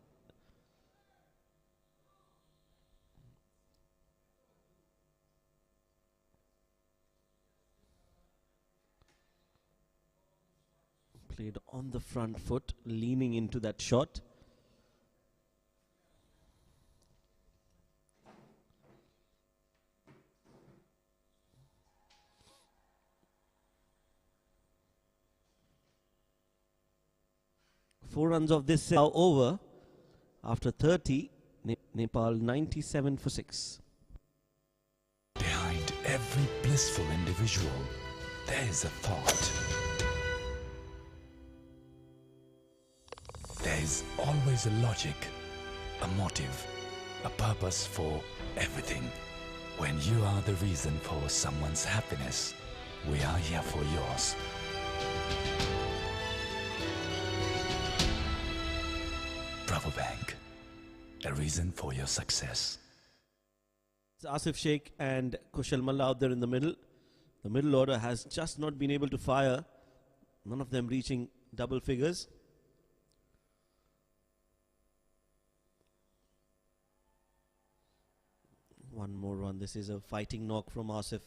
Speaker 2: Played on the front foot, leaning into that shot. Four runs of this now over. After 30, Nepal 97 for 6.
Speaker 7: Behind every blissful individual, there is a thought. There is always a logic, a motive, a purpose for everything. When you are the reason for someone's happiness, we are here for yours. Bravo Bank, a reason for your success.
Speaker 2: It's Asif Sheikh and Kushal Malla out there in the middle. The middle order has just not been able to fire, none of them reaching double figures. One more run. This is a fighting knock from Asif.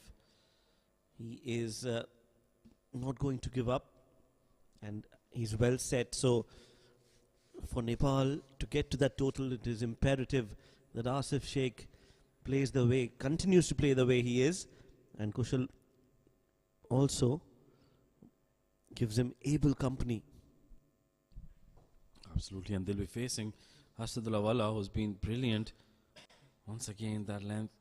Speaker 2: He is not going to give up, and he's well set. So for Nepal to get to that total, it is imperative that Asif Sheikh plays the way, continues to play the way he is, and Kushal also gives him able company.
Speaker 1: Absolutely, and they'll be facing Asadullah Wala, who's been brilliant. Once again, that length,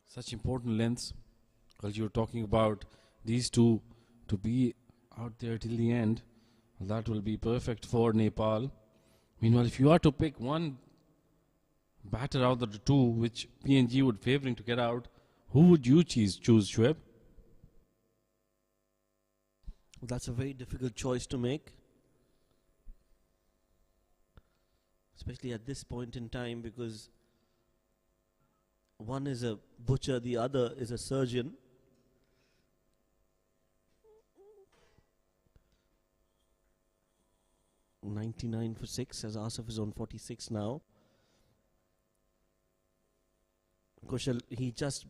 Speaker 1: such important lengths. Because you're talking about these two to be out there till the end, well, that will be perfect for Nepal. Meanwhile, if you are to pick one batter out of the two which PNG would favoring to get out, who would you choose, Shoaib?
Speaker 2: Well, that's a very difficult choice to make, especially at this point in time, because one is a butcher, the other is a surgeon. $99 for 6, as Asif is on 46 now. Kushal, he just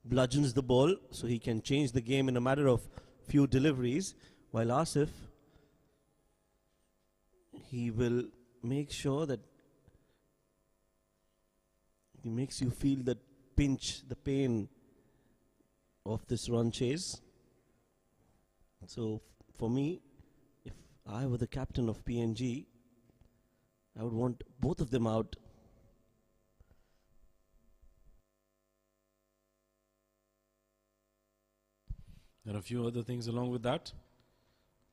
Speaker 2: bludgeons the ball so he can change the game in a matter of few deliveries, while Asif, he will make sure that he makes you feel the pinch, the pain of this run chase. So for me, if I were the captain of PNG, I would want both of them out.
Speaker 1: And a few other things along with that.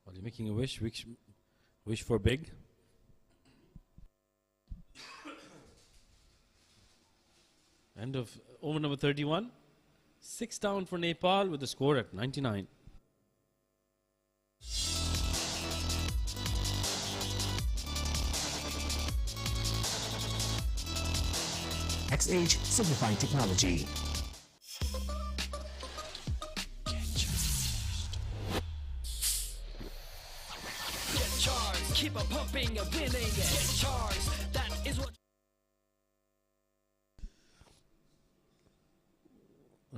Speaker 1: While you're making a wish for big. End of over number 31. 6 down for Nepal with the score at 99.
Speaker 10: XH Signifying Technology.
Speaker 8: Get charged, keep on pumping and winning. Get charged, that is what.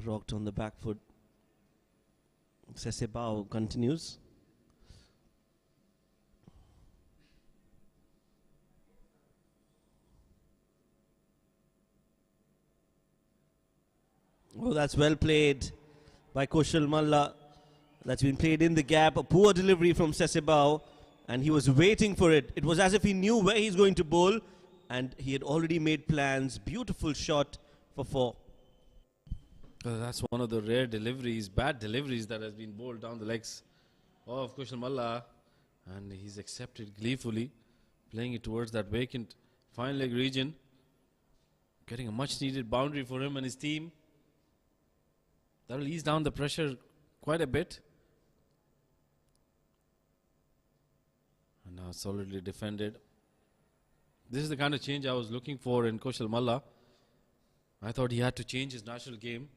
Speaker 2: Rocked on the back foot. Sesebao continues. Oh, that's well played by Kushal Malla. That's been played in the gap. A poor delivery from Sesebao, and he was waiting for it. It was as if he knew where he's going to bowl, and he had already made plans. Beautiful shot for 4.
Speaker 1: That's one of the rare deliveries, bad deliveries that has been bowled down the legs of Kushal Malla, and he's accepted gleefully, playing it towards that vacant fine leg region, getting a much needed boundary for him and his team. That will ease down the pressure quite a bit. And now solidly defended. This is the kind of change I was looking for in Kushal Malla. I thought he had to change his national game.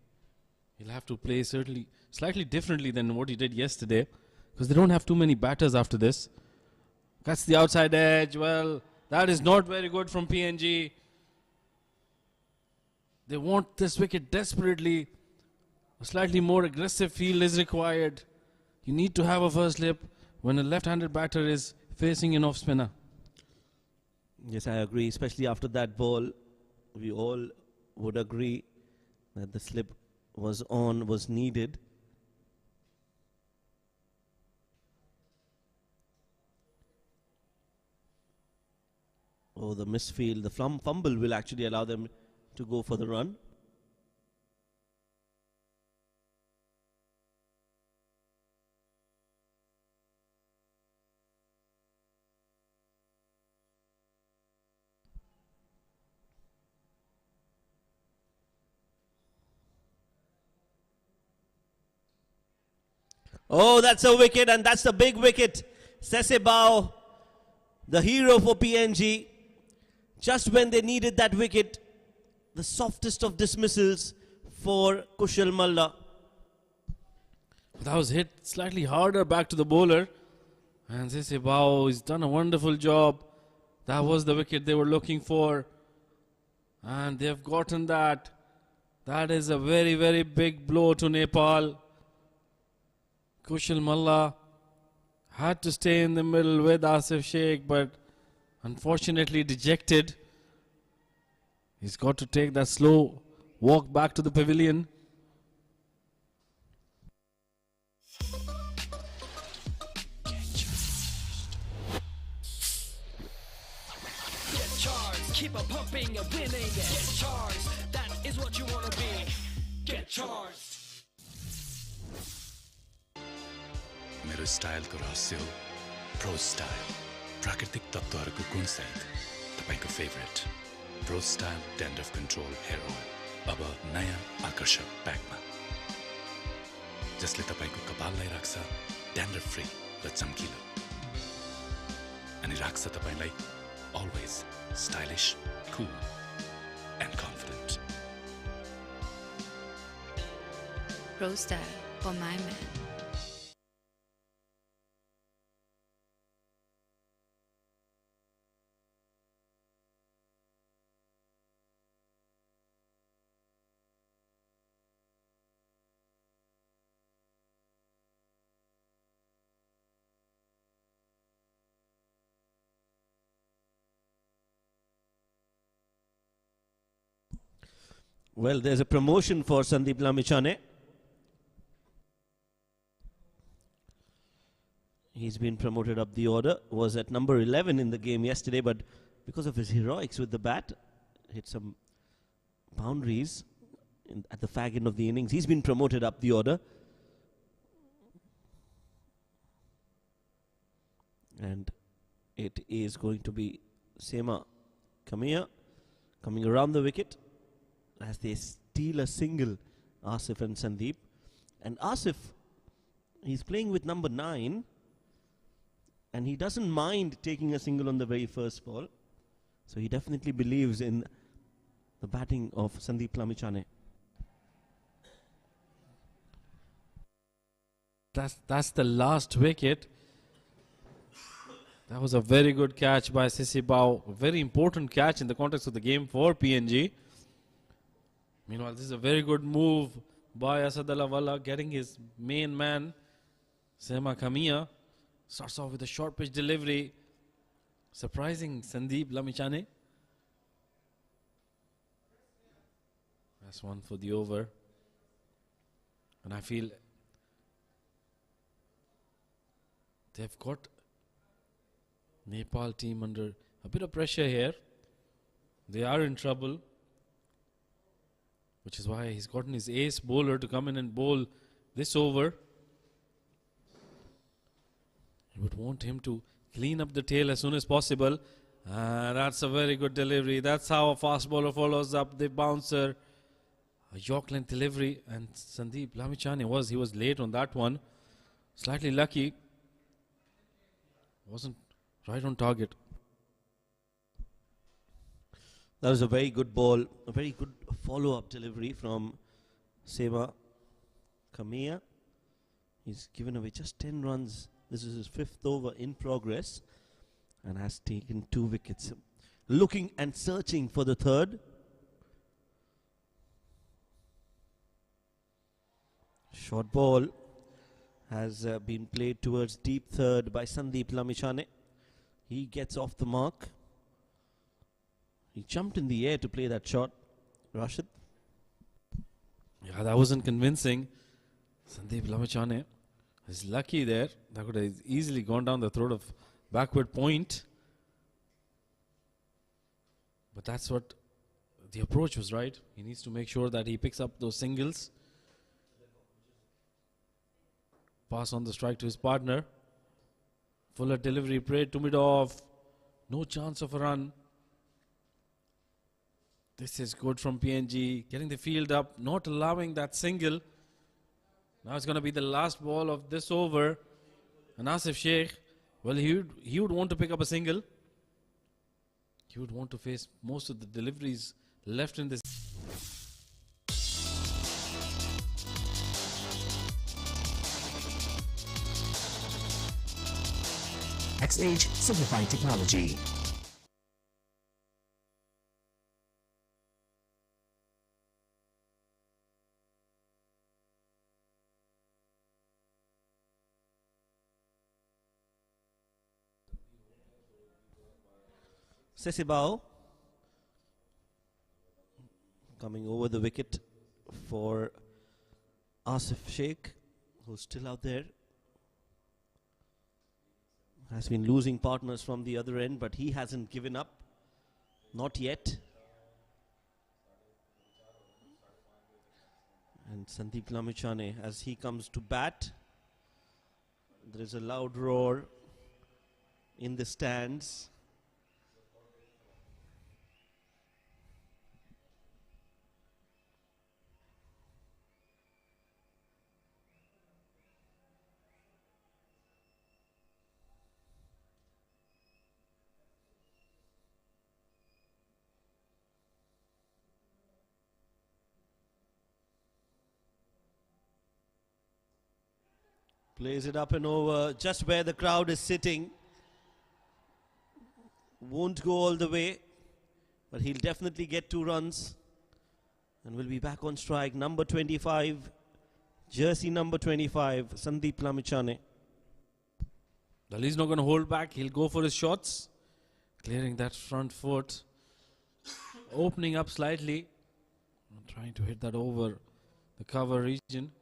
Speaker 1: He'll have to play certainly slightly differently than what he did yesterday, because they don't have too many batters after this. Cuts the outside edge. Well, that is not very good from PNG. They want this wicket desperately. A slightly more aggressive field is required. You need to have a first slip when a left-handed batter is facing an off-spinner.
Speaker 2: Yes, I agree. Especially after that ball, we all would agree that the slip was needed. Oh, the misfield, the fumble will actually allow them to go for the run. Oh, that's a wicket, and that's the big wicket. Sesebao, the hero for PNG. Just when they needed that wicket, the softest of dismissals for Kushal Malla.
Speaker 1: That was hit slightly harder back to the bowler. And Sesebao has done a wonderful job. That was the wicket they were looking for. And they have gotten that. That is a very, very big blow to Nepal. Kushal Malla had to stay in the middle with Asif Sheikh, but unfortunately dejected. He's got to take that slow walk back to the pavilion.
Speaker 8: Get charged, keep on pumping and winning. Get charged, that is what you want to be. Get charged.
Speaker 3: मेरो स्टाइलको रहस्य हो pro style प्राकृतिक तत्त्वहरूको गुणसहित तपाईको favourite pro style dandruff control hair oil अब नयाँ आकर्षक प्याकमा जसले तपाईको कपाललाई राख्छ ड्यान्ड्रफ फ्री र चम्किलो अनि राख्छ तपाईलाई अलवेज स्टाइलिश कुल end confident
Speaker 4: Pro Style for my man.
Speaker 2: Well, there's a promotion for Sandeep Lamichhane. He's been promoted up the order. Was at number 11 in the game yesterday, but because of his heroics with the bat, hit some boundaries at the fag end of the innings. He's been promoted up the order. And it is going to be Sema Kamia coming around the wicket as they steal a single, Asif and Sandeep. And Asif, he's playing with number 9 and he doesn't mind taking a single on the very first ball. So he definitely believes in the batting of Sandeep Lamichhane.
Speaker 1: That's the last wicket. That was a very good catch by Sissy Bao. A very important catch in the context of the game for PNG. Meanwhile, this is a very good move by Asadullah Walla, getting his main man, Sema Kamia. Starts off with a short pitch delivery. Surprising Sandeep Lamichhane. That's one for the over. And I feel they've got Nepal team under a bit of pressure here. They are in trouble, which is why he's gotten his ace bowler to come in and bowl this over. He would want him to clean up the tail as soon as possible. And that's a very good delivery. That's how a fast bowler follows up the bouncer. A York length delivery, and Sandeep Lamichhane was late on that one. Slightly lucky. Wasn't right on target.
Speaker 2: That was a very good ball, a very good follow-up delivery from Sema Kamia. He's given away just 10 runs. This is his 5th over in progress and has taken 2 wickets. Looking and searching for the 3rd. Short ball has been played towards deep 3rd by Sandeep Lamichhane. He gets off the mark. He jumped in the air to play that shot. Rashid?
Speaker 1: Yeah, that wasn't convincing. Sandeep Lamichhane is lucky there. That could have easily gone down the throat of backward point. But that's what the approach was, right? He needs to make sure that he picks up those singles. Pass on the strike to his partner. Fuller delivery, prayed to mid-off. No chance of a run. This is good from PNG. Getting the field up, not allowing that single. Now it's going to be the last ball of this over. And Asif Sheikh, well, he would want to pick up a single. He would want to face most of the deliveries left in this.
Speaker 10: XH Signifying Technology.
Speaker 2: Sesibao coming over the wicket for Asif Sheikh, who's still out there. Has been losing partners from the other end, but he hasn't given up. Not yet. And Sandeep Lamichhane, as he comes to bat, there is a loud roar in the stands. Plays it up and over, just where the crowd is sitting. Won't go all the way, but he'll definitely get 2 runs. And will be back on strike. Number 25, jersey number 25, Sandeep Lamichhane.
Speaker 1: Well, he's not going to hold back. He'll go for his shots. Clearing that front foot. Opening up slightly. Trying to hit that over the cover region.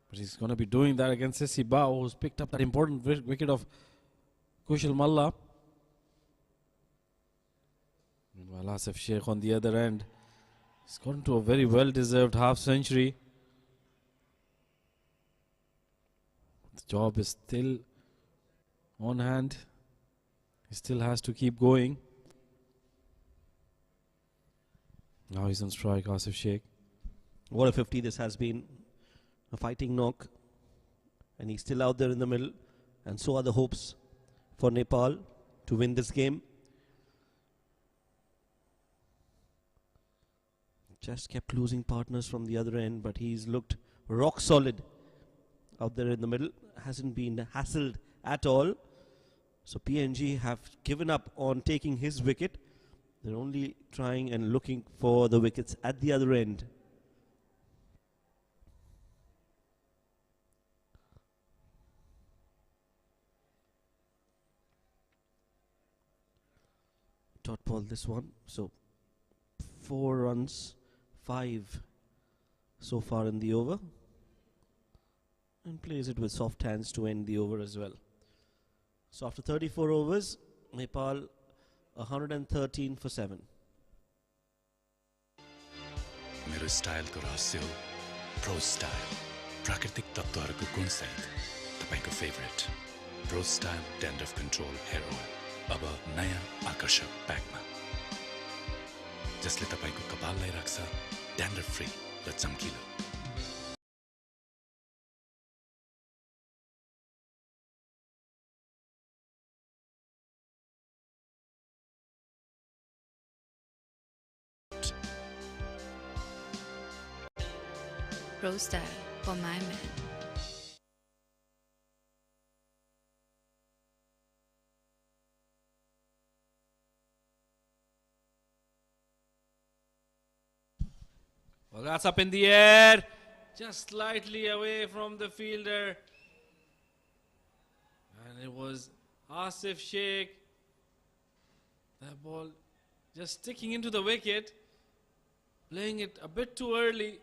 Speaker 1: But he's going to be doing that against Sissy Bao, who's picked up that important wicket of Kushal Malla. Meanwhile, Asif Sheikh on the other end. He's gotten to a very well-deserved half-century. The job is still on hand. He still has to keep going. Now he's on strike, Asif Sheikh.
Speaker 2: What a 50 this has been. A fighting knock. And he's still out there in the middle. And so are the hopes for Nepal to win this game. Just kept losing partners from the other end, but he's looked rock solid out there in the middle. Hasn't been hassled at all. So PNG have given up on taking his wicket. They're only trying and looking for the wickets at the other end. Dot ball this one. So 4 runs, 5 so far in the over. And plays it with soft hands to end the over as well. So after 34 overs, Nepal 113 for 7.
Speaker 3: मेरो स्टाइलको रहस्य हो pro style प्राकृतिक तत्त्वहरूको गुणसहित तपाईको favourite pro style dandruff control hair oil अब नयाँ आकर्षक प्याकमा जसले तपाईको कपाललाई राख्छ ड्यान्ड्रफ फ्री र चम्किलो
Speaker 4: Pro style for my man.
Speaker 1: Well, that's up in the air, just slightly away from the fielder. And it was Asif Sheikh. That ball just sticking into the wicket, playing it a bit too early.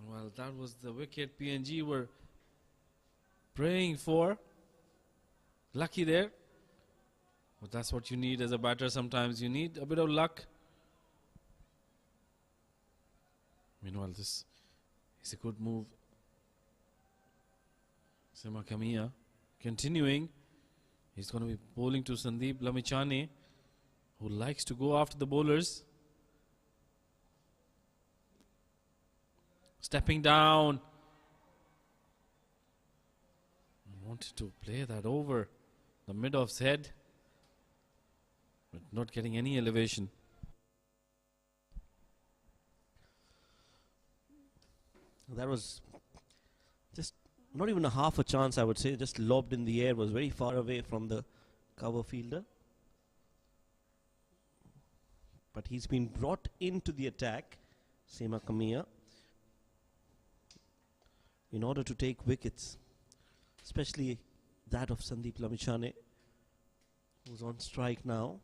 Speaker 1: And well, that was the wicket PNG were praying for. Lucky there. But that's what you need as a batter sometimes. You need a bit of luck. Meanwhile, this is a good move. Sema Kamia continuing. He's going to be bowling to Sandeep Lamichhane, who likes to go after the bowlers. Stepping down. Wanted to play that over the mid-off's head, but not getting any elevation.
Speaker 2: That was just not even a half a chance, I would say. Just lobbed in the air, was very far away from the cover fielder. But he's been brought into the attack, Sema Kamia, in order to take wickets, especially that of Sandeep Lamichhane, who's on strike now.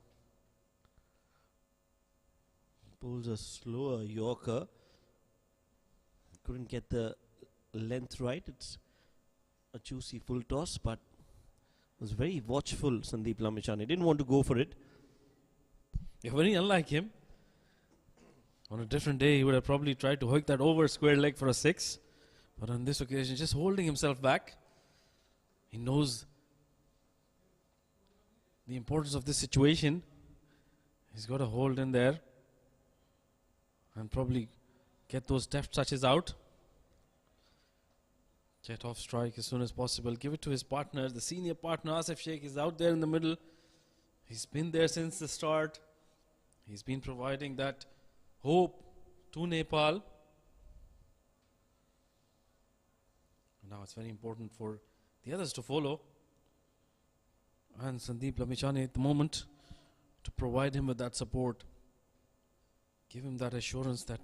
Speaker 2: Pulls a slower Yorker. Couldn't get the length right. It's a juicy full toss, but was very watchful, Sandeep Lamichhane. Didn't want to go for it.
Speaker 1: Yeah, very unlike him. On a different day, he would have probably tried to hook that over square leg for a 6. But on this occasion, just holding himself back. He knows the importance of this situation. He's got to hold in there and probably get those deft touches out. Get off strike as soon as possible. Give it to his partner. The senior partner, Asif Sheikh, is out there in the middle. He's been there since the start. He's been providing that hope to Nepal. Now it's very important for the others to follow. And Sandeep Lamichhane at the moment to provide him with that support. Give him that assurance that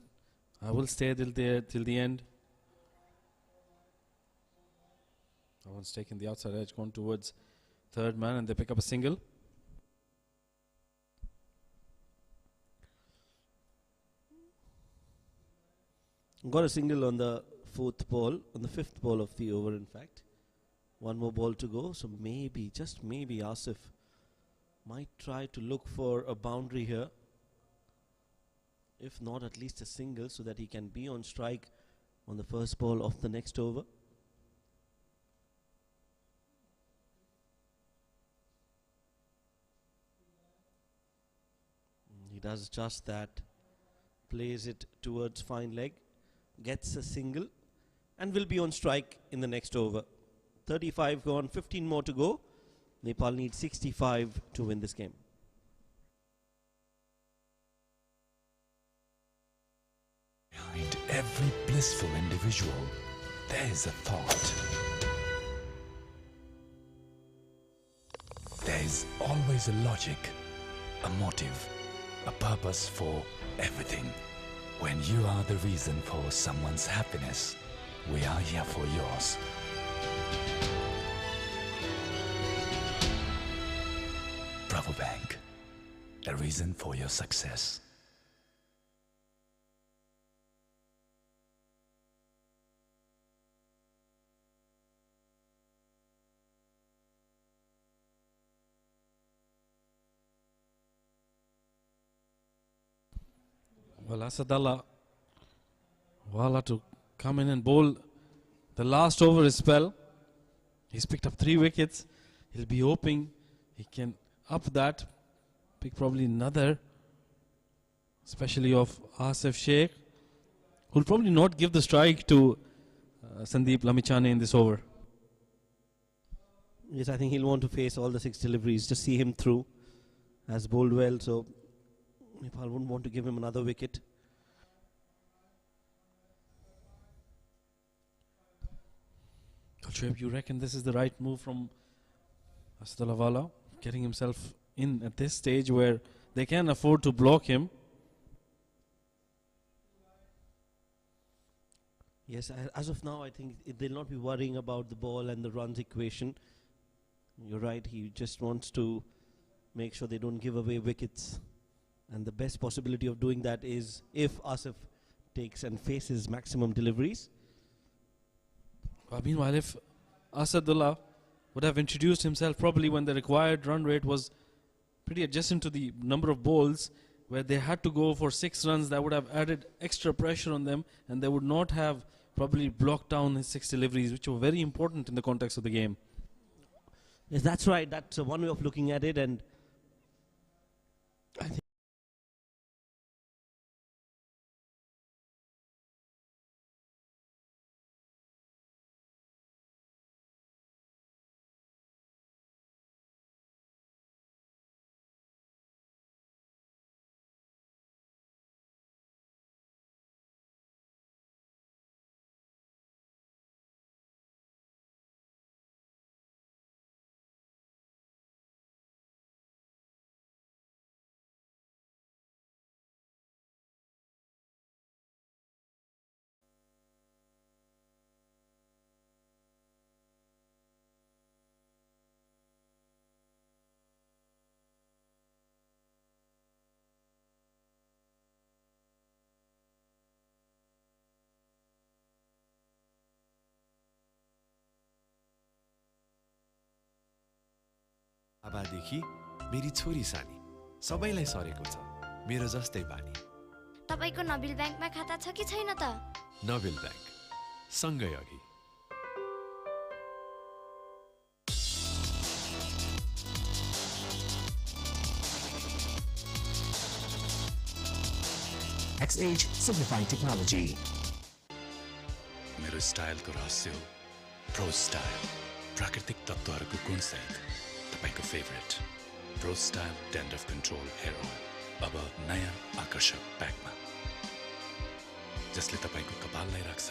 Speaker 1: I will stay till the end. That one's taken the outside edge, gone towards third man, and they pick up a single.
Speaker 2: Got a single on the fourth ball, on the fifth ball of the over, in fact. One more ball to go, so maybe, just maybe, Asif might try to look for a boundary here. If not, at least a single, so that he can be on strike on the first ball of the next over. does just that. Plays it towards fine leg. Gets a single. And will be on strike in the next over. 35 gone, 15 more to go. Nepal needs 65 to win this game.
Speaker 7: Behind every blissful individual, there is a thought. There is always a logic, a motive, a purpose for everything. When you are the reason for someone's happiness, we are here for yours. Bravo Bank, a reason for your success.
Speaker 1: Well, Asadullah Wala to come in and bowl the last over his spell. He's picked up 3 wickets. He'll be hoping he can up that, pick probably another, especially of Asif Sheikh, who'll probably not give the strike to Sandeep Lamichhane in this over.
Speaker 2: Yes, I think he'll want to face all the 6 deliveries, just see him through. Has bowled well, so Nepal wouldn't want to give him another wicket.
Speaker 1: Shoaib, you reckon this is the right move from Asadullah Wala, getting himself in at this stage where they can afford to block him?
Speaker 2: Yes, as of now, I think they'll not be worrying about the ball and the runs equation. You're right, he just wants to make sure they don't give away wickets. And the best possibility of doing that is if Asif takes and faces maximum deliveries.
Speaker 1: Meanwhile, if Asadullah would have introduced himself probably when the required run rate was pretty adjacent to the number of bowls, where they had to go for 6 runs, that would have added extra pressure on them, and they would not have probably blocked down his 6 deliveries, which were very important in the context of the game.
Speaker 2: Yes, that's right. That's one way of looking at it, and I think
Speaker 5: बाबादेखि मेरी छोरी सानी सबैलाई सरेको छ मेरो जस्तै बानी।
Speaker 6: तपाईको नबिल ब्याङ्कमा खाता छ कि छैन त?
Speaker 5: नबिल ब्याङ्क सँगै अघि।
Speaker 10: XH Simplified Technology.
Speaker 3: मेरो स्टाइलको रहस्य हो प्रो स्टाइल, प्राकृतिक तत्त्वहरूको गुणसहित तपाईको favourite pro style dandruff control hair oil अब नयाँ आकर्षक प्याकमा, जसले तपाईको कपाललाई राख्छ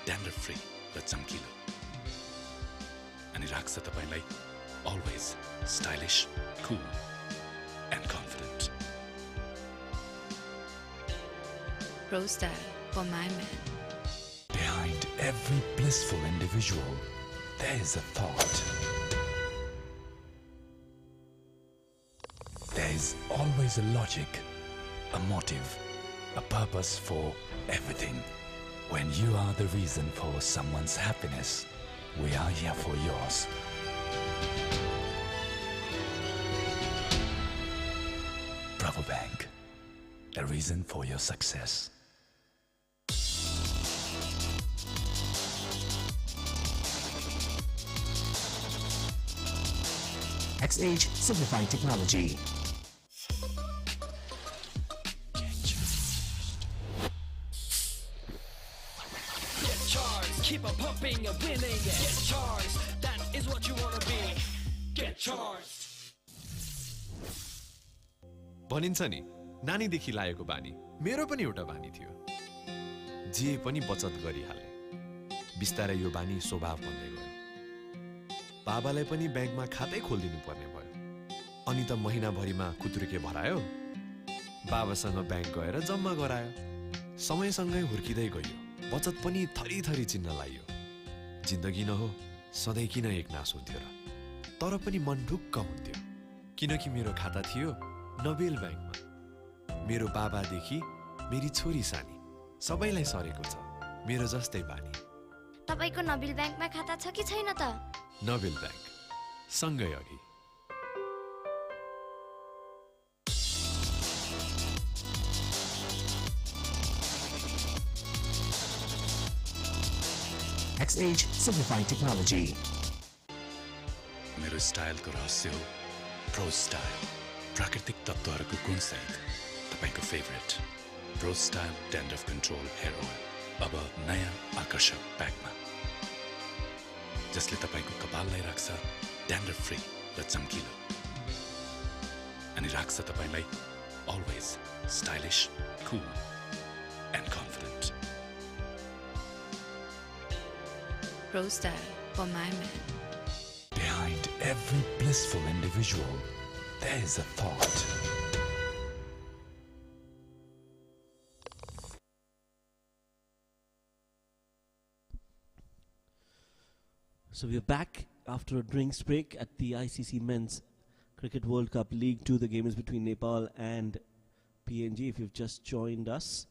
Speaker 3: ड्यान्ड्रफ फ्री र चम्किलो, अनि राख्छ तपाईलाई अलवेज स्टाइलिश, कुल end confident.
Speaker 4: Pro Style for my man.
Speaker 7: Behind every blissful individual, there is a thought. There is always a logic, a motive, a purpose for everything. When you are the reason for someone's happiness, we are here for yours. Bravo Bank, a reason for your success.
Speaker 10: XH Simplified Technology.
Speaker 8: pumping and winning. Get charged, that is what you wanna be. Get charged.
Speaker 5: भनिन्छ नि नानीदेखि लागेको बानी मेरो पनि एउटा बानी थियो जे पनि बचत गरिहाल्ने बिस्तारै यो बानी स्वभाव बन्दै गयो बाबालाई पनि ब्याङ्कमा खातै खोलिदिनु पर्ने भयो अनि त महिनाभरिमा कुतुर्के भरायो बाबासँग ब्याङ्क गएर जम्मा गरायो समयसँगै हुर्किँदै गयो बचत पनि थरी चिन्न लाग्यो जिन्दगी न हो सधैँ किन एकनास हुन्थ्यो र तर पनि मन ढुक्क हुन्थ्यो किनकि मेरो खाता थियो नोबेल ब्याङ्कमा मेरो बाबादेखि मेरी छोरी सानी सबैलाई सरेको छ मेरो जस्तै बानी
Speaker 6: तपाईको नोबेल ब्याङ्कमा खाता छ कि छैन त
Speaker 5: नोबेल ब्याङ्क सँगै अघि
Speaker 10: XH Simplified Technology.
Speaker 3: मेरो स्टाइलको रहस्य हो प्रो स्टाइल प्राकृतिक तत्त्वहरूको गुणसहित तपाईको favourite pro style dandruff control hair oil अब नयाँ आकर्षक प्याकमा जसले तपाईको कपाललाई राख्छ ड्यान्ड्रफ फ्री र चम्किलो अनि राख्छ तपाईलाई always stylish cool end confident
Speaker 4: Pro Style for my man.
Speaker 7: Behind every blissful individual, there is a thought.
Speaker 2: So we are back after a drinks break at the ICC Men's Cricket World Cup League 2. The game is between Nepal and PNG. If you've just joined us,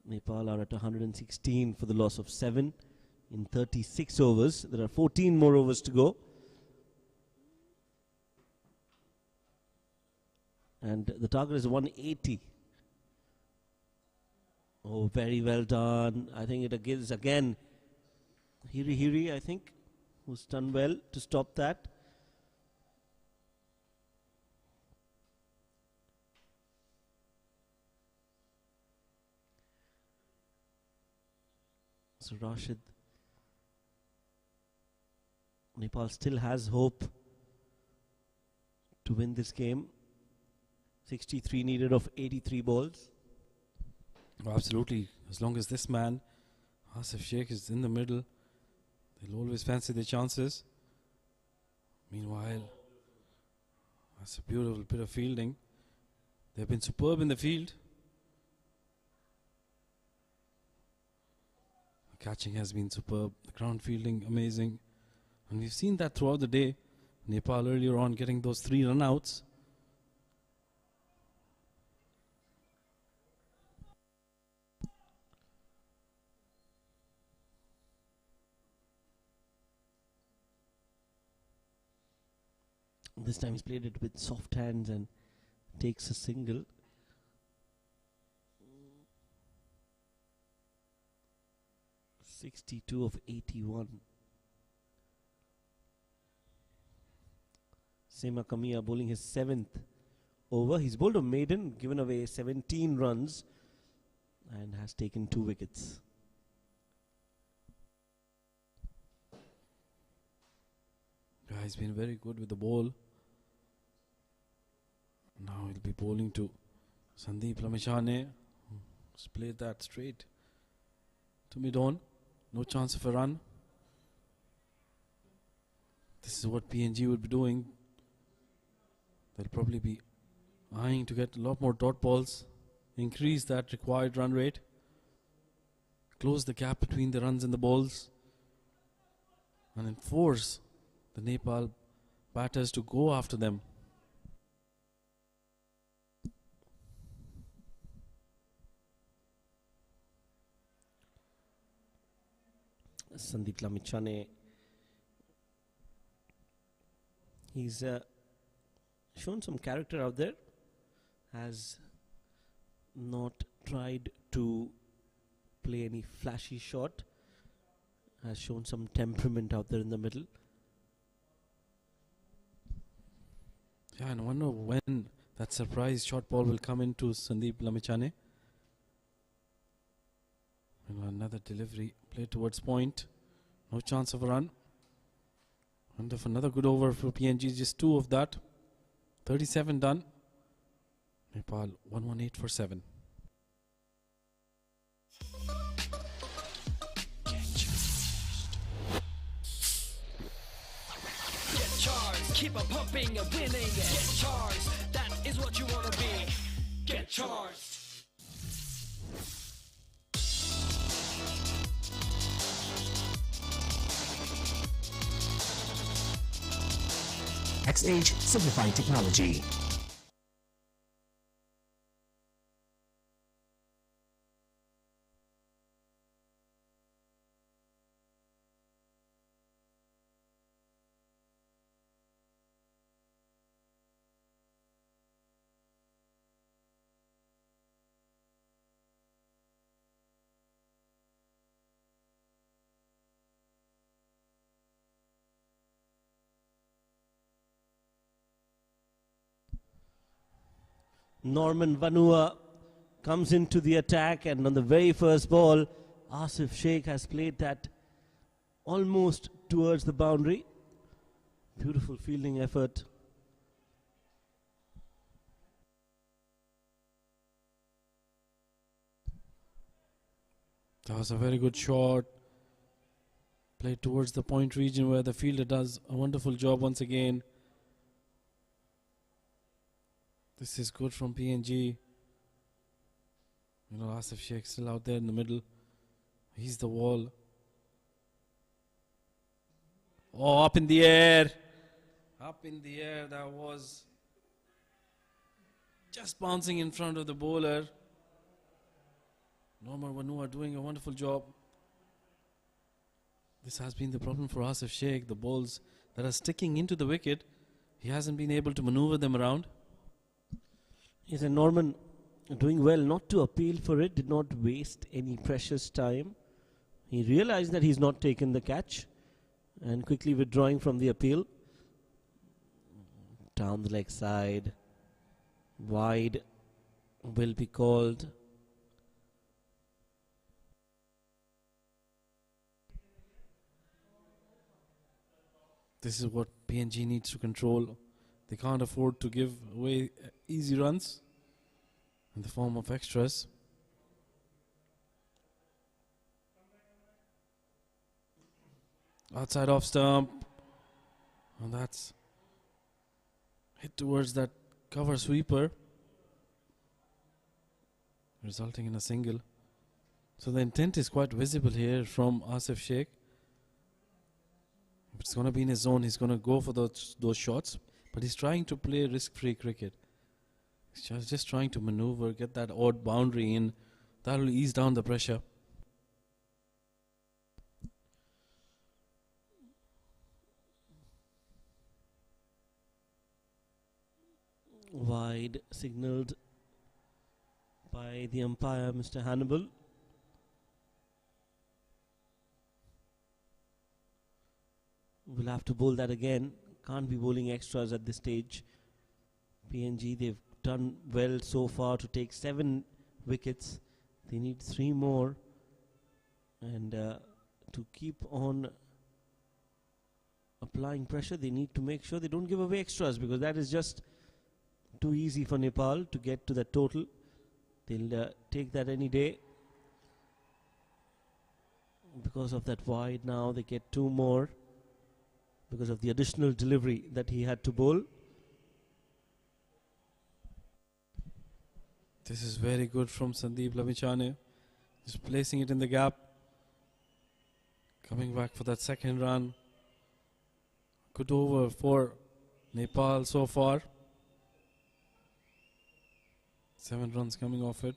Speaker 2: Nepal are at 116 for the loss of 7 in 36 overs. There are 14 more overs to go. And the target is 180. Oh, very well done. I think it gives again Hiri, I think, who's done well to stop that. So Rashid, Nepal still has hope to win this game. 63 needed of 83 balls.
Speaker 1: Oh, absolutely. As long as this man, Asif Sheikh, is in the middle, they'll always fancy their chances. Meanwhile, that's a beautiful bit of fielding. They've been superb in the field. The catching has been superb. The ground fielding, amazing. And we've seen that throughout the day. Nepal earlier on getting those 3 run-outs.
Speaker 2: This time he's played it with soft hands and takes a single. .62 of 81. Sema Kamiya bowling his 7th over. He's bowled a maiden, given away 17 runs and has taken 2 wickets.
Speaker 1: Yeah, he's been very good with the ball. Now he'll be bowling to Sandeep Lamishane. He's played that straight to mid-on. No chance of a run. This is what PNG would be doing. They'll probably be eyeing to get a lot more dot balls, increase that required run rate, close the gap between the runs and the balls, and enforce the Nepal batters to go after them.
Speaker 2: Sandeep Lamichhane, he's shown some character out there, has not tried to play any flashy shot, has shown some temperament out there in the middle.
Speaker 1: Yeah, and I wonder when that surprise short ball will come into Sandeep Lamichhane. Another delivery played towards point. No chance of a run. And if another good over for PNG, just 2 of that. 37 done. Nepal 118 for 7.
Speaker 8: Get charged, keep on pumping and winning. Get charged, that is what you wanna be. Get charged.
Speaker 10: XH Simplifying Technology.
Speaker 2: Norman Vanua comes into the attack, and on the very first ball, Asif Sheikh has played that almost towards the boundary. Beautiful fielding effort.
Speaker 1: That was a very good shot. Played towards the point region where the fielder does a wonderful job once again. This is good from PNG. You know, Asif Sheikh still out there in the middle. He's the wall. Oh, up in the air. Up in the air. That was just bouncing in front of the bowler. Norman Vanua doing a wonderful job. This has been the problem for Asif Sheikh. The balls that are sticking into the wicket, he hasn't been able to maneuver them around.
Speaker 2: Yes, and Norman doing well not to appeal for it, did not waste any precious time. He realized that he's not taken the catch and quickly withdrawing from the appeal. Down the leg side. Wide will be called.
Speaker 1: This is what PNG needs to control. They can't afford to give away easy runs in the form of extras. Outside off stump. And that's hit towards that cover sweeper, resulting in a single. So the intent is quite visible here from Asif Sheikh. If it's going to be in his zone, he's going to go for those shots. But he's trying to play risk-free cricket. He's just trying to maneuver, get that odd boundary in. That will ease down the pressure.
Speaker 2: Wide signalled by the umpire, Mr. Hannibal. We'll have to bowl that again. Can't be bowling extras at this stage. PNG, they've done well so far to take 7 wickets. They need 3 more. And to keep on applying pressure, they need to make sure they don't give away extras, because that is just too easy for Nepal to get to that total. They'll take that any day. Because of that wide now, they get 2 more. Because of the additional delivery that he had to bowl.
Speaker 1: This is very good from Sandeep Lamichhane. Just placing it in the gap. Coming back for that second run. Good over for Nepal so far. 7 runs coming off it.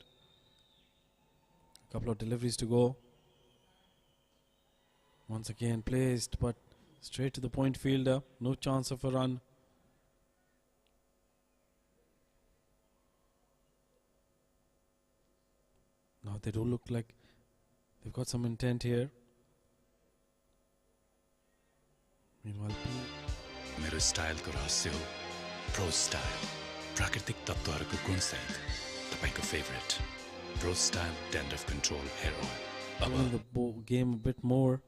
Speaker 1: A couple of deliveries to go. Once again placed, but straight to the point fielder. No chance of a run. Now they do look like they've got some intent here. Meanwhile,
Speaker 3: मेरो स्टाइलको रहस्य हो pro style प्राकृतिक तत्त्वहरूको गुणसहित तपाईको favourite pro style dandruff control hair oil
Speaker 1: playing the game a bit more.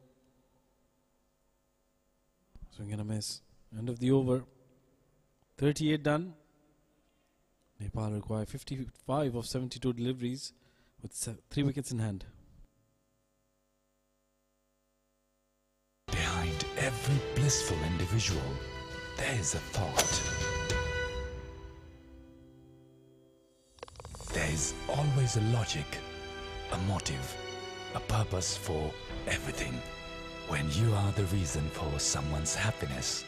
Speaker 1: Swing and a miss. End of the over. 38 done. Nepal require 55 of 72 deliveries with 3 wickets in hand.
Speaker 7: Behind every blissful individual, there is a thought. There is always a logic, a motive, a purpose for everything. When you are the reason for someone's happiness,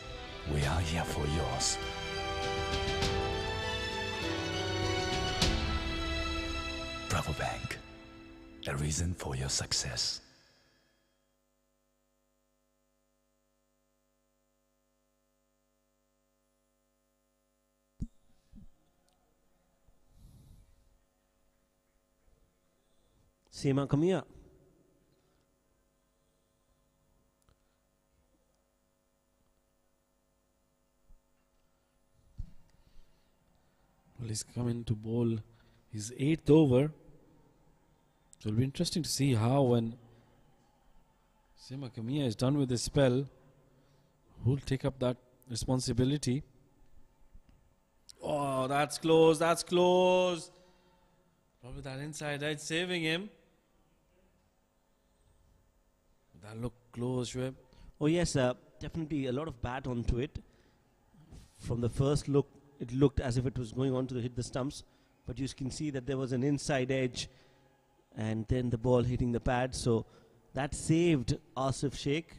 Speaker 7: we are here for yours. Bravo Bank, a reason for your success.
Speaker 2: Seema Kamia.
Speaker 1: Well, he's coming to bowl his 8th over. So it'll be interesting to see how, when Seema Kamia is done with his spell, who'll take up that responsibility. Oh, that's close, that's close. Probably that inside edge saving him. That looked close, Shoaib.
Speaker 2: Oh yes, definitely a lot of bat onto it. From the first look, it looked as if it was going on to hit the stumps, but you can see that there was an inside edge and then the ball hitting the pad, so that saved Asif Sheikh.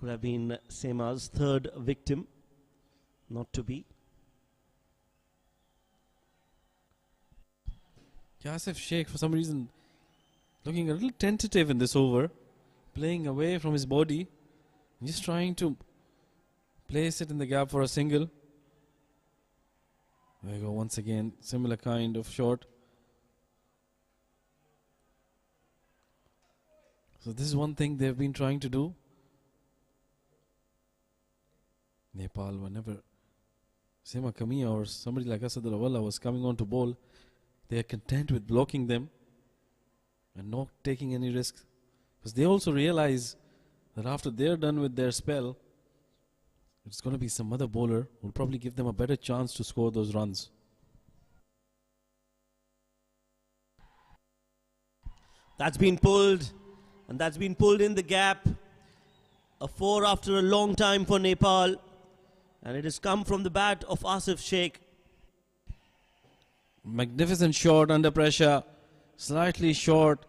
Speaker 2: Could have been Seema's 3rd victim, not to be.
Speaker 1: Asif Sheikh, for some reason, looking a little tentative in this over, playing away from his body, just trying to place it in the gap for a single. There you go, once again, similar kind of shot. So this is one thing they've been trying to do. Nepal, whenever Seema Kamia or somebody like Asad Rawalla was coming on to bowl, they are content with blocking them and not taking any risks. Because they also realize that after they're done with their spell, it's going to be some other bowler who will probably give them a better chance to score those runs.
Speaker 2: That's been pulled, and that's been pulled in the gap. A 4 after a long time for Nepal, and it has come from the bat of Asif Sheikh.
Speaker 1: Magnificent shot under pressure, slightly short,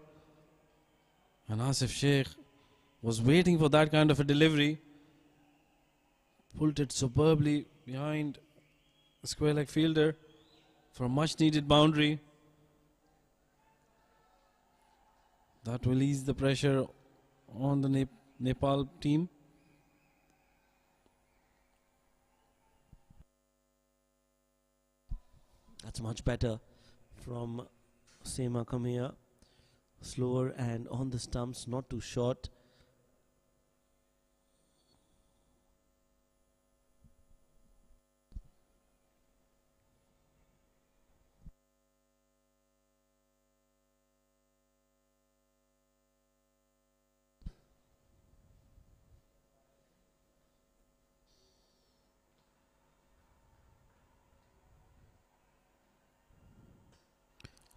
Speaker 1: and Asif Sheikh was waiting for that kind of a delivery. Pulled it superbly behind the square leg fielder for a much needed boundary. That will ease the pressure on the Nepal team.
Speaker 2: That's much better from Seema Kamia. Slower and on the stumps, not too short.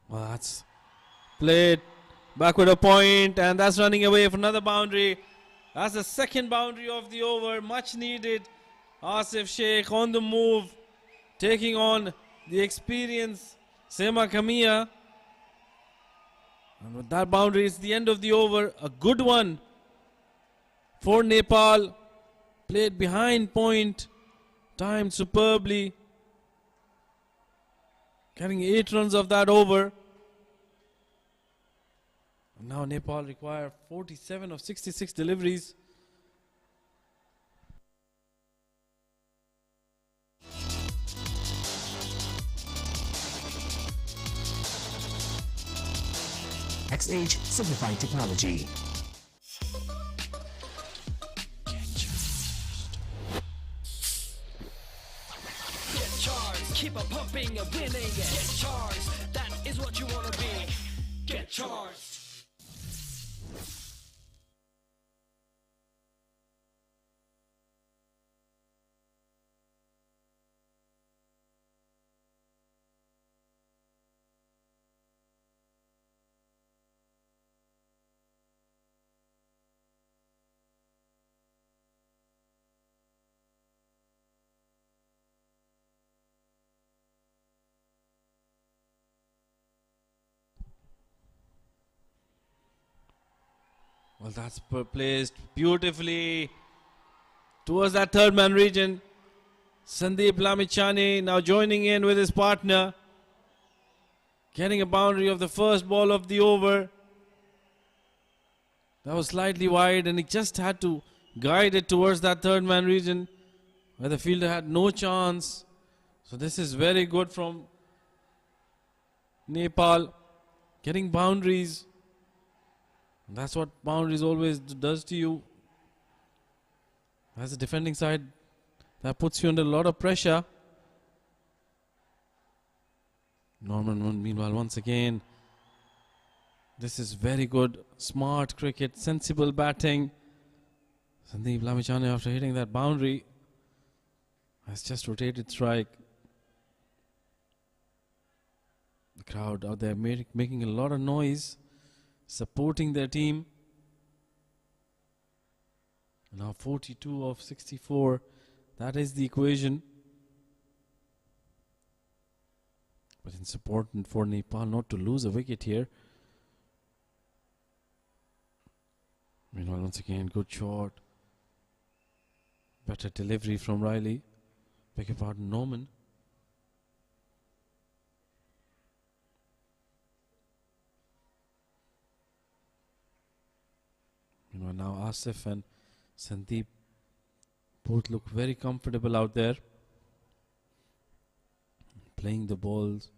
Speaker 1: Well, that's played back with a point, and that's running away for another boundary. That's the second boundary of the over, much needed. Asif Sheikh on the move, taking on the experienced Seema Kamia. And with that boundary, it's the end of the over. A good one for Nepal. Played behind point, timed superbly. Getting 8 runs of that over. And now Nepal require 47 of 66 deliveries.
Speaker 10: XH Simplified Technology.
Speaker 8: Get charged, keep on pumping and winning. Get charged, that is what you wanna be. Get charged.
Speaker 1: Well, that's placed beautifully towards that third man region. Sandeep Lamichhane now joining in with his partner, getting a boundary of the first ball of the over. That was slightly wide, and he just had to guide it towards that third man region where the fielder had no chance. So this is very good from Nepal, getting boundaries. That's what boundaries always does to you. As a defending side, that puts you under a lot of pressure. Norman, meanwhile, once again, this is very good, smart cricket, sensible batting. Sandeep Lamichhane, after hitting that boundary, has just rotated strike. The crowd out there making a lot of noise, supporting their team. Now 42 of 64, that is the equation. But it's important for Nepal not to lose a wicket here. Meanwhile, once again, good shot. Better delivery from Riley. Beg your pardon, Norman. Meanwhile, now Asif and Sandeep both look very comfortable out there, playing the balls.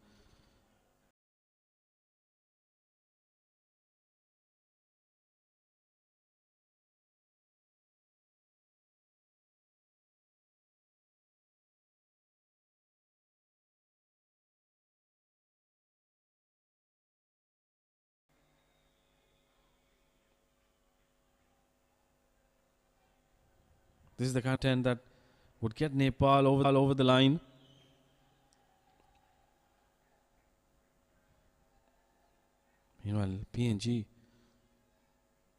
Speaker 1: This is the content that would get Nepal over the line. Meanwhile, PNG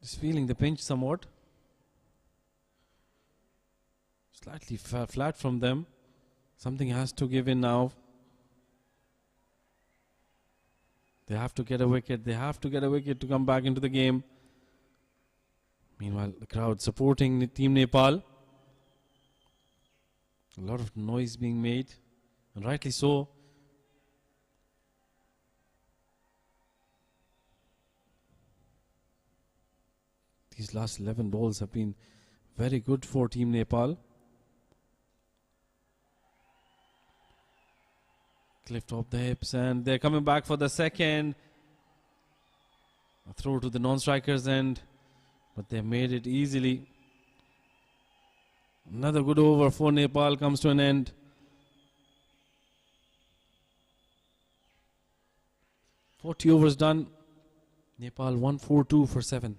Speaker 1: is feeling the pinch somewhat. Slightly flat from them. Something has to give in now. They have to get a wicket. They have to get a wicket to come back into the game. Meanwhile, the crowd supporting Team Nepal. A lot of noise being made, and rightly so. These last 11 balls have been very good for Team Nepal. Clipped off the hips, and they're coming back for the second. A throw to the non-strikers end, but they made it easily. Another good over for Nepal comes to an end. "40 overs done. Nepal 142 for 7.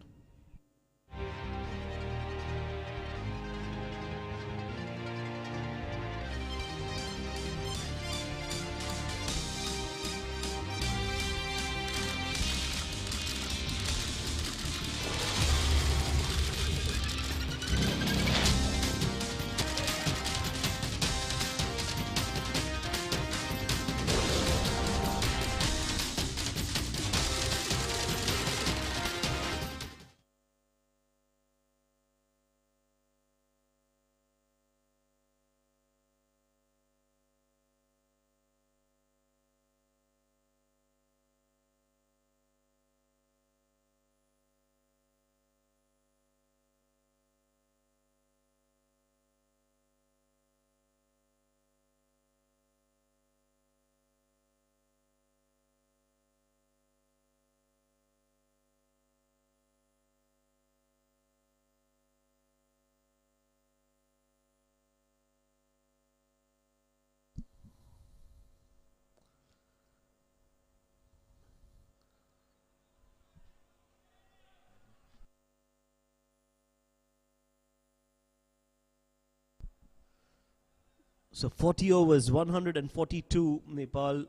Speaker 2: So 40 overs, 142. Nepal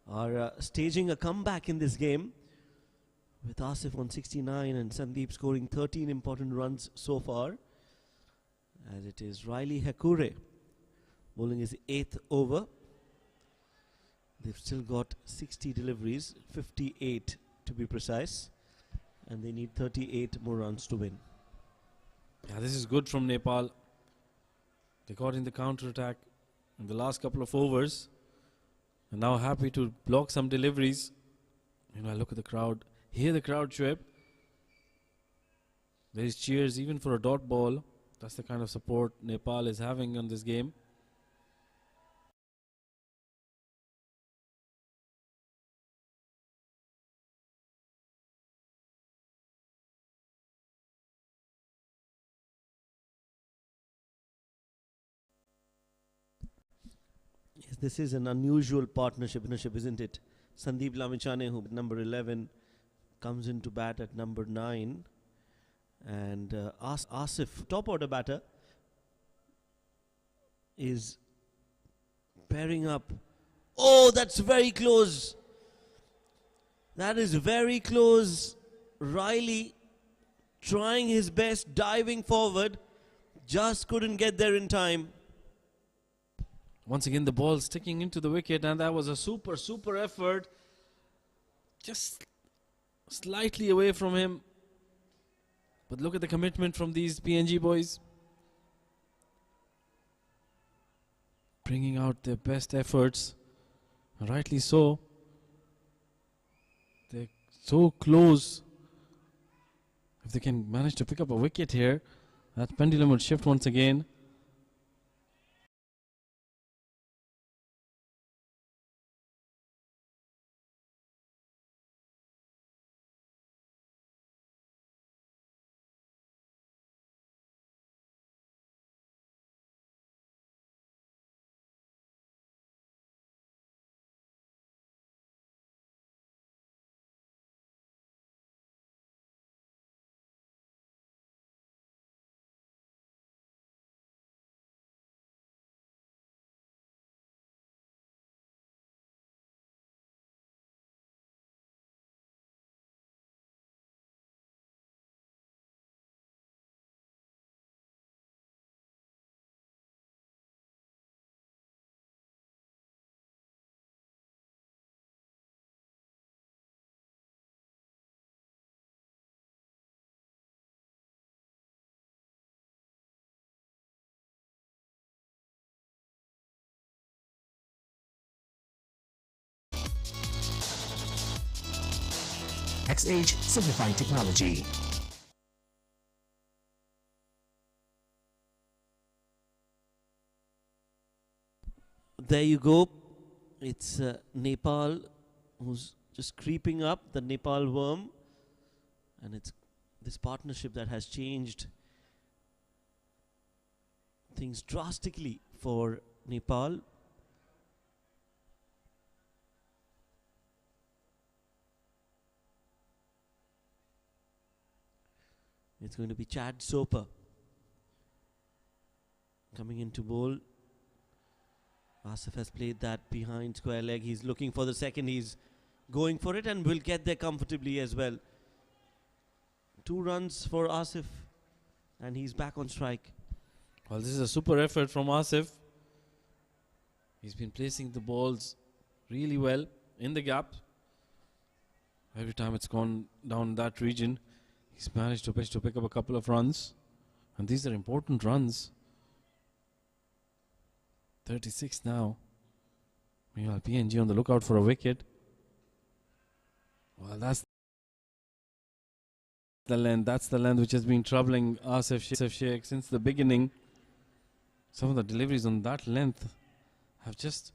Speaker 2: are staging a comeback in this game, with Asif on 69 and Sandeep scoring 13 important runs so far. As it is Riley Hakure bowling his 8th over. They've still got 60 deliveries, 58 to be precise. and they need 38 more runs to win.
Speaker 1: Yeah, this is good from Nepal. They got in the counter-attack in the last couple of overs. And now happy to block some deliveries. Look at the crowd. Hear the crowd, Shoaib. There is cheers even for a dot ball. That's the kind of support Nepal is having on this game.
Speaker 2: Yes, this is an unusual partnership, isn't it? Sandeep Lamichhane, who number 11, comes into bat at number 9. And Asif, top order batter, is pairing up. Oh, that's very close. That is very close. Riley trying his best, diving forward, just couldn't get there in time.
Speaker 1: Once again, the ball sticking into the wicket, and that was a super effort. Just slightly away from him. But look at the commitment from these PNG boys. Bringing out their best efforts. And rightly so. They're so close. If they can manage to pick up a wicket here, that pendulum would shift once again.
Speaker 10: XH Simplified Technology.
Speaker 2: There you go. It's Nepal who's just creeping up, the Nepal worm. And it's this partnership that has changed things drastically for Nepal. It's going to be Chad Soper coming into bowl. Asif has played that behind square leg. He's looking for the second. He's going for it and will get there comfortably as well. 2 runs for Asif and he's back on strike.
Speaker 1: Well, this is a super effort from Asif. He's been placing the balls really well in the gap. Every time it's gone down that region, he's managed to pick up a couple of runs. And these are important runs. 36 now. Meanwhile, PNG on the lookout for a wicket. Well, that's the length. That's the length which has been troubling Asif Sheikh since the beginning. Some of the deliveries on that length have just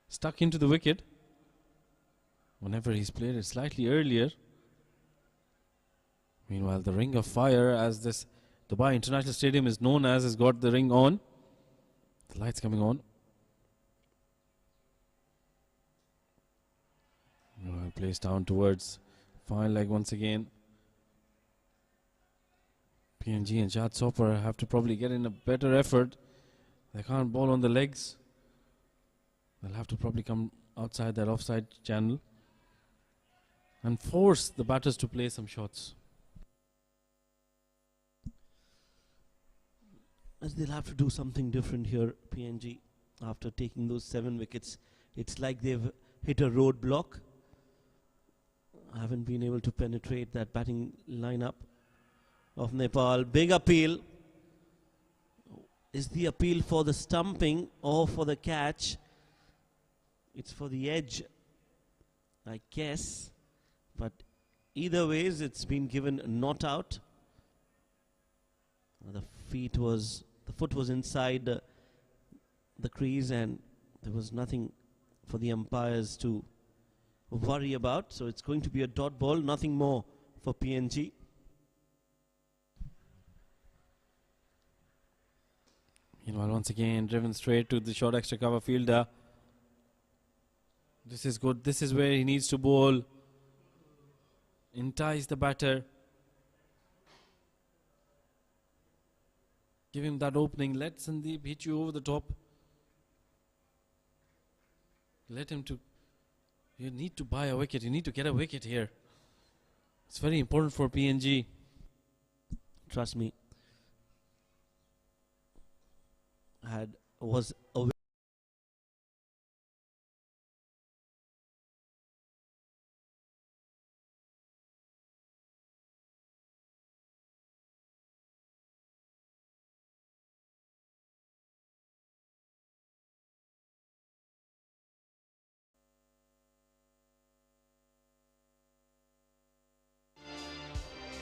Speaker 1: stuck into the wicket. Whenever he's played it slightly earlier. Meanwhile, the ring of fire, as this Dubai International Stadium is known as, has got the ring on. The lights coming on. Meanwhile, placed down towards fine leg once again. PNG and Chad Soper have to probably get in a better effort. They can't bowl on the legs. They'll have to probably come outside that offside channel and force the batters to play some shots.
Speaker 2: As they'll have to do something different here, PNG, after taking those 7 wickets. It's like they've hit a roadblock. haven't been able to penetrate that batting lineup of Nepal. Big appeal. Is the appeal for the stumping or for the catch? It's for the edge, I guess. But either ways, it's been given not out. The foot was inside the crease, and there was nothing for the umpires to worry about. So it's going to be a dot ball, nothing more for PNG.
Speaker 1: Meanwhile, once again, driven straight to the short extra cover fielder. This is good. This is where he needs to bowl. Entice the batter. Give him that opening. Let Sandeep hit you over the top. Let him to... You need to buy a wicket. You need to get a wicket here. It's very important for PNG.
Speaker 2: Trust me. Was away.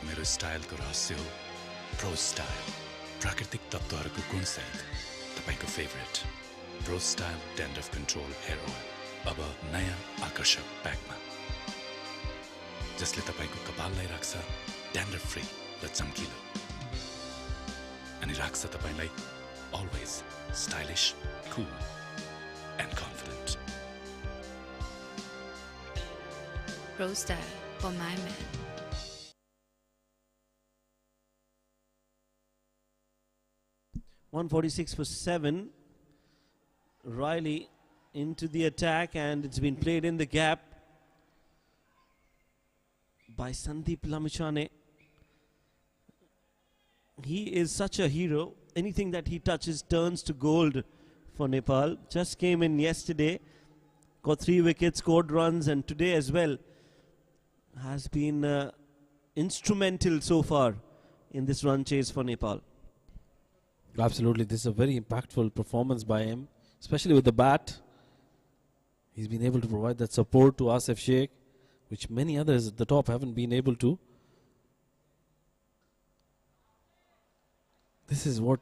Speaker 3: मेरो स्टाइलको रहस्य हो pro style प्राकृतिक तत्त्वहरूको गुणसहित तपाईको favourite pro style dandruff control hair oil अब नयाँ आकर्षक प्याकमा जसले तपाईको कपाललाई राख्छ ड्यान्ड्रफ फ्री र चम्किलो अनि राख्छ तपाईलाई always stylish cool end confident
Speaker 4: Pro Style for my man.
Speaker 2: .146 for 7. Riley into the attack, and it's been played in the gap by Sandeep Lamichhane. He is such a hero. Anything that he touches turns to gold for Nepal. Just came in yesterday, got 3 wickets, scored runs, and today as well has been instrumental so far in this run chase for Nepal.
Speaker 1: Absolutely, this is a very impactful performance by him, especially with the bat. He's been able to provide that support to Asif Sheikh, which many others at the top haven't been able to. This is what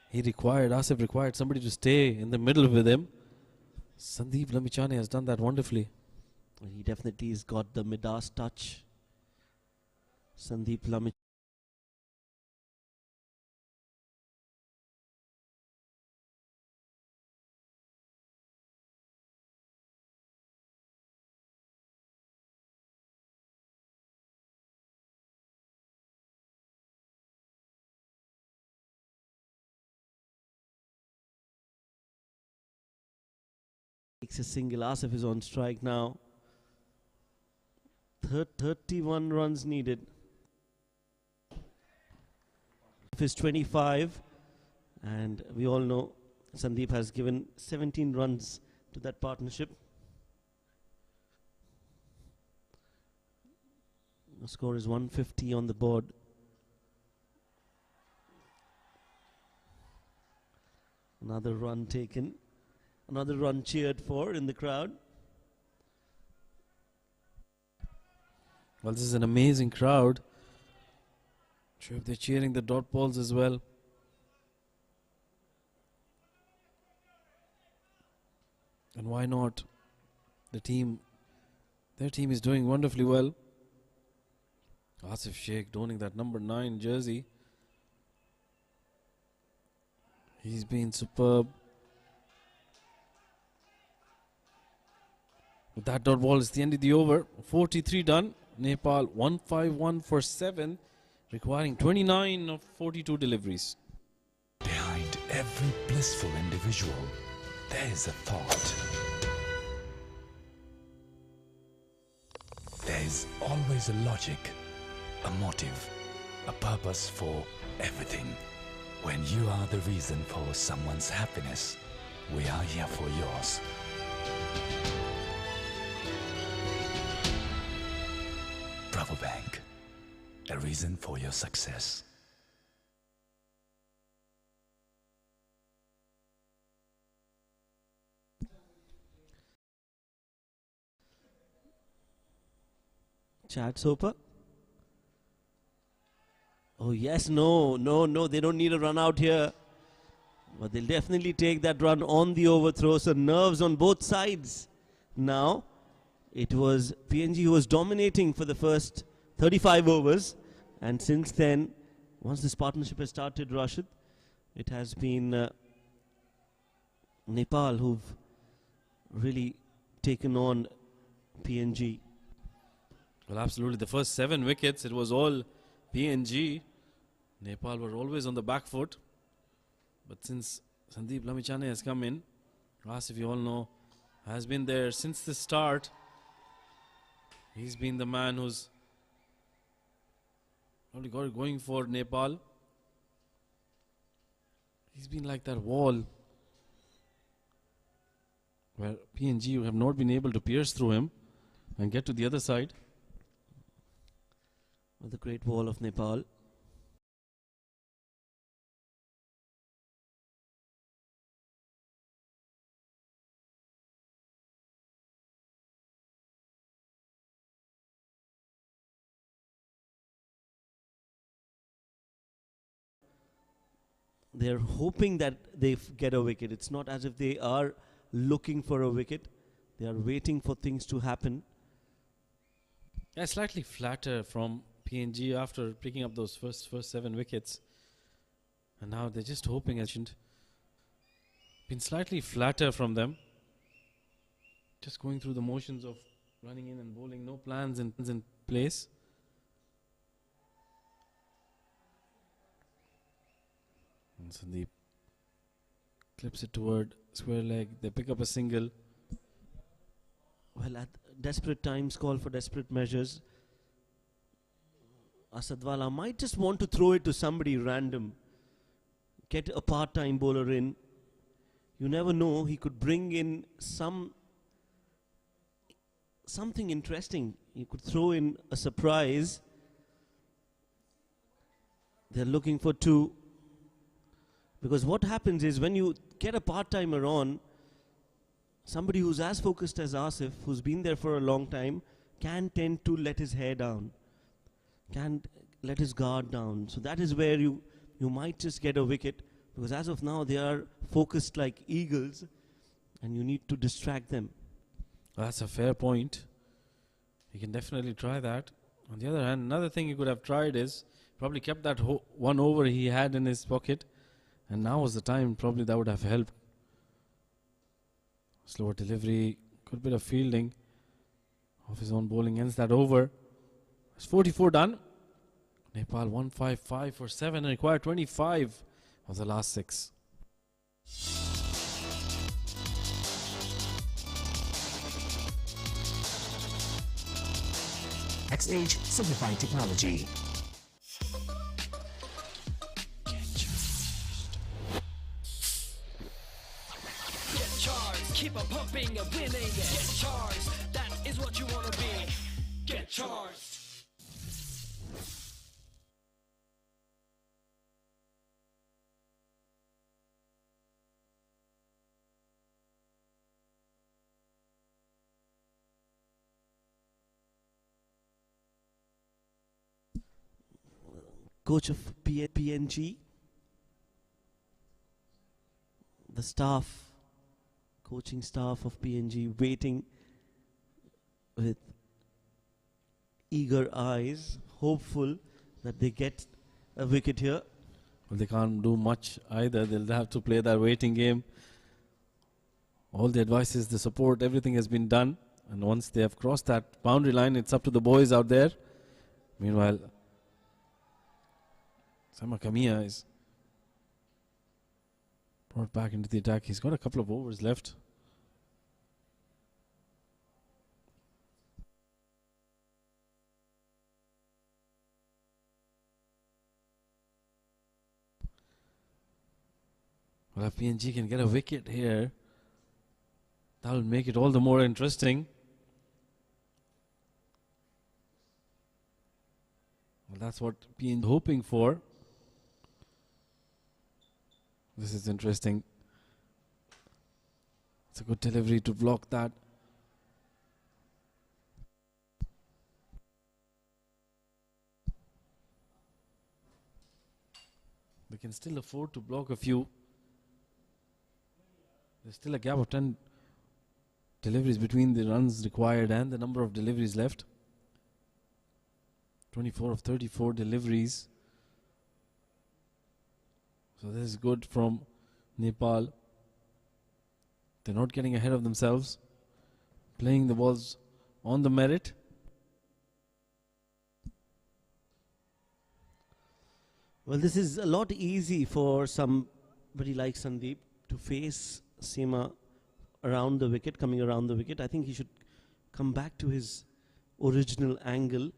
Speaker 1: he required. Asif required somebody to stay in the middle with him. Sandeep Lamichhane has done that wonderfully.
Speaker 2: He definitely has got the Midas touch. Sandeep Lamichhane. Takes a single. Asif is on strike now. 31 runs needed. Is 25, and we all know Sandeep has given 17 runs to that partnership. The score is 150 on the board. Another run taken. Another run cheered for in the crowd.
Speaker 1: Well, this is an amazing crowd. Sure, they're cheering the dot balls as well. And why not? Their team is doing wonderfully well. Asif Sheikh donning that number 9 jersey. He's been superb. With that dot ball, it's the end of the over. 43 done. Nepal 151 for 7, requiring 29 of 42 deliveries.
Speaker 7: Behind every blissful individual, there is a thought. There is always a logic, a motive, a purpose for everything. When you are the reason for someone's happiness, we are here for yours. a reason for your success.
Speaker 2: Chad Soper. Oh yes, no, they don't need a run out here. But they'll definitely take that run on the overthrow, so nerves on both sides. Now, it was PNG who was dominating for the first 35 overs. And since then, once this partnership has started, Rashid, it has been Nepal who've really taken on PNG.
Speaker 1: Well, absolutely. The first 7 wickets, it was all PNG. Nepal were always on the back foot. But since Sandeep Lamichhane has come in, Asif, you all know, has been there since the start. He's been the man who's probably got it going for Nepal. He's been like that wall where PNG have not been able to pierce through him and get to the other side.
Speaker 2: With the Great Wall of Nepal. They're hoping that they get a wicket. It's not as if they are looking for a wicket. They are waiting for things to happen.
Speaker 1: Yeah, slightly flatter from PNG after picking up those first 7 wickets. And now they're just hoping, as been slightly flatter from them. Just going through the motions of running in and bowling. No plans in place. And Sandeep clips it toward square leg. They pick up a single.
Speaker 2: Well, at desperate times call for desperate measures. Asadwala might just want to throw it to somebody random. Get a part-time bowler in. You never know, he could bring in something interesting. He could throw in a surprise. They're looking for 2. Because what happens is when you get a part-timer on, somebody who's as focused as Asif, who's been there for a long time, can tend to let his hair down, can let his guard down. So that is where you might just get a wicket, because as of now they are focused like eagles and you need to distract them.
Speaker 1: That's a fair point. You can definitely try that. On the other hand, another thing you could have tried is probably kept that one over he had in his pocket, and now was the time probably that would have helped. Slower delivery, good bit of fielding of his own bowling ends that over. It's 44 done. Nepal 155 for 7 and required 25 of the last 6.
Speaker 10: XH Simplified Technology.
Speaker 8: Keep on pumping and winning. Get charged. That is what you want to be. Get charged.
Speaker 2: Coach of PNG, the staff, coaching staff of PNG waiting with eager eyes, hopeful that they get a wicket here.
Speaker 1: Well, they can't do much either. They'll have to play that waiting game. All the advices, the support, everything has been done. And once they have crossed that boundary line, it's up to the boys out there. Meanwhile, Sama Kamiya is brought back into the attack. He's got a couple of overs left. Well, if PNG can get a wicket here, that will make it all the more interesting. Well, that's what been hoping for. This is interesting. It's a good delivery to block that. They can still afford to block a few. There's still a gap of 10 deliveries between the runs required and the number of deliveries left. 24 of 34 deliveries. So this is good from Nepal. They're not getting ahead of themselves. Playing the balls on the merit.
Speaker 2: Well, this is a lot easy for somebody like Sandeep to face Seema around the wicket, coming around the wicket. I think he should come back to his original angle,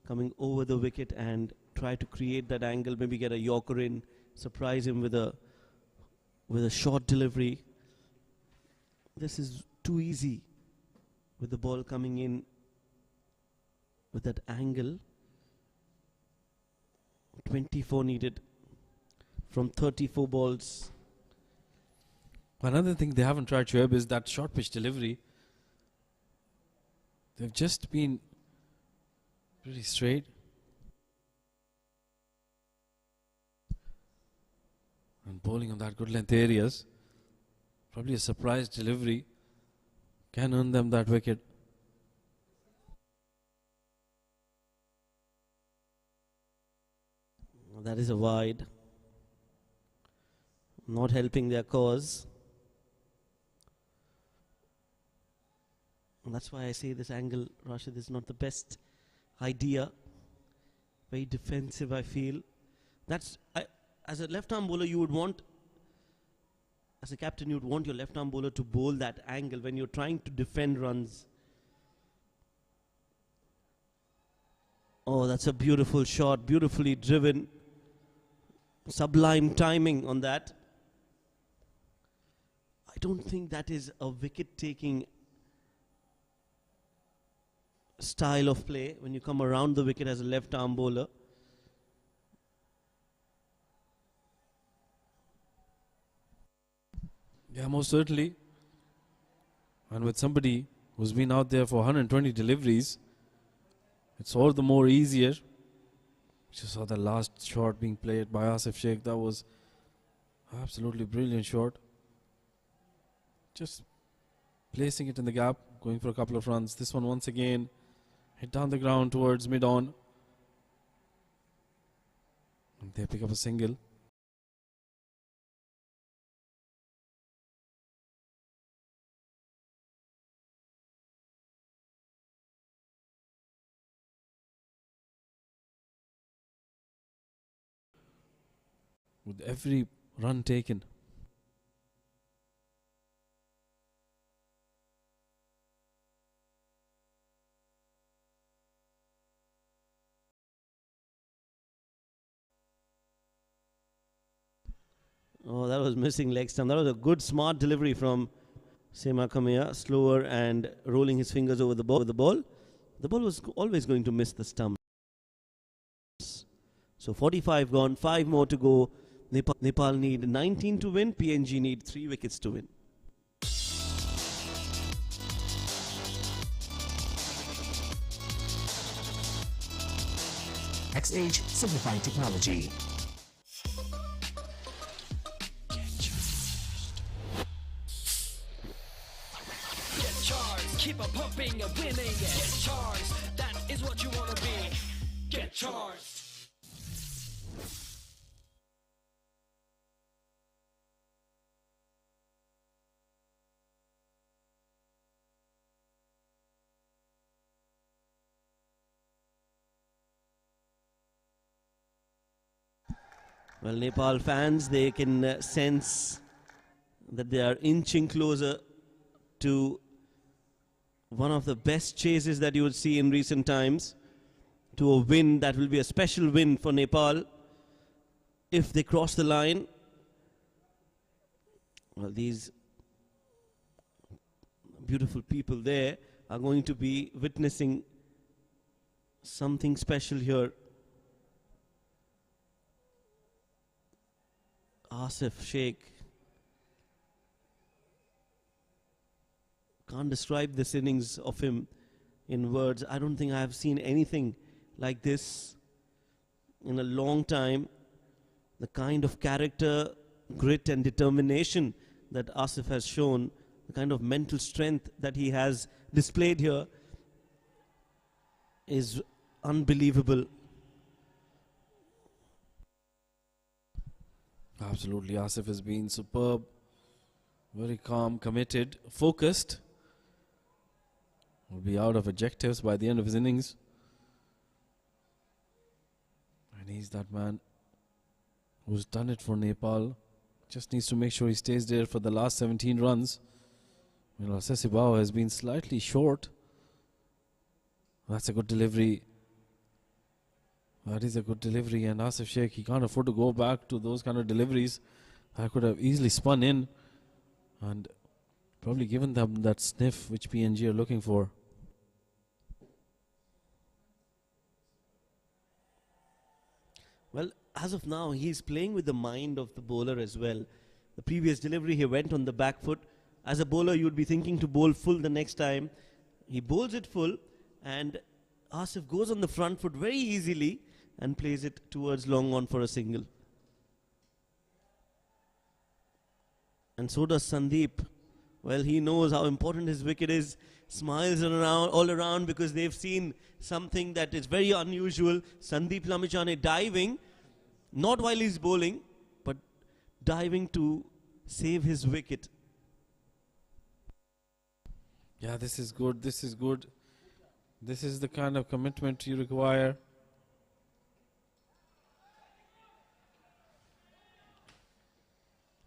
Speaker 2: coming over the wicket and try to create that angle, maybe get a Yorker in, surprise him with a short delivery. This is too easy with the ball coming in with that angle. 24 needed from 34 balls.
Speaker 1: Another thing they haven't tried, Shoaib, is that short pitch delivery. They've just been pretty straight. And bowling on that good length areas. Probably a surprise delivery can earn them that wicket.
Speaker 2: That is a wide. Not helping their cause. And that's why I say this angle, Rashid, is not the best idea. Very defensive, I feel. As a left-arm bowler, you would want, as a captain, you would want your left-arm bowler to bowl that angle when you're trying to defend runs. Oh, that's a beautiful shot, beautifully driven. Sublime timing on that. I don't think that is a wicket-taking style of play when you come around the wicket as a left-arm bowler.
Speaker 1: Yeah, most certainly. And with somebody who's been out there for 120 deliveries, it's all the more easier. You saw the last shot being played by Asif Sheikh. That was absolutely brilliant shot. Just placing it in the gap, going for a couple of runs. This one once again hit down the ground towards mid-on. And they pick up a single. With every run taken.
Speaker 2: Oh, that was missing leg stump. That was a good, smart delivery from Seema Kamea. Slower and rolling his fingers over the ball. The ball was always going to miss the stump. So 45 gone, 5 more to go. Nepal need 19 to win. PNG need 3 wickets to win.
Speaker 10: XH Simplified Technology.
Speaker 8: Get charged, keep on pumping and winning. Get charged, that is what you wanna be. Get charged.
Speaker 2: Well, Nepal fans, they can sense that they are inching closer to one of the best chases that you would see in recent times, to a win that will be a special win for Nepal if they cross the line. Well, these beautiful people there are going to be witnessing something special here. Asif Sheikh. Can't describe this innings of him in words. I don't think I have seen anything like this in a long time. The kind of character, grit and determination that Asif has shown, the kind of mental strength that he has displayed here is unbelievable.
Speaker 1: Absolutely, Asif has been superb, very calm, committed, focused. Will be out of adjectives by the end of his innings. And he's that man who's done it for Nepal. Just needs to make sure he stays there for the last 17 runs. Well, Sesibao has been slightly short. That's a good delivery. That is a good delivery, and Asif Sheikh, he can't afford to go back to those kind of deliveries. I could have easily spun in and probably given them that sniff which PNG are looking for.
Speaker 2: Well, as of now, he's playing with the mind of the bowler as well. The previous delivery, he went on the back foot. As a bowler, you would be thinking to bowl full the next time. He bowls it full, and Asif goes on the front foot very easily and plays it towards long on for a single. And so does Sandeep. Well, he knows how important his wicket is. Smiles around, all around, because they've seen something that is very unusual. Sandeep Lamichhane diving, not while he's bowling, but diving to save his wicket.
Speaker 1: Yeah, this is good. This is good. This is the kind of commitment you require.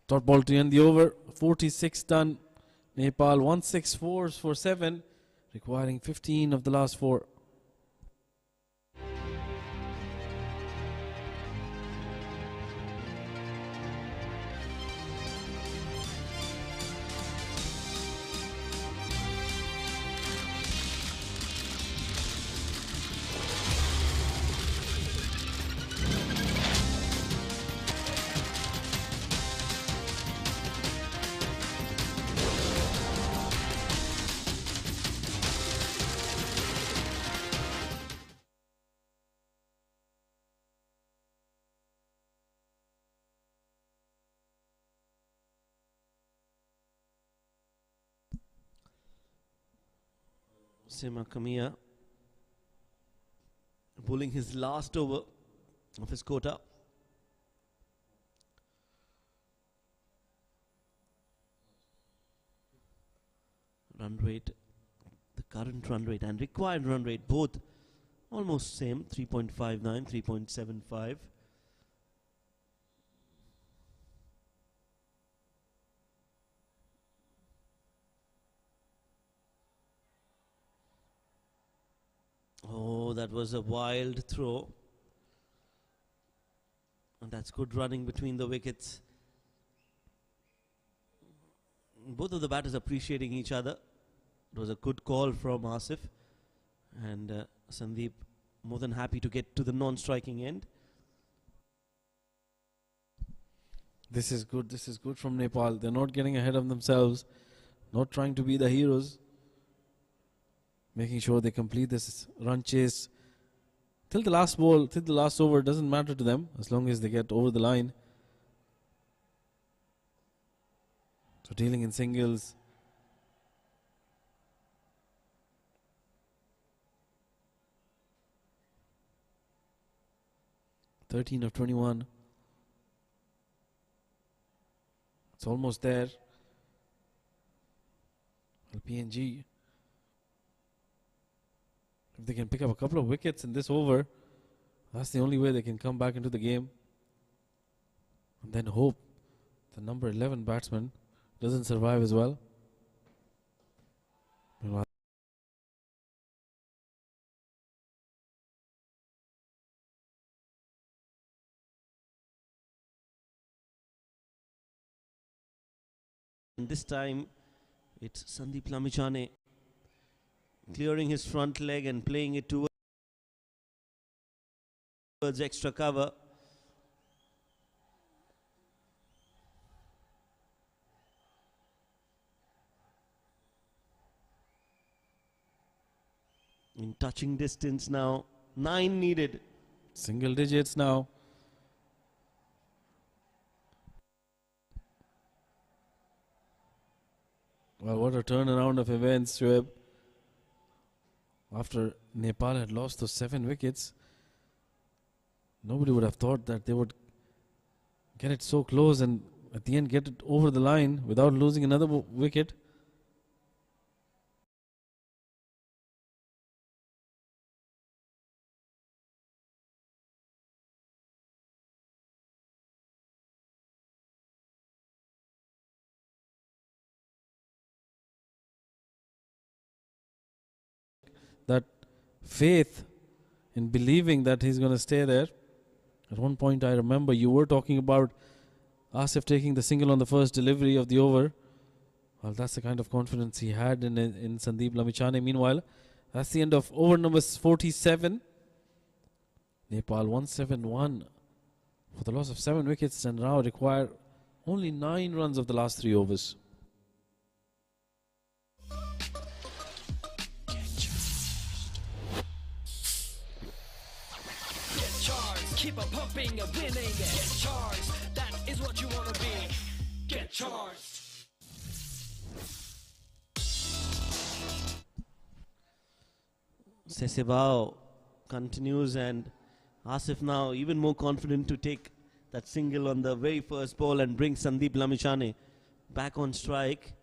Speaker 1: Dot ball to end the over. 46 done. Nepal 164 for 7, requiring 15 of the last 4.
Speaker 2: Sema Kamia bowling his last over of his quota. Run rate, the current run rate and required run rate, both almost same, 3.59, 3.75. Oh, that was a wild throw. And that's good running between the wickets. Both of the batters appreciating each other. It was a good call from Asif. And Sandeep more than happy to get to the non-striking end.
Speaker 1: This is good. This is good from Nepal. They're not getting ahead of themselves. Not trying to be the heroes. Making sure they complete this run chase till the last ball, till the last over. Doesn't matter to them as long as they get over the line. So dealing in singles. (13 of 21). It's almost there. Well, PNG, if they can pick up a couple of wickets in this over, that's the only way they can come back into the game. And then hope the number 11 batsman doesn't survive as well.
Speaker 2: And this time it's Sandeep Lamichhane clearing his front leg and playing it towards extra cover. In touching distance now. 9 needed.
Speaker 1: Single digits now. Well, what a turnaround of events, Shoaib. After Nepal had lost those 7 wickets, nobody would have thought that they would get it so close and at the end get it over the line without losing another wicket. That faith in believing that he's going to stay there. At one point I remember you were talking about Asif taking the single on the first delivery of the over. Well, that's the kind of confidence he had in Sandeep Lamichhane. Meanwhile, that's the end of over number 47. Nepal 171 for the loss of 7 wickets and now require only 9 runs of the last 3 overs.
Speaker 8: Keep on pumping and winning. Get charged. That is what you want to be. Get charged.
Speaker 2: Sesebao continues and Asif now even more confident to take that single on the very first ball and bring Sandeep Lamichhane back on strike.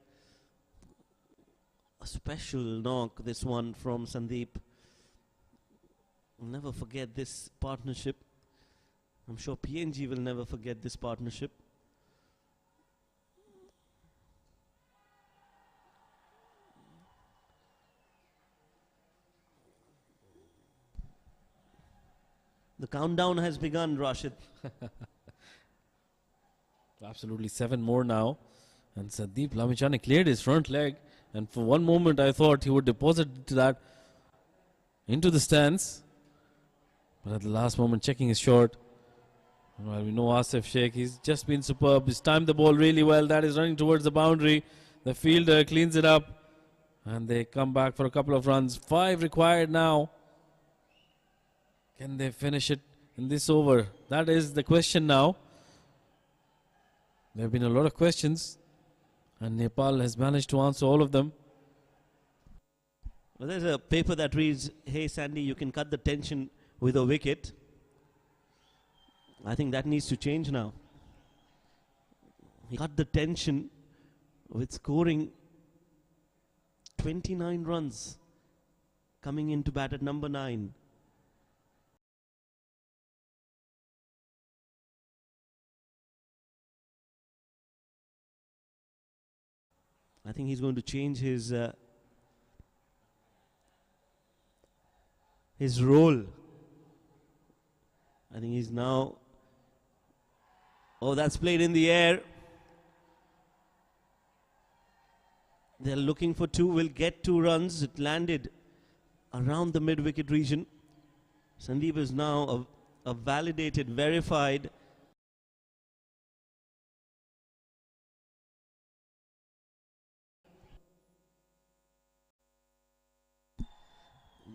Speaker 2: A special knock, this one from Sandeep. I'll never forget this partnership. I'm sure PNG will never forget this partnership. The countdown has begun, Rashid.
Speaker 1: Absolutely 7 more now. And Sandeep Lamichhane cleared his front leg. And for one moment I thought he would deposit that into the stands. But at the last moment checking his shot. Well, we know Asif Sheikh, he's just been superb. He's timed the ball really well. That is running towards the boundary. The fielder cleans it up. And they come back for a couple of runs. 5 required now. Can they finish it in this over? That is the question now. There have been a lot of questions. And Nepal has managed to answer all of them.
Speaker 2: Well, there's a paper that reads, hey Sandy, you can cut the tension with a wicket. I think that needs to change now. He cut the tension with scoring 29 runs coming into bat at number 9. I think he's going to change his role. I think he's now... Oh, that's played in the air. They're looking for 2, will get 2 runs. It landed around the mid-wicket region. Sandeep is now a validated, verified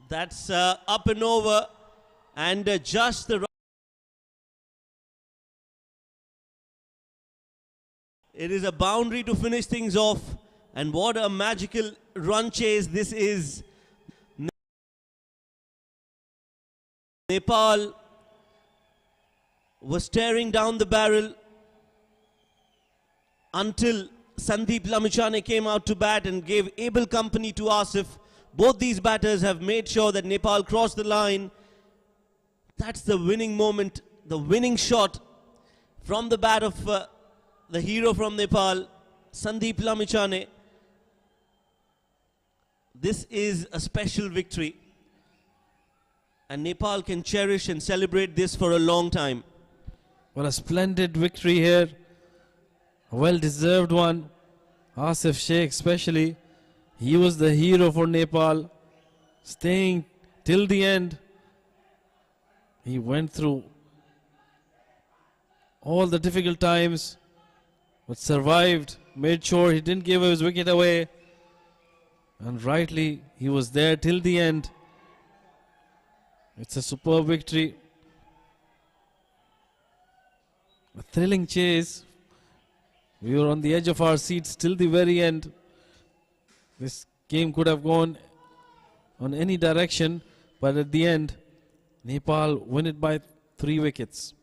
Speaker 2: that's up and over and just the... It is a boundary to finish things off, and what a magical run chase this is. Nepal was staring down the barrel until Sandeep Lamichhane came out to bat and gave able company to Asif. Both these batters have made sure that Nepal crossed the line. That's the winning moment, the winning shot from the bat of the hero from Nepal, Sandeep Lamichhane. This is a special victory, and Nepal can cherish and celebrate this for a long time.
Speaker 1: Well, a splendid victory here. A well-deserved one. Asif Sheikh especially. He was the hero for Nepal, staying till the end. He went through all the difficult times, but survived, made sure he didn't give his wicket away. And rightly, he was there till the end. It's a superb victory. A thrilling chase. We were on the edge of our seats till the very end. This game could have gone on any direction, but at the end, Nepal win it by 3 wickets.